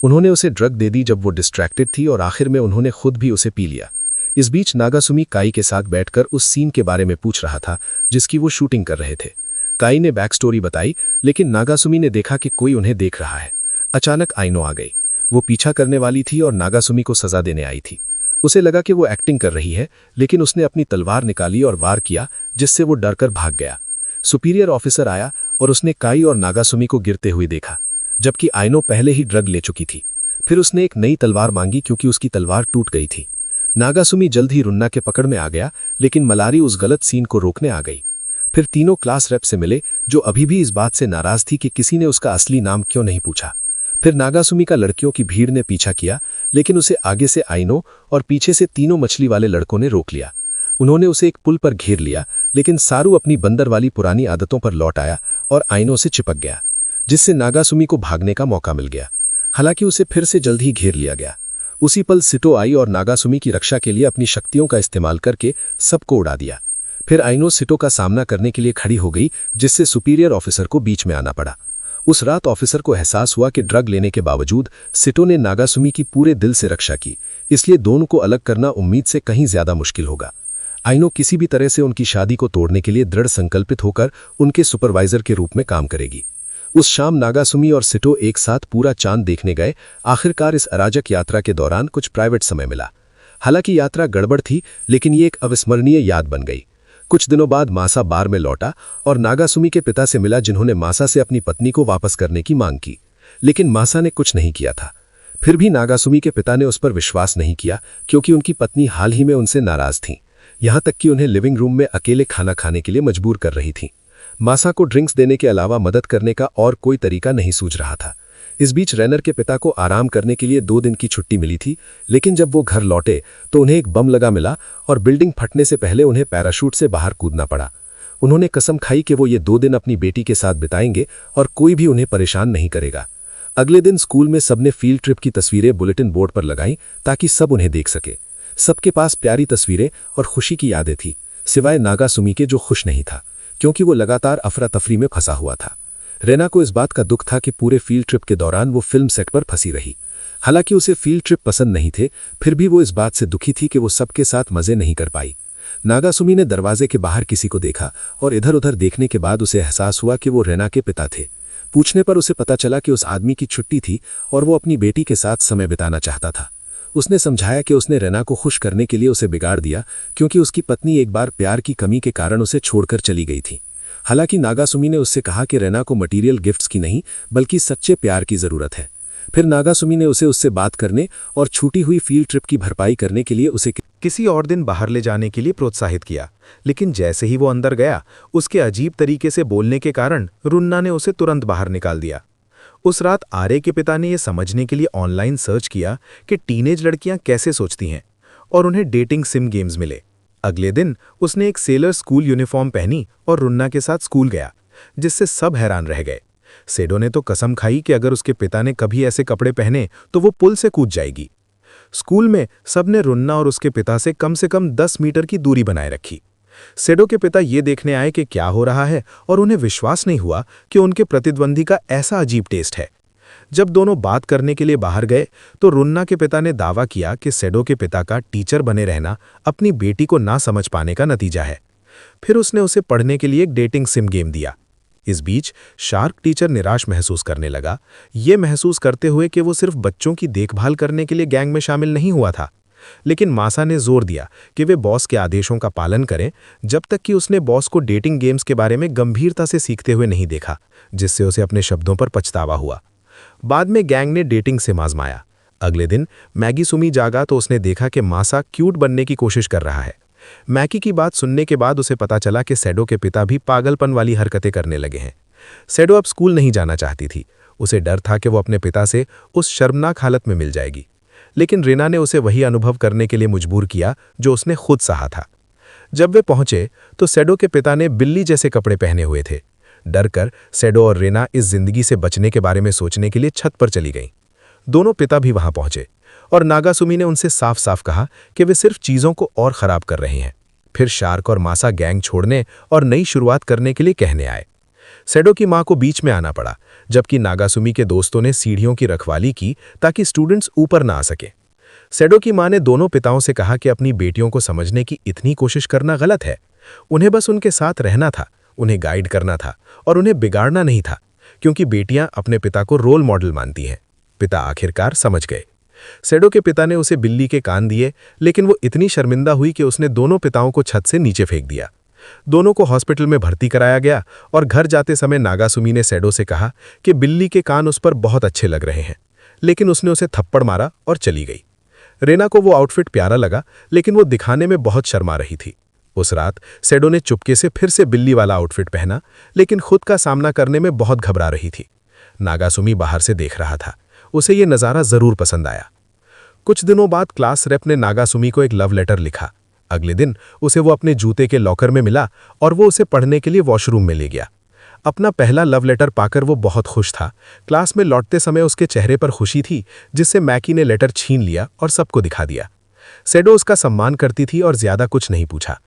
उन्होंने उसे ड्रग दे दी जब वो डिस्ट्रैक्टेड थी और आखिर में उन्होंने खुद भी उसे पी लिया। इस बीच नागासुमी काई के साथ बैठकर उस सीन के बारे में पूछ रहा था जिसकी वो शूटिंग कर रहे थे। काई ने बैक स्टोरी बताई, लेकिन नागासुमी ने देखा कि कोई उन्हें देख रहा है। अचानक आइनो आ गई। वो पीछा करने वाली थी और नागासुमी को सजा देने आई थी। उसे लगा कि वो एक्टिंग कर रही है, लेकिन उसने अपनी तलवार निकाली और वार किया, जिससे वो डरकर भाग गया। सुपीरियर ऑफिसर आया और उसने काई और नागासुमी को गिरते हुए देखा, जबकि आइनो पहले ही ड्रग ले चुकी थी। फिर उसने एक नई तलवार मांगी क्योंकि उसकी तलवार टूट गई थी। नागासुमी जल्द ही रुन्ना के पकड़ में आ गया, लेकिन मलारी उस गलत सीन को रोकने आ गई। फिर तीनों क्लास रेप से मिले, जो अभी भी इस बात से नाराज थी कि किसी ने उसका असली नाम क्यों नहीं पूछा। फिर नागासुमी का लड़कियों की भीड़ ने पीछा किया, लेकिन उसे आगे से आइनो और पीछे से तीनों मछली वाले लड़कों ने रोक लिया। उन्होंने उसे एक पुल पर घेर लिया, लेकिन सारू अपनी बंदर वाली पुरानी आदतों पर लौट आया और आइनो से चिपक गया, जिससे नागासुमी को भागने का मौका मिल गया। हालांकि उसे फिर से जल्द ही घेर लिया गया। उसी पल सिटो आई और नागासुमी की रक्षा के लिए अपनी शक्तियों का इस्तेमाल करके सबको उड़ा दिया। फिर आइनो सिटो का सामना करने के लिए खड़ी हो गई, जिससे सुपीरियर ऑफिसर को बीच में आना पड़ा। उस रात ऑफिसर को एहसास हुआ कि ड्रग लेने के बावजूद सिटो ने नागासुमी की पूरे दिल से रक्षा की, इसलिए दोनों को अलग करना उम्मीद से कहीं ज्यादा मुश्किल होगा। आइनो किसी भी तरह से उनकी शादी को तोड़ने के लिए दृढ़ संकल्पित होकर उनके सुपरवाइजर के रूप में काम करेगी। उस शाम नागासुमी और सिटो एक साथ पूरा चांद देखने गए। आखिरकार इस अराजक यात्रा के दौरान कुछ प्राइवेट समय मिला। हालांकि यात्रा गड़बड़ थी, लेकिन ये एक अविस्मरणीय याद बन गई। कुछ दिनों बाद मासा बार में लौटा और नागासुमी के पिता से मिला, जिन्होंने मासा से अपनी पत्नी को वापस करने की मांग की, लेकिन मासा ने कुछ नहीं किया था। फिर भी नागासुमी के पिता ने उस पर विश्वास नहीं किया, क्योंकि उनकी पत्नी हाल ही में उनसे नाराज थी, यहां तक कि उन्हें लिविंग रूम में अकेले खाना खाने के लिए मजबूर कर रही थी। मासा को ड्रिंक्स देने के अलावा मदद करने का और कोई तरीका नहीं सूझ रहा था। इस बीच रेनर के पिता को आराम करने के लिए 2 दिन की छुट्टी मिली थी, लेकिन जब वो घर लौटे तो उन्हें एक बम लगा मिला और बिल्डिंग फटने से पहले उन्हें पैराशूट से बाहर कूदना पड़ा। उन्होंने कसम खाई कि वो ये 2 दिन अपनी बेटी के साथ बिताएंगे और कोई भी उन्हें परेशान नहीं करेगा। अगले दिन स्कूल में सबने फील्ड ट्रिप की तस्वीरें बुलेटिन बोर्ड पर लगाईं ताकि सब उन्हें देख सके। सबके पास प्यारी तस्वीरें और खुशी की यादें थी, सिवाय नागासुमी के, जो खुश नहीं था, क्योंकि वो लगातार अफरा तफरी में फंसा हुआ था। रेना को इस बात का दुख था कि पूरे फील्ड ट्रिप के दौरान वो फिल्म सेट पर फंसी रही। हालांकि उसे फील्ड ट्रिप पसंद नहीं थे, फिर भी वो इस बात से दुखी थी कि वो सबके साथ मजे नहीं कर पाई। नागासुमी ने दरवाजे के बाहर किसी को देखा और इधर उधर देखने के बाद उसे एहसास हुआ कि वो रेना के पिता थे। पूछने पर उसे पता चला कि उस आदमी की छुट्टी थी और वो अपनी बेटी के साथ समय बिताना चाहता था। उसने समझाया कि उसने रेना को खुश करने के लिए उसे बिगाड़ दिया, क्योंकि उसकी पत्नी एक बार प्यार की कमी के कारण उसे छोड़कर चली गई थी। हालांकि नागासुमी ने उससे कहा कि रेना को मटेरियल गिफ्ट्स की नहीं, बल्कि सच्चे प्यार की जरूरत है। फिर नागासुमी ने उसे उससे बात करने और छूटी हुई फील्ड ट्रिप की भरपाई करने के लिए उसे किसी और दिन बाहर ले जाने के लिए प्रोत्साहित किया, लेकिन जैसे ही वो अंदर गया, उसके अजीब तरीके से बोलने के कारण रुन्ना ने उसे तुरंत बाहर निकाल दिया। उस रात आर्य के पिता ने यह समझने के लिए ऑनलाइन सर्च किया कि टीनेज लड़कियां कैसे सोचती हैं, और उन्हें डेटिंग सिम गेम्स मिले। अगले दिन उसने एक सेलर स्कूल यूनिफॉर्म पहनी और रुन्ना के साथ स्कूल गया, जिससे सब हैरान रह गए। सेडो ने तो कसम खाई कि अगर उसके पिता ने कभी ऐसे कपड़े पहने तो वो पुल से कूद जाएगी। स्कूल में सबने रुन्ना और उसके पिता से कम 10 मीटर की दूरी बनाए रखी। सेडो के पिता ये देखने आए कि क्या हो रहा है, और उन्हें विश्वास नहीं हुआ कि उनके प्रतिद्वंदी का ऐसा अजीब टेस्ट है। जब दोनों बात करने के लिए बाहर गए तो रुन्ना के पिता ने दावा किया कि सेडो के पिता का टीचर बने रहना अपनी बेटी को ना समझ पाने का नतीजा है। फिर उसने उसे पढ़ने के लिए एक डेटिंग सिम गेम दिया। इस बीच शार्क टीचर निराश महसूस करने लगा, ये महसूस करते हुए कि वो सिर्फ बच्चों की देखभाल करने के लिए गैंग में शामिल नहीं हुआ था। लेकिन मासा ने जोर दिया कि वे बॉस के आदेशों का पालन करें, जब तक कि उसने बॉस को डेटिंग गेम्स के बारे में गंभीरता से सीखते हुए नहीं देखा, जिससे उसे अपने शब्दों पर पछतावा हुआ। बाद में गैंग ने डेटिंग सिम आजमाया। अगले दिन मैगी सुमी जागा तो उसने देखा कि मासा क्यूट बनने की कोशिश कर रहा है। मैगी की बात सुनने के बाद उसे पता चला कि सेडो के पिता भी पागलपन वाली हरकतें करने लगे हैं। सेडो अब स्कूल नहीं जाना चाहती थी। उसे डर था कि वो अपने पिता से उस शर्मनाक हालत में मिल जाएगी, लेकिन रेना ने उसे वही अनुभव करने के लिए मजबूर किया जो उसने खुद सहा था। जब वे पहुंचे तो सेडो के पिता ने बिल्ली जैसे कपड़े पहने हुए थे। डरकर सेडो और रेना इस जिंदगी से बचने के बारे में सोचने के लिए छत पर चली गईं। दोनों पिता भी वहां पहुंचे और नागासुमी ने उनसे साफ साफ कहा कि वे सिर्फ चीजों को और खराब कर रहे हैं। फिर शार्क और मासा गैंग छोड़ने और नई शुरुआत करने के लिए कहने आए। सेडो की मां को बीच में आना पड़ा, जबकि नागासुमी के दोस्तों ने सीढ़ियों की रखवाली की ताकि स्टूडेंट्स ऊपर ना आ सके। सेडो की मां ने दोनों पिताओं से कहा कि अपनी बेटियों को समझने की इतनी कोशिश करना गलत है। उन्हें बस उनके साथ रहना था, उन्हें गाइड करना था और उन्हें बिगाड़ना नहीं था, क्योंकि बेटियां अपने पिता को रोल मॉडल मानती हैं। पिता आखिरकार समझ गए। सेडो के पिता ने उसे बिल्ली के कान दिए, लेकिन वो इतनी शर्मिंदा हुई कि उसने दोनों पिताओं को छत से नीचे फेंक दिया। दोनों को हॉस्पिटल में भर्ती कराया गया और घर जाते समय नागासुमी ने सेडो से कहा कि बिल्ली के कान उस पर बहुत अच्छे लग रहे हैं, लेकिन उसने उसे थप्पड़ मारा और चली गई। रेना को वो आउटफिट प्यारा लगा, लेकिन वो दिखाने में बहुत शर्मा रही थी। उस रात सेडो ने चुपके से फिर से बिल्ली वाला आउटफिट पहना, लेकिन खुद का सामना करने में बहुत घबरा रही थी। नागासुमी बाहर से देख रहा था। उसे ये नज़ारा जरूर पसंद आया। कुछ दिनों बाद क्लास रेप ने नागासुमी को एक लव लेटर लिखा। अगले दिन उसे वो अपने जूते के लॉकर में मिला और वो उसे पढ़ने के लिए वॉशरूम में ले गया। अपना पहला लव लेटर पाकर वो बहुत खुश था। क्लास में लौटते समय उसके चेहरे पर खुशी थी, जिससे मैकी ने लेटर छीन लिया और सबको दिखा दिया। सेडो उसका सम्मान करती थी और ज्यादा कुछ नहीं पूछा।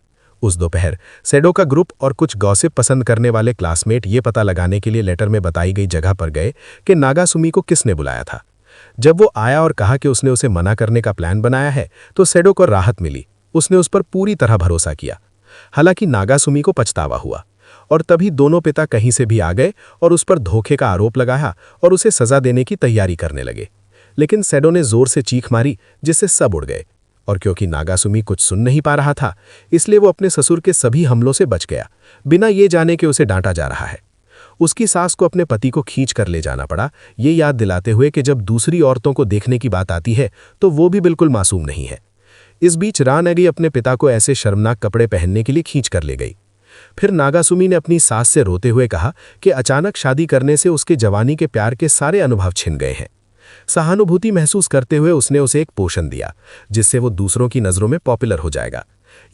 उस दोपहर सेडो का ग्रुप और कुछ गॉसिप पसंद करने वाले क्लासमेट ये पता लगाने के लिए लेटर में बताई गई जगह पर गए कि नागासुमी को किसने बुलाया था। जब वो आया और कहा कि उसने उसे मना करने का प्लान बनाया है, तो सेडो को राहत मिली। उसने उस पर पूरी तरह भरोसा किया। हालांकि नागासुमी को पछतावा हुआ और तभी दोनों पिता कहीं से भी आ गए और उस पर धोखे का आरोप लगाया और उसे सजा देने की तैयारी करने लगे। लेकिन सेडो ने जोर से चीख मारी जिससे सब उड़ गए, और क्योंकि नागासुमी कुछ सुन नहीं पा रहा था इसलिए वो अपने ससुर के सभी हमलों से बच गया, बिना ये जाने कि उसे डांटा जा रहा है। उसकी सास को अपने पति को खींच कर ले जाना पड़ा, ये याद दिलाते हुए कि जब दूसरी औरतों को देखने की बात आती है तो वो भी बिल्कुल मासूम नहीं है। इस बीच रानगी अपने पिता को ऐसे शर्मनाक कपड़े पहनने के लिए खींच कर ले गई। फिर नागासुमी ने अपनी सास से रोते हुए कहा कि अचानक शादी करने से उसके जवानी के प्यार के सारे अनुभव छिन गए हैं। सहानुभूति महसूस करते हुए उसने उसे एक पोषण दिया जिससे वो दूसरों की नज़रों में पॉपुलर हो जाएगा,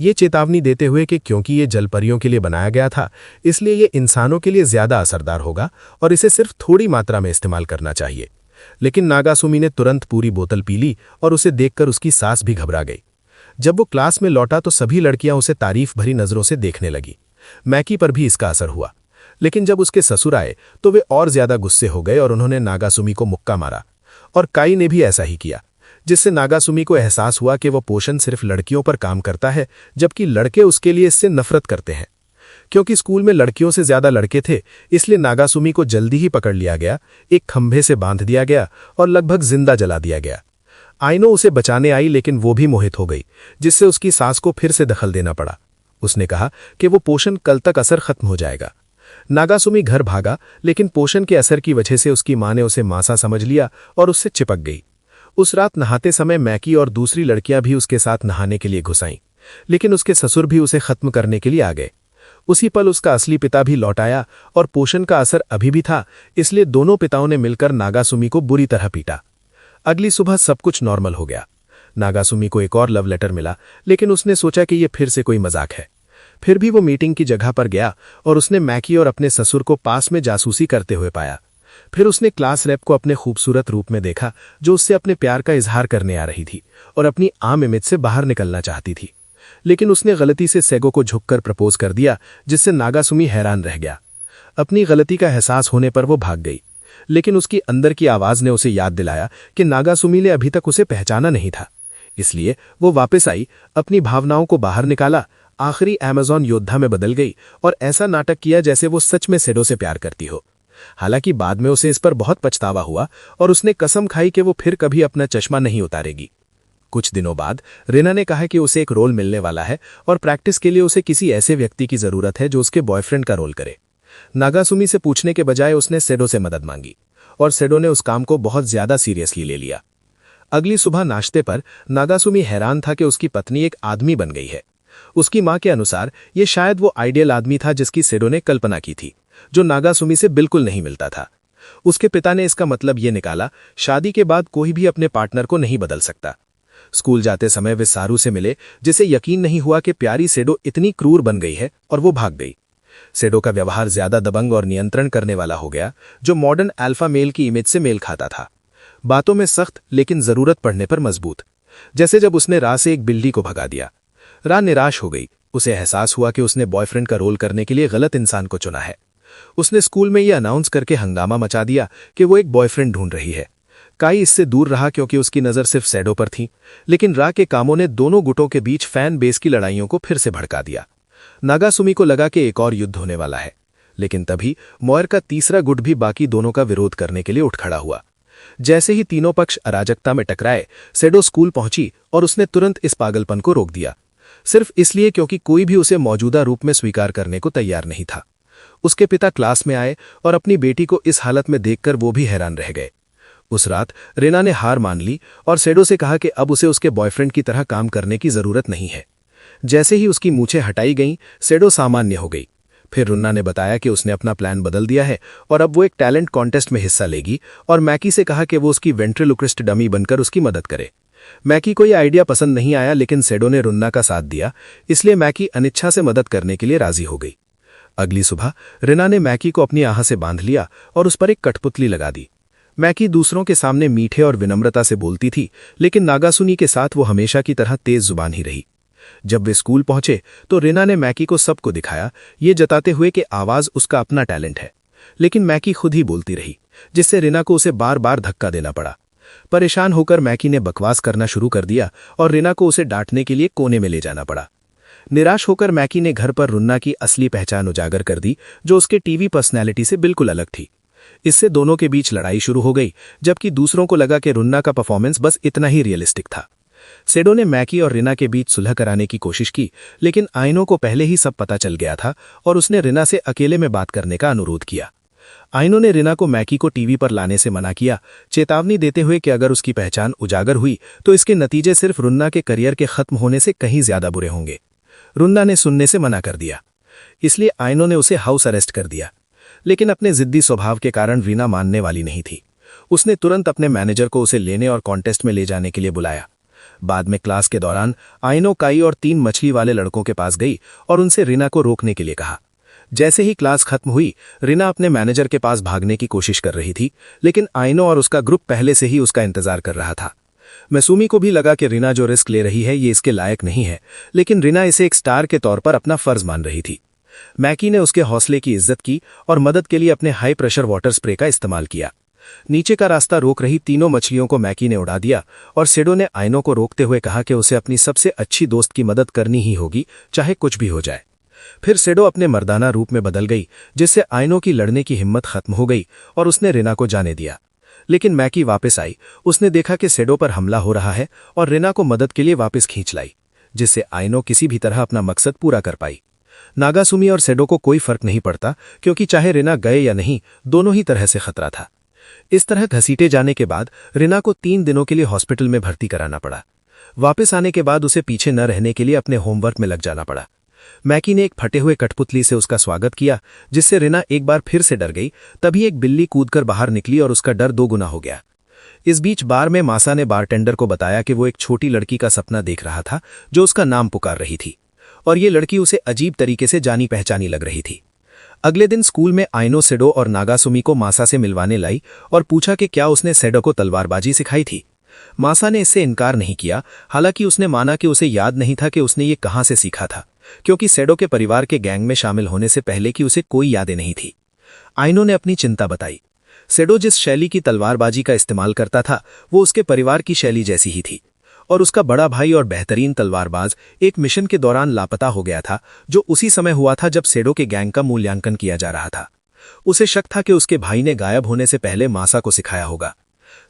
ये चेतावनी देते हुए कि क्योंकि ये जलपरियों के लिए बनाया गया था इसलिए ये इंसानों के लिए ज्यादा असरदार होगा और इसे सिर्फ थोड़ी मात्रा में इस्तेमाल करना चाहिए। लेकिन नागासुमी ने तुरंत पूरी बोतल पी ली और उसे देखकर उसकी सास भी घबरा गई। जब वो क्लास में लौटा तो सभी लड़कियां उसे तारीफ भरी नजरों से देखने लगी। मैकी पर भी इसका असर हुआ, लेकिन जब उसके ससुर आए तो वे और ज्यादा गुस्से हो गए और उन्होंने नागासुमी को मुक्का मारा, और काई ने भी ऐसा ही किया, जिससे नागासुमी को एहसास हुआ कि वह पोषण सिर्फ लड़कियों पर काम करता है जबकि लड़के उसके लिए इससे नफरत करते हैं। क्योंकि स्कूल में लड़कियों से ज्यादा लड़के थे इसलिए नागासुमी को जल्दी ही पकड़ लिया गया, एक खंभे से बांध दिया गया और लगभग जिंदा जला दिया गया। आइनो उसे बचाने आई लेकिन वो भी मोहित हो गई, जिससे उसकी सास को फिर से दखल देना पड़ा। उसने कहा कि वो पोषण कल तक असर खत्म हो जाएगा। नागासुमी घर भागा, लेकिन पोषण के असर की वजह से उसकी मां ने उसे मासा समझ लिया और उससे चिपक गई। उस रात नहाते समय मैकी और दूसरी लड़कियां भी उसके साथ नहाने के लिए घुस आईं, लेकिन उसके ससुर भी उसे खत्म करने के लिए आ गए। उसी पल उसका असली पिता भी लौट आया और पोषण का असर अभी भी था, इसलिए दोनों पिताओं ने मिलकर नागासुमी को बुरी तरह पीटा। अगली सुबह सब कुछ नॉर्मल हो गया। नागासुमी को एक और लव लेटर मिला, लेकिन उसने सोचा कि यह फिर से कोई मजाक है। फिर भी वो मीटिंग की जगह पर गया और उसने मैकी और अपने ससुर को पास में जासूसी करते हुए पाया। फिर उसने क्लास रैप को अपने खूबसूरत रूप में देखा, जो उससे अपने प्यार का इजहार करने आ रही थी और अपनी आम इमेज से बाहर निकलना चाहती थी। लेकिन उसने गलती से सेगो को झुककर प्रपोज कर दिया, जिससे नागासुमी हैरान रह गया। अपनी गलती का एहसास होने पर वो भाग गई, लेकिन उसकी अंदर की आवाज ने उसे याद दिलाया कि नागासुमी ने अभी तक उसे पहचाना नहीं था। इसलिए वो वापस आई, अपनी भावनाओं को बाहर निकाला, आखिरी अमेज़न योद्धा में बदल गई और ऐसा नाटक किया जैसे वो सच में सेडो से प्यार करती हो। हालांकि बाद में उसे इस पर बहुत पछतावा हुआ और उसने कसम खाई कि वो फिर कभी अपना चश्मा नहीं उतारेगी। कुछ दिनों बाद रिना ने कहा कि उसे एक रोल मिलने वाला है और प्रैक्टिस के लिए उसे किसी ऐसे व्यक्ति की जरूरत है जो उसके बॉयफ्रेंड का रोल करे। नागासुमी से पूछने के बजाय उसने सेडो से मदद मांगी और सेडो ने उस काम को बहुत ज्यादा सीरियसली ले लिया। अगली सुबह नाश्ते पर नागासुमी हैरान था कि उसकी पत्नी एक आदमी बन गई है। उसकी मां के अनुसार ये शायद वो आइडियल आदमी था जिसकी सेडो ने कल्पना की थी, जो नागासुमी से बिल्कुल नहीं मिलता था। उसके पिता ने इसका मतलब ये निकाला, शादी के बाद कोई भी अपने पार्टनर को नहीं बदल सकता। स्कूल जाते समय वे सारू से मिले, जिसे यकीन नहीं हुआ कि प्यारी सेडो इतनी क्रूर बन गई है, और वो भाग गई। सेडो का व्यवहार ज्यादा दबंग और नियंत्रण करने वाला हो गया, जो मॉडर्न अल्फा मेल की इमेज से मेल खाता था। बातों में सख्त लेकिन जरूरत पड़ने पर मजबूत, जैसे जब उसने रा से एक बिल्ली को भगा दिया। रा निराश हो गई, उसे एहसास हुआ कि उसने बॉयफ्रेंड का रोल करने के लिए गलत इंसान को चुना है। उसने स्कूल में यह अनाउंस करके हंगामा मचा दिया कि वो एक बॉयफ्रेंड ढूंढ रही है। काई इससे दूर रहा क्योंकि उसकी नजर सिर्फ सेडो पर थी, लेकिन रा के कामों ने दोनों गुटों के बीच फैन बेस की लड़ाइयों को फिर से भड़का दिया। नागासुमी को लगा कि एक और युद्ध होने वाला है, लेकिन तभी मोयर का तीसरा गुट भी बाकी दोनों का विरोध करने के लिए उठ खड़ा हुआ। जैसे ही तीनों पक्ष अराजकता में टकराए, सेडो स्कूल पहुंची और उसने तुरंत इस पागलपन को रोक दिया, सिर्फ इसलिए क्योंकि कोई भी उसे मौजूदा रूप में स्वीकार करने को तैयार नहीं था। उसके पिता क्लास में आए और अपनी बेटी को इस हालत में देखकर वो भी हैरान रह गए। उस रात रिना ने हार मान ली और सेडो से कहा कि अब उसे उसके बॉयफ्रेंड की तरह काम करने की जरूरत नहीं है। जैसे ही उसकी मूछें हटाई गईं, सेडो सामान्य हो गई। फिर रुन्ना ने बताया कि उसने अपना प्लान बदल दिया है और अब वो एक टैलेंट कॉन्टेस्ट में हिस्सा लेगी, और मैकी से कहा कि वो उसकी वेंट्रिलोक्विस्ट डमी बनकर उसकी मदद करे। मैकी को यह आइडिया पसंद नहीं आया, लेकिन सेडो ने रुन्ना का साथ दिया, इसलिए मैकी अनिच्छा से मदद करने के लिए राजी हो गई। अगली सुबह रिना ने मैकी को अपनी आह से बांध लिया और उस पर एक कठपुतली लगा दी। मैकी दूसरों के सामने मीठे और विनम्रता से बोलती थी, लेकिन नागासुनी के साथ वो हमेशा की तरह तेज जुबान ही रही। जब वे स्कूल पहुंचे तो रिना ने मैकी को सबको दिखाया, ये जताते हुए कि आवाज उसका अपना टैलेंट है। लेकिन मैकी खुद ही बोलती रही, जिससे रिना को उसे बार बार धक्का देना पड़ा। परेशान होकर मैकी ने बकवास करना शुरू कर दिया और रिना को उसे डांटने के लिए कोने में ले जाना पड़ा। निराश होकर मैकी ने घर पर रुन्ना की असली पहचान उजागर कर दी, जो उसके टीवी पर्सनैलिटी से बिल्कुल अलग थी। इससे दोनों के बीच लड़ाई शुरू हो गई, जबकि दूसरों को लगा कि रुन्ना का परफॉर्मेंस बस इतना ही रियलिस्टिक था। सेडो ने मैकी और रिना के बीच सुलह कराने की कोशिश की, लेकिन आइनो को पहले ही सब पता चल गया था और उसने रिना से अकेले में बात करने का अनुरोध किया। आइनो ने रिना को मैकी को टीवी पर लाने से मना किया, चेतावनी देते हुए कि अगर उसकी पहचान उजागर हुई तो इसके नतीजे सिर्फ रुन्ना के करियर के खत्म होने से कहीं ज्यादा बुरे होंगे। रुन्ना ने सुनने से मना कर दिया, इसलिए आइनो ने उसे हाउस अरेस्ट कर दिया। लेकिन अपने जिद्दी स्वभाव के कारण रीना मानने वाली नहीं थी। उसने तुरंत अपने मैनेजर को उसे लेने और कॉन्टेस्ट में ले जाने के लिए बुलाया। बाद में क्लास के दौरान आइनो काई और 3 मछली वाले लड़कों के पास गई और उनसे रीना को रोकने के लिए कहा। जैसे ही क्लास खत्म हुई, रीना अपने मैनेजर के पास भागने की कोशिश कर रही थी, लेकिन आइनो और उसका ग्रुप पहले से ही उसका इंतजार कर रहा था। मैसूमी को भी लगा कि रीना जो रिस्क ले रही है ये इसके लायक नहीं है, लेकिन रीना इसे एक स्टार के तौर पर अपना फर्ज मान रही थी। मैकी ने उसके हौसले की इज्जत की और मदद के लिए अपने हाई प्रेशर वाटर स्प्रे का इस्तेमाल किया। नीचे का रास्ता रोक रही तीनों मछलियों को मैकी ने उड़ा दिया और सेडो ने आइनो को रोकते हुए कहा कि उसे अपनी सबसे अच्छी दोस्त की मदद करनी ही होगी, चाहे कुछ भी हो जाए। फिर सेडो अपने मर्दाना रूप में बदल गई, जिससे आइनो की लड़ने की हिम्मत खत्म हो गई और उसने रिना को जाने दिया। लेकिन मैकी वापस आई। उसने देखा कि सेडो पर हमला हो रहा है और रिना को मदद के लिए वापस खींच लाई, जिससे आइनो किसी भी तरह अपना मकसद पूरा कर पाई। नागासुमी और सेडो को कोई फर्क नहीं पड़ता, क्योंकि चाहे रिना गए या नहीं, दोनों ही तरह से खतरा था। इस तरह घसीटे जाने के बाद रिना को 3 दिनों के लिए हॉस्पिटल में भर्ती कराना पड़ा। वापस आने के बाद उसे पीछे न रहने के लिए अपने होमवर्क में लग जाना पड़ा। मैकी ने एक फटे हुए कठपुतली से उसका स्वागत किया, जिससे रिना एक बार फिर से डर गई। तभी एक बिल्ली कूदकर बाहर निकली और उसका डर 2 गुना हो गया। इस बीच बार में मासा ने बारटेंडर को बताया कि वो एक छोटी लड़की का सपना देख रहा था, जो उसका नाम पुकार रही थी, और ये लड़की उसे अजीब तरीके से जानी पहचानी लग रही थी। अगले दिन स्कूल में आइनो सेडो और नागासुमी को मासा से मिलवाने लाई और पूछा कि क्या उसने सेडो को तलवारबाजी सिखाई थी। मासा ने इससे इनकार नहीं किया, हालांकि उसने माना कि उसे याद नहीं था कि उसने ये कहाँ से सीखा था, क्योंकि सेडो के परिवार के गैंग में शामिल होने से पहले की उसे कोई यादें नहीं थी। आइनो ने अपनी चिंता बताई। सेडो जिस शैली की तलवारबाजी का इस्तेमाल करता था, वो उसके परिवार की शैली जैसी ही थी, और उसका बड़ा भाई और बेहतरीन तलवारबाज एक मिशन के दौरान लापता हो गया था, जो उसी समय हुआ था जब सेडो के गैंग का मूल्यांकन किया जा रहा था। उसे शक था कि उसके भाई ने गायब होने से पहले मासा को सिखाया होगा।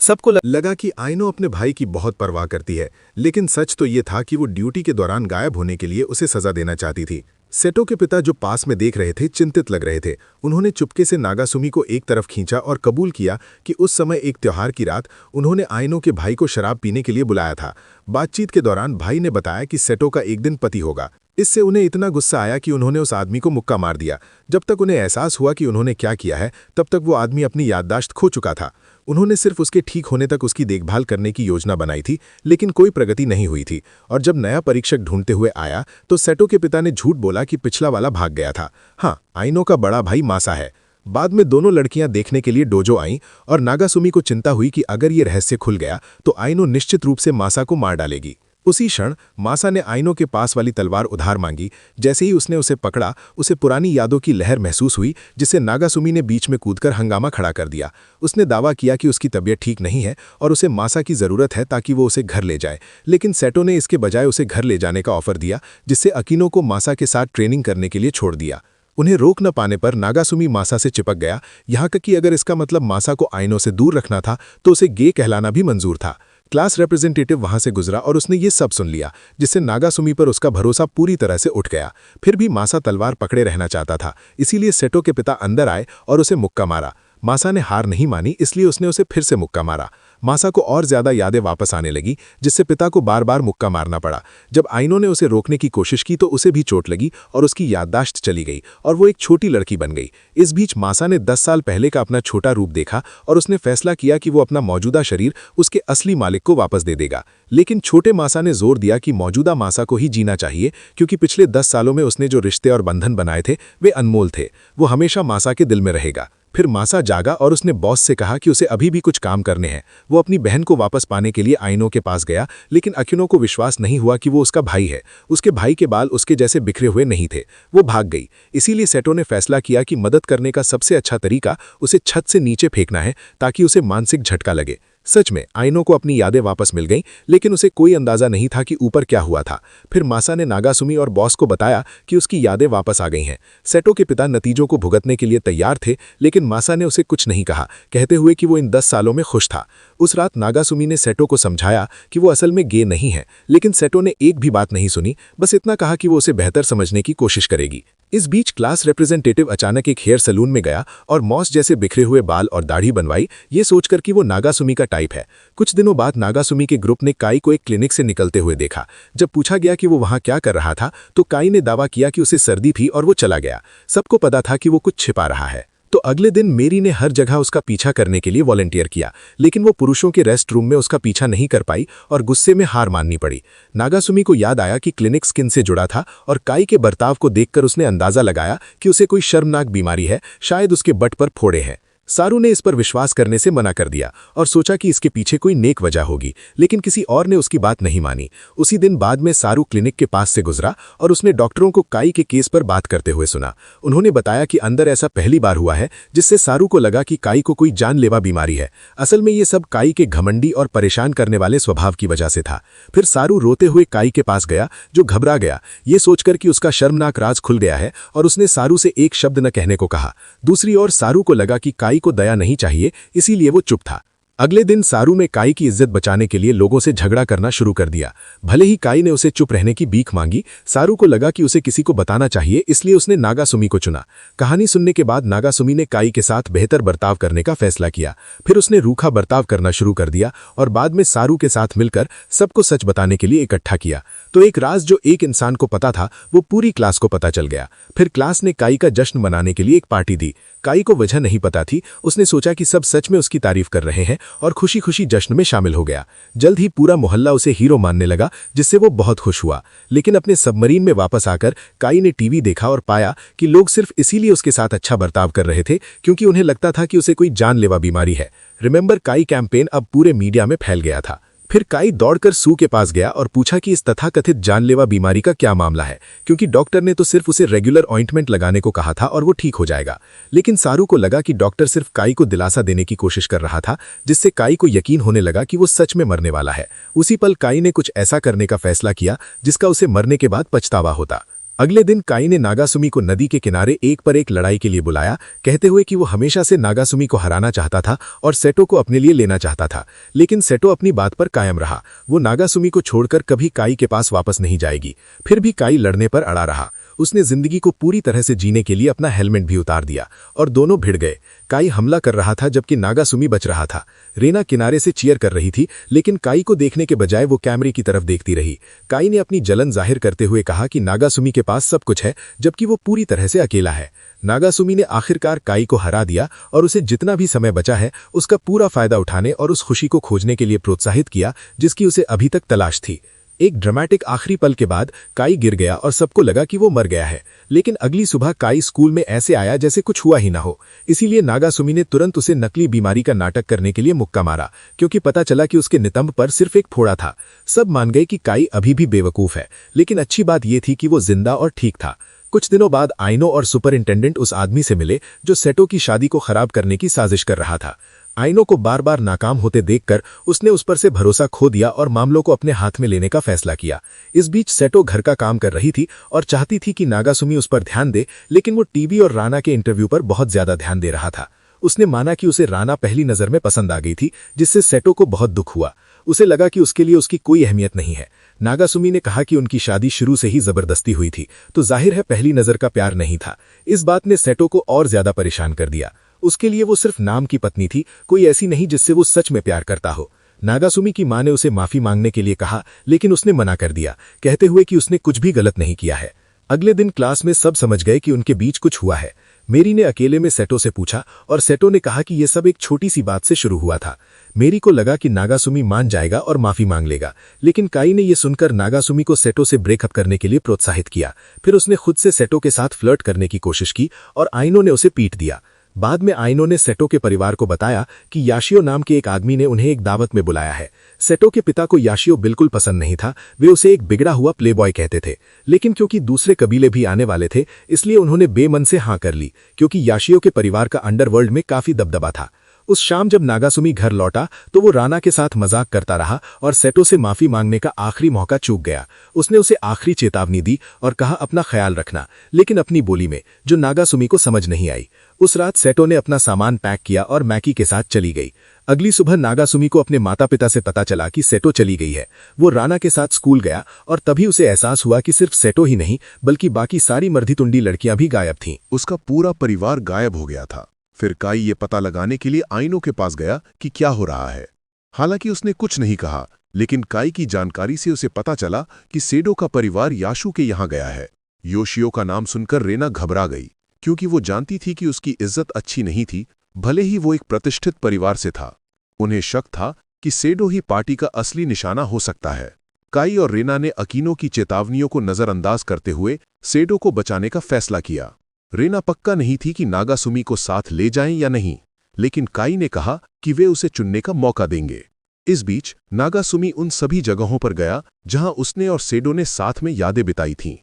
सबको लगा कि आइनो अपने भाई की बहुत परवाह करती है, लेकिन सच तो ये था कि वो ड्यूटी के दौरान गायब होने के लिए उसे सजा देना चाहती थी। सेटो के पिता, जो पास में देख रहे थे, चिंतित लग रहे थे। उन्होंने चुपके से नागासुमी को एक तरफ खींचा और कबूल किया कि उस समय एक त्योहार की रात उन्होंने आइनो के भाई को शराब पीने के लिए बुलाया था। बातचीत के दौरान भाई ने बताया कि सेटो का एक दिन पति होगा। इससे उन्हें इतना गुस्सा आया कि उन्होंने उस आदमी को मुक्का मार दिया। जब तक उन्हें एहसास हुआ कि उन्होंने क्या किया है, तब तक वो आदमी अपनी याददाश्त खो चुका था। उन्होंने सिर्फ उसके ठीक होने तक उसकी देखभाल करने की योजना बनाई थी, लेकिन कोई प्रगति नहीं हुई थी। और जब नया परीक्षक ढूंढते हुए आया तो सेटो के पिता ने झूठ बोला कि पिछला वाला भाग गया था। हाँ, आइनो का बड़ा भाई मासा है। बाद में दोनों लड़कियां देखने के लिए डोजो आईं और नागासुमी को चिंता हुई कि अगर ये रहस्य खुल गया तो आइनो निश्चित रूप से मासा को मार डालेगी। उसी क्षण मासा ने आइनो के पास वाली तलवार उधार मांगी। जैसे ही उसने उसे पकड़ा, उसे पुरानी यादों की लहर महसूस हुई, जिससे नागासुमी ने बीच में कूदकर हंगामा खड़ा कर दिया। उसने दावा किया कि उसकी तबीयत ठीक नहीं है और उसे मासा की ज़रूरत है ताकि वो उसे घर ले जाए। लेकिन सेटो ने इसके बजाय उसे घर ले जाने का ऑफर दिया, जिससे अकीनो को मासा के साथ ट्रेनिंग करने के लिए छोड़ दिया। उन्हें रोक न पाने पर नागासुमी मासा से चिपक गया, यहाँ तक कि अगर इसका मतलब मासा को आइनो से दूर रखना था तो उसे गे कहलाना भी मंजूर था। क्लास रिप्रेजेंटेटिव वहां से गुजरा और उसने ये सब सुन लिया, जिससे नागासुमी पर उसका भरोसा पूरी तरह से उठ गया। फिर भी मासा तलवार पकड़े रहना चाहता था, इसीलिए सेटो के पिता अंदर आए और उसे मुक्का मारा। मासा ने हार नहीं मानी, इसलिए उसने उसे फिर से मुक्का मारा। मासा को और ज्यादा यादें वापस आने लगी, जिससे पिता को बार बार मुक्का मारना पड़ा। जब आइनो ने उसे रोकने की कोशिश की तो उसे भी चोट लगी और उसकी याददाश्त चली गई और वो एक छोटी लड़की बन गई। इस बीच मासा ने 10 साल पहले का अपना छोटा रूप देखा और उसने फैसला किया कि वो अपना मौजूदा शरीर उसके असली मालिक को वापस दे देगा। लेकिन छोटे मासा ने जोर दिया कि मौजूदा मासा को ही जीना चाहिए, क्योंकि पिछले 10 सालों में उसने जो रिश्ते और बंधन बनाए थे वे अनमोल थे। वो हमेशा मासा के दिल में रहेगा। फिर मासा जागा और उसने बॉस से कहा कि उसे अभी भी कुछ काम करने हैं। वो अपनी बहन को वापस पाने के लिए आइनो के पास गया, लेकिन अकिनो को विश्वास नहीं हुआ कि वो उसका भाई है। उसके भाई के बाल उसके जैसे बिखरे हुए नहीं थे। वो भाग गई। इसीलिए सेटो ने फैसला किया कि मदद करने का सबसे अच्छा तरीका उसे छत से नीचे फेंकना है, ताकि उसे मानसिक झटका लगे। सच में आइनो को अपनी यादें वापस मिल गईं, लेकिन उसे कोई अंदाजा नहीं था कि ऊपर क्या हुआ था। फिर मासा ने नागासुमी और बॉस को बताया कि उसकी यादें वापस आ गई हैं। सेटो के पिता नतीजों को भुगतने के लिए तैयार थे, लेकिन मासा ने उसे कुछ नहीं कहा, कहते हुए कि वो इन 10 सालों में खुश था। उस रात नागासुमी ने सेटो को समझाया कि वो असल में गे नहीं है, लेकिन सेटो ने एक भी बात नहीं सुनी, बस इतना कहा कि वो उसे बेहतर समझने की कोशिश करेगी। इस बीच क्लास रिप्रेजेंटेटिव अचानक एक हेयर सैलून में गया और मॉस जैसे बिखरे हुए बाल और दाढ़ी बनवाई, ये सोचकर कि वो नागासुमी का टाइप है। कुछ दिनों बाद नागासुमी के ग्रुप ने काई को एक क्लिनिक से निकलते हुए देखा। जब पूछा गया कि वो वहां क्या कर रहा था, तो काई ने दावा किया कि उसे सर्दी थी और वो चला गया। सबको पता था कि वो कुछ छिपा रहा है। तो अगले दिन मेरी ने हर जगह उसका पीछा करने के लिए वॉलंटियर किया, लेकिन वो पुरुषों के रेस्ट रूम में उसका पीछा नहीं कर पाई और गुस्से में हार माननी पड़ी। नागासुमी को याद आया कि क्लिनिक स्किन से जुड़ा था और काई के बर्ताव को देखकर उसने अंदाजा लगाया कि उसे कोई शर्मनाक बीमारी है, शायद उसके बट पर फोड़े हैं। सारू ने इस पर विश्वास करने से मना कर दिया और सोचा कि इसके पीछे कोई नेक वजह होगी, लेकिन किसी और ने उसकी बात नहीं मानी। उसी दिन बाद में सारू क्लिनिक के पास से गुजरा और उसने डॉक्टरों को काई के केस पर बात करते हुए सुना। उन्होंने बताया कि अंदर ऐसा पहली बार हुआ है जिससे सारू को लगा कि काई को कोई जानलेवा बीमारी है। असल में ये सब काई के घमंडी और परेशान करने वाले स्वभाव की वजह से था। फिर सारू रोते हुए काई के पास गया, जो घबरा गया ये सोचकर कि उसका शर्मनाक राज खुल गया है, और उसने सारू से एक शब्द न कहने को कहा। दूसरी ओर सारू को लगा कि काई को दया नहीं चाहिए, इसीलिए वो चुप था। अगले दिन सारू ने काई की इज्जत बचाने के लिए लोगों से झगड़ा करना शुरू कर दिया। भले ही काई ने उसे चुप रहने की भीख मांगी, सारू को लगा कि उसे किसी को बताना चाहिए, इसलिए उसने नागासुमी को चुना। कहानी सुनने के बाद नागासुमी ने काई के साथ बेहतर बर्ताव करने का फैसला किया। फिर उसने रूखा बर्ताव करना शुरू कर दिया और बाद में सारू के साथ मिलकर सबको सच बताने के लिए इकट्ठा किया। तो एक राज जो एक इंसान को पता था, वो पूरी क्लास को पता चल गया। फिर क्लास ने काई का जश्न मनाने के लिए एक पार्टी दी। काई को वजह नहीं पता थी, उसने सोचा कि सब सच में उसकी तारीफ कर रहे हैं और खुशी खुशी जश्न में शामिल हो गया। जल्द ही पूरा मोहल्ला उसे हीरो मानने लगा, जिससे वो बहुत खुश हुआ। लेकिन अपने सबमरीन में वापस आकर काई ने टीवी देखा और पाया कि लोग सिर्फ इसीलिए उसके साथ अच्छा बर्ताव कर रहे थे क्योंकि उन्हें लगता था कि उसे कोई जानलेवा बीमारी है। रिमेंबर काई कैंपेन अब पूरे मीडिया में फैल गया था। फिर काई दौड़कर सू के पास गया और पूछा कि इस तथाकथित जानलेवा बीमारी का क्या मामला है, क्योंकि डॉक्टर ने तो सिर्फ उसे रेगुलर ऑइंटमेंट लगाने को कहा था और वो ठीक हो जाएगा। लेकिन सारू को लगा कि डॉक्टर सिर्फ काई को दिलासा देने की कोशिश कर रहा था, जिससे काई को यकीन होने लगा कि वो सच में मरने वाला है। उसी पल काई ने कुछ ऐसा करने का फैसला किया जिसका उसे मरने के बाद पछतावा होता। अगले दिन काई ने नागासुमी को नदी के किनारे एक पर एक लड़ाई के लिए बुलाया, कहते हुए कि वो हमेशा से नागासुमी को हराना चाहता था और सेटो को अपने लिए लेना चाहता था। लेकिन सेटो अपनी बात पर कायम रहा, वो नागासुमी को छोड़कर कभी काई के पास वापस नहीं जाएगी। फिर भी काई लड़ने पर अड़ा रहा। उसने जिंदगी को पूरी तरह से जीने के लिए अपना हेलमेट भी उतार दिया और दोनों भिड़ गए। काई हमला कर रहा था जबकि नागासुमी बच रहा था। रेना किनारे से चीयर कर रही थी, लेकिन काई को देखने के बजाय वो कैमरे की तरफ देखती रही। काई ने अपनी जलन जाहिर करते हुए कहा कि नागासुमी के पास सब कुछ है, जबकि वो पूरी तरह से अकेला है। नागासुमी ने आखिरकार काई को हरा दिया और उसे जितना भी समय बचा है उसका पूरा फायदा उठाने और उस खुशी को खोजने के लिए प्रोत्साहित किया जिसकी उसे अभी तक तलाश थी। एक ड्रामेटिक आखिरी पल के बाद काई गिर गया और सबको लगा कि वो मर गया है। लेकिन अगली सुबह काई स्कूल में ऐसे आया जैसे कुछ हुआ ही ना हो। इसीलिए नागासुमी ने तुरंत उसे नकली बीमारी का नाटक करने के लिए मुक्का मारा, क्योंकि पता चला कि उसके नितंब पर सिर्फ एक फोड़ा था। सब मान गए कि काई अभी भी बेवकूफ है, लेकिन अच्छी बात यह थी कि वो जिंदा और ठीक था। कुछ दिनों बाद आइनो और सुपरिंटेंडेंट उस आदमी से मिले जो सेटो की शादी को खराब करने की साजिश कर रहा था। आइनो को बार बार नाकाम होते देखकर उसने उस पर से भरोसा खो दिया और मामलों को अपने हाथ में लेने का फैसला किया। इस बीच सेटो घर का काम कर रही थी और चाहती थी कि नागासुमी उस पर ध्यान दे, लेकिन वो टीवी और राना के इंटरव्यू पर बहुत ज्यादा ध्यान दे रहा था। उसने माना कि उसे राना पहली नजर में पसंद आ गई थी, जिससे सेटो को बहुत दुख हुआ। उसे लगा कि उसके लिए उसकी कोई अहमियत नहीं है। नागासुमी ने कहा कि उनकी शादी शुरू से ही जबरदस्ती हुई थी, तो जाहिर है पहली नजर का प्यार नहीं था। इस बात ने सेटो को और ज्यादा परेशान कर दिया। उसके लिए वो सिर्फ नाम की पत्नी थी, कोई ऐसी नहीं जिससे वो सच में प्यार करता हो। नागासुमी की मां ने उसे माफी मांगने के लिए कहा, लेकिन उसने मना कर दिया, कहते हुए कि उसने कुछ भी गलत नहीं किया है। अगले दिन क्लास में सब समझ गए कि उनके बीच कुछ हुआ है। मेरी ने अकेले में सेटो से पूछा और सेटो ने कहा कि यह सब एक छोटी सी बात से शुरू हुआ था। मेरी को लगा कि नागासुमी मान जाएगा और माफी मांग लेगा, लेकिन काई ने यह सुनकर नागासुमी को सेटो से ब्रेकअप करने के लिए प्रोत्साहित किया। फिर उसने खुद से सेटो के साथ फ्लर्ट करने की कोशिश की और आइनो ने उसे पीट दिया। बाद में आइनो ने सेटो के परिवार को बताया कि याशियो नाम के एक आदमी ने उन्हें एक दावत में बुलाया है। सेटो के पिता को याशियो बिल्कुल पसंद नहीं था, वे उसे एक बिगड़ा हुआ प्लेबॉय कहते थे। लेकिन क्योंकि दूसरे कबीले भी आने वाले थे, इसलिए उन्होंने बेमन से हाँ कर ली, क्योंकि याशियो के परिवार का अंडरवर्ल्ड में काफी दबदबा था। उस शाम जब नागासुमी घर लौटा तो वो राना के साथ मजाक करता रहा और सेटो से माफी मांगने का आखिरी मौका चूक गया। उसने उसे आखिरी चेतावनी दी और कहा अपना ख्याल रखना, लेकिन अपनी बोली में जो नागासुमी को समझ नहीं आई। उस रात सेटो ने अपना सामान पैक किया और मैकी के साथ चली गई। अगली सुबह नागासुमी को अपने माता पिता से पता चला कि सेटो चली गई है। वो राना के साथ स्कूल गया और तभी उसे एहसास हुआ कि सिर्फ सेटो ही नहीं बल्कि बाकी सारी मर्दी-तुंडी लड़कियां भी गायब थीं। उसका पूरा परिवार गायब हो गया था। फिर काई ये पता लगाने के लिए आइनो के पास गया कि क्या हो रहा है। हालांकि उसने कुछ नहीं कहा, लेकिन काई की जानकारी से उसे पता चला कि सेडो का परिवार याशु के यहाँ गया है। योशियो का नाम सुनकर रेना घबरा गई, क्योंकि वो जानती थी कि उसकी इज्जत अच्छी नहीं थी, भले ही वो एक प्रतिष्ठित परिवार से था। उन्हें शक था कि सेडो ही पार्टी का असली निशाना हो सकता है। काई और रेना ने अकीनो की चेतावनियों को नजरअंदाज करते हुए सेडो को बचाने का फैसला किया। रेना पक्का नहीं थी कि नागासुमी को साथ ले जाएं या नहीं, लेकिन काई ने कहा कि वे उसे चुनने का मौका देंगे। इस बीच नागासुमी उन सभी जगहों पर गया जहां उसने और सेडो ने साथ में यादें बिताई थीं।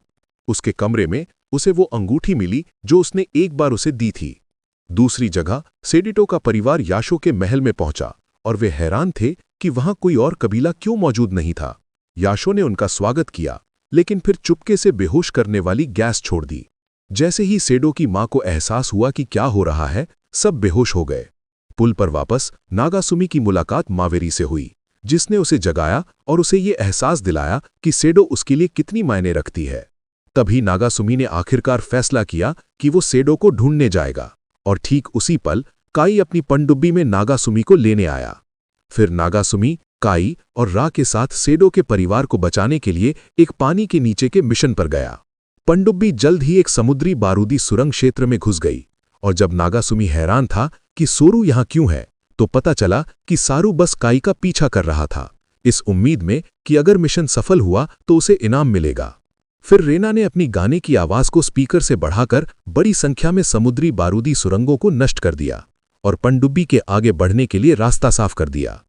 उसके कमरे में उसे वो अंगूठी मिली जो उसने एक बार उसे दी थी। दूसरी जगह सेडिटो का परिवार याशो के महल में पहुंचा और वे हैरान थे कि वहां कोई और कबीला क्यों मौजूद नहीं था। याशो ने उनका स्वागत किया, लेकिन फिर चुपके से बेहोश करने वाली गैस छोड़ दी। जैसे ही सेडो की मां को एहसास हुआ कि क्या हो रहा है, सब बेहोश हो गए। पुल पर वापस नागासुमी की मुलाकात मावेरी से हुई, जिसने उसे जगाया और उसे ये एहसास दिलाया कि सेडो उसके लिए कितनी मायने रखती है। तभी नागासुमी ने आखिरकार फैसला किया कि वो सेडो को ढूंढने जाएगा, और ठीक उसी पल काई अपनी पनडुब्बी में नागासुमी को लेने आया। फिर नागासुमी, काई और रा के साथ सेडो के परिवार को बचाने के लिए एक पानी के नीचे के मिशन पर गया। पनडुब्बी जल्द ही एक समुद्री बारूदी सुरंग क्षेत्र में घुस गई, और जब नागासुमी हैरान था कि सोरू यहां क्यों है, तो पता चला कि सारू बस काई का पीछा कर रहा था, इस उम्मीद में कि अगर मिशन सफल हुआ तो उसे इनाम मिलेगा। फिर रेना ने अपनी गाने की आवाज को स्पीकर से बढ़ाकर बड़ी संख्या में समुद्री बारूदी सुरंगों को नष्ट कर दिया और पनडुब्बी के आगे बढ़ने के लिए रास्ता साफ कर दिया।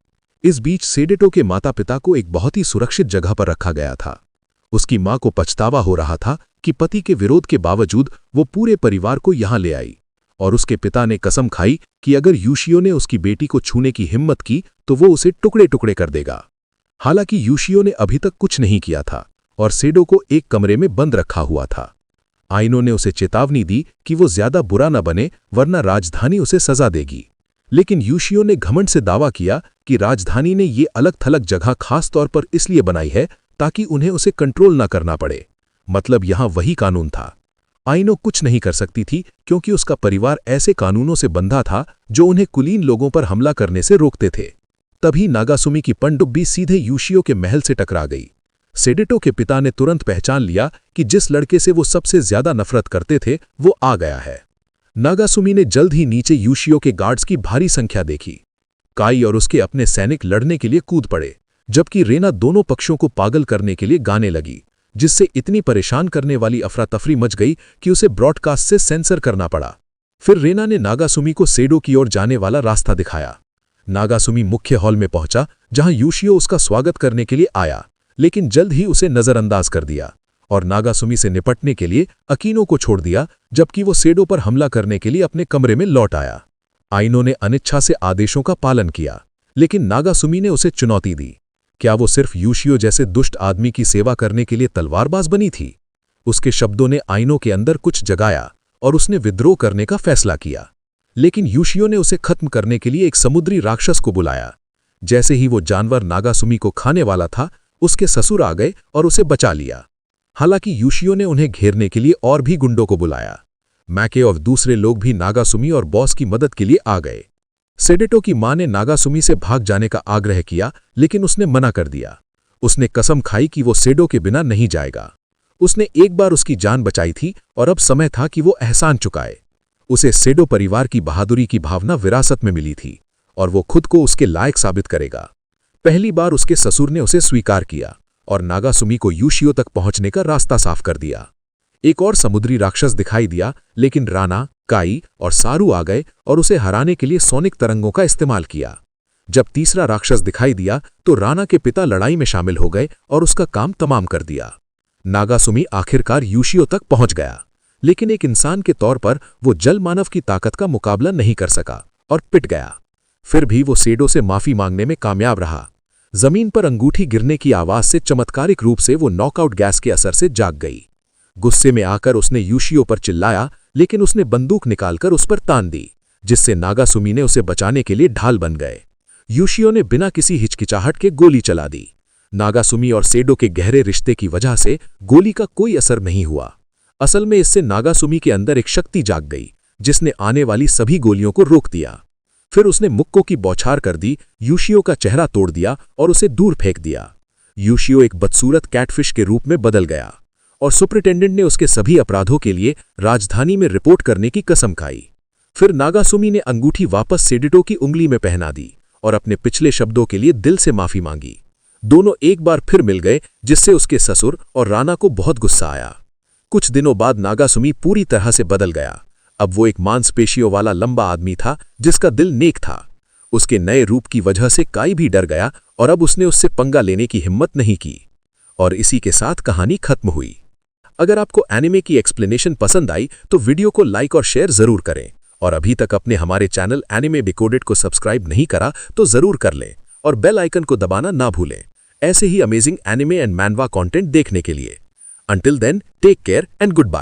इस बीच सेडेटो के माता पिता को एक बहुत ही सुरक्षित जगह पर रखा गया था। उसकी मां को पछतावा हो रहा था कि पति के विरोध के बावजूद वो पूरे परिवार को यहां ले आई, और उसके पिता ने कसम खाई कि अगर यूशियो ने उसकी बेटी को छूने की हिम्मत की तो वो उसे टुकड़े टुकड़े कर देगा। हालांकि यूशियो ने अभी तक कुछ नहीं किया था और सेडो को एक कमरे में बंद रखा हुआ था। आइनो ने उसे चेतावनी दी कि वो ज्यादा बुरा न बने, वरना राजधानी उसे सजा देगी। लेकिन यूशियो ने घमंड से दावा किया कि राजधानी ने ये अलग थलग जगह खास तौर पर इसलिए बनाई है ताकि उन्हें उसे कंट्रोल न करना पड़े। मतलब यहां वही कानून था। आइनो कुछ नहीं कर सकती थी, क्योंकि उसका परिवार ऐसे कानूनों से बंधा था जो उन्हें कुलीन लोगों पर हमला करने से रोकते थे। तभी नागासुमी की पनडुब्बी सीधे यूशियो के महल से टकरा गई। सेडेटो के पिता ने तुरंत पहचान लिया कि जिस लड़के से वो सबसे ज्यादा नफरत करते थे वो आ गया है। नागासुमी ने जल्द ही नीचे यूशियो के गार्ड्स की भारी संख्या देखी। काई और उसके अपने सैनिक लड़ने के लिए कूद पड़े, जबकि रेना दोनों पक्षों को पागल करने के लिए गाने लगी, जिससे इतनी परेशान करने वाली अफरा तफरी मच गई कि उसे ब्रॉडकास्ट से सेंसर करना पड़ा। फिर रेना ने नागासुमी को सेडो की ओर जाने वाला रास्ता दिखाया। नागासुमी मुख्य हॉल में पहुंचा, जहां यूशियो उसका स्वागत करने के लिए आया, लेकिन जल्द ही उसे नजरअंदाज कर दिया और नागासुमी से निपटने के लिए अकीनो को छोड़ दिया, जबकि वो सेडो पर हमला करने के लिए अपने कमरे में लौट आया। आइनो ने अनिच्छा से आदेशों का पालन किया, लेकिन नागासुमी ने उसे चुनौती दी। क्या वो सिर्फ यूशियो जैसे दुष्ट आदमी की सेवा करने के लिए तलवारबाज बनी थी? उसके शब्दों ने आइनो के अंदर कुछ जगाया और उसने विद्रोह करने का फैसला किया। लेकिन यूशियो ने उसे खत्म करने के लिए एक समुद्री राक्षस को बुलाया। जैसे ही वो जानवर नागासुमी को खाने वाला था, उसके ससुर आ गए और उसे बचा लिया। हालांकि यूशियो ने उन्हें घेरने के लिए और भी गुंडों को बुलाया। मैके और दूसरे लोग भी नागासुमी और बॉस की मदद के लिए आ गए। सेडेटो की मां ने नागासुमी से भाग जाने का आग्रह किया, लेकिन उसने मना कर दिया। उसने कसम खाई कि वो सेडो के बिना नहीं जाएगा। उसने एक बार उसकी जान बचाई थी और अब समय था कि वो एहसान चुकाए। उसे सेडो परिवार की बहादुरी की भावना विरासत में मिली थी और वो खुद को उसके लायक साबित करेगा। पहली बार उसके ससुर ने उसे स्वीकार किया और नागासुमी को यूशियो तक पहुंचने का रास्ता साफ कर दिया। एक और समुद्री राक्षस दिखाई दिया, लेकिन राना, काई और सारू आ गए और उसे हराने के लिए सोनिक तरंगों का इस्तेमाल किया। जब तीसरा राक्षस दिखाई दिया तो राना के पिता लड़ाई में शामिल हो गए और उसका काम तमाम कर दिया। नागासुमी आखिरकार यूशियो तक पहुंच गया, लेकिन एक इंसान के तौर पर वो जल मानव की ताकत का मुकाबला नहीं कर सका और पिट गया। फिर भी वो सेडो से माफी मांगने में कामयाब रहा। जमीन पर अंगूठी गिरने की आवाज से चमत्कारिक रूप से वो नॉकआउट गैस के असर से जाग गई। गुस्से में आकर उसने यूशियो पर चिल्लाया, लेकिन उसने बंदूक निकालकर उस पर तान दी, जिससे नागासुमी ने उसे बचाने के लिए ढाल बन गए। यूशियो ने बिना किसी हिचकिचाहट के गोली चला दी। नागासुमी और सेडो के गहरे रिश्ते की वजह से गोली का कोई असर नहीं हुआ। असल में इससे नागासुमी के अंदर एक शक्ति जाग गई, जिसने आने वाली सभी गोलियों को रोक दिया। फिर उसने मुक्को की बौछार कर दी, यूशियो का चेहरा तोड़ दिया और उसे दूर फेंक दिया। यूशियो एक बदसूरत कैटफिश के रूप में बदल गया और सुपरिटेंडेंट ने उसके सभी अपराधों के लिए राजधानी में रिपोर्ट करने की कसम खाई। फिर नागासुमी ने अंगूठी वापस सेडिटो की उंगली में पहना दी और अपने पिछले शब्दों के लिए दिल से माफी मांगी। दोनों एक बार फिर मिल गए, जिससे उसके ससुर और राना को बहुत गुस्सा आया। कुछ दिनों बाद नागासुमी पूरी तरह से बदल गया। अब वो एक मांसपेशियों वाला लंबा आदमी था, जिसका दिल नेक था। उसके नए रूप की वजह से काई भी डर गया और अब उसने उससे पंगा लेने की हिम्मत नहीं की। और इसी के साथ कहानी खत्म हुई। अगर आपको एनिमे की एक्सप्लेनेशन पसंद आई तो वीडियो को लाइक और शेयर जरूर करें, और अभी तक अपने हमारे चैनल एनिमे डिकोडेड को सब्सक्राइब नहीं करा तो जरूर कर लें और बेल आइकन को दबाना ना भूलें, ऐसे ही अमेजिंग एनिमे एंड मैनवा कंटेंट देखने के लिए। Until then, take care and goodbye.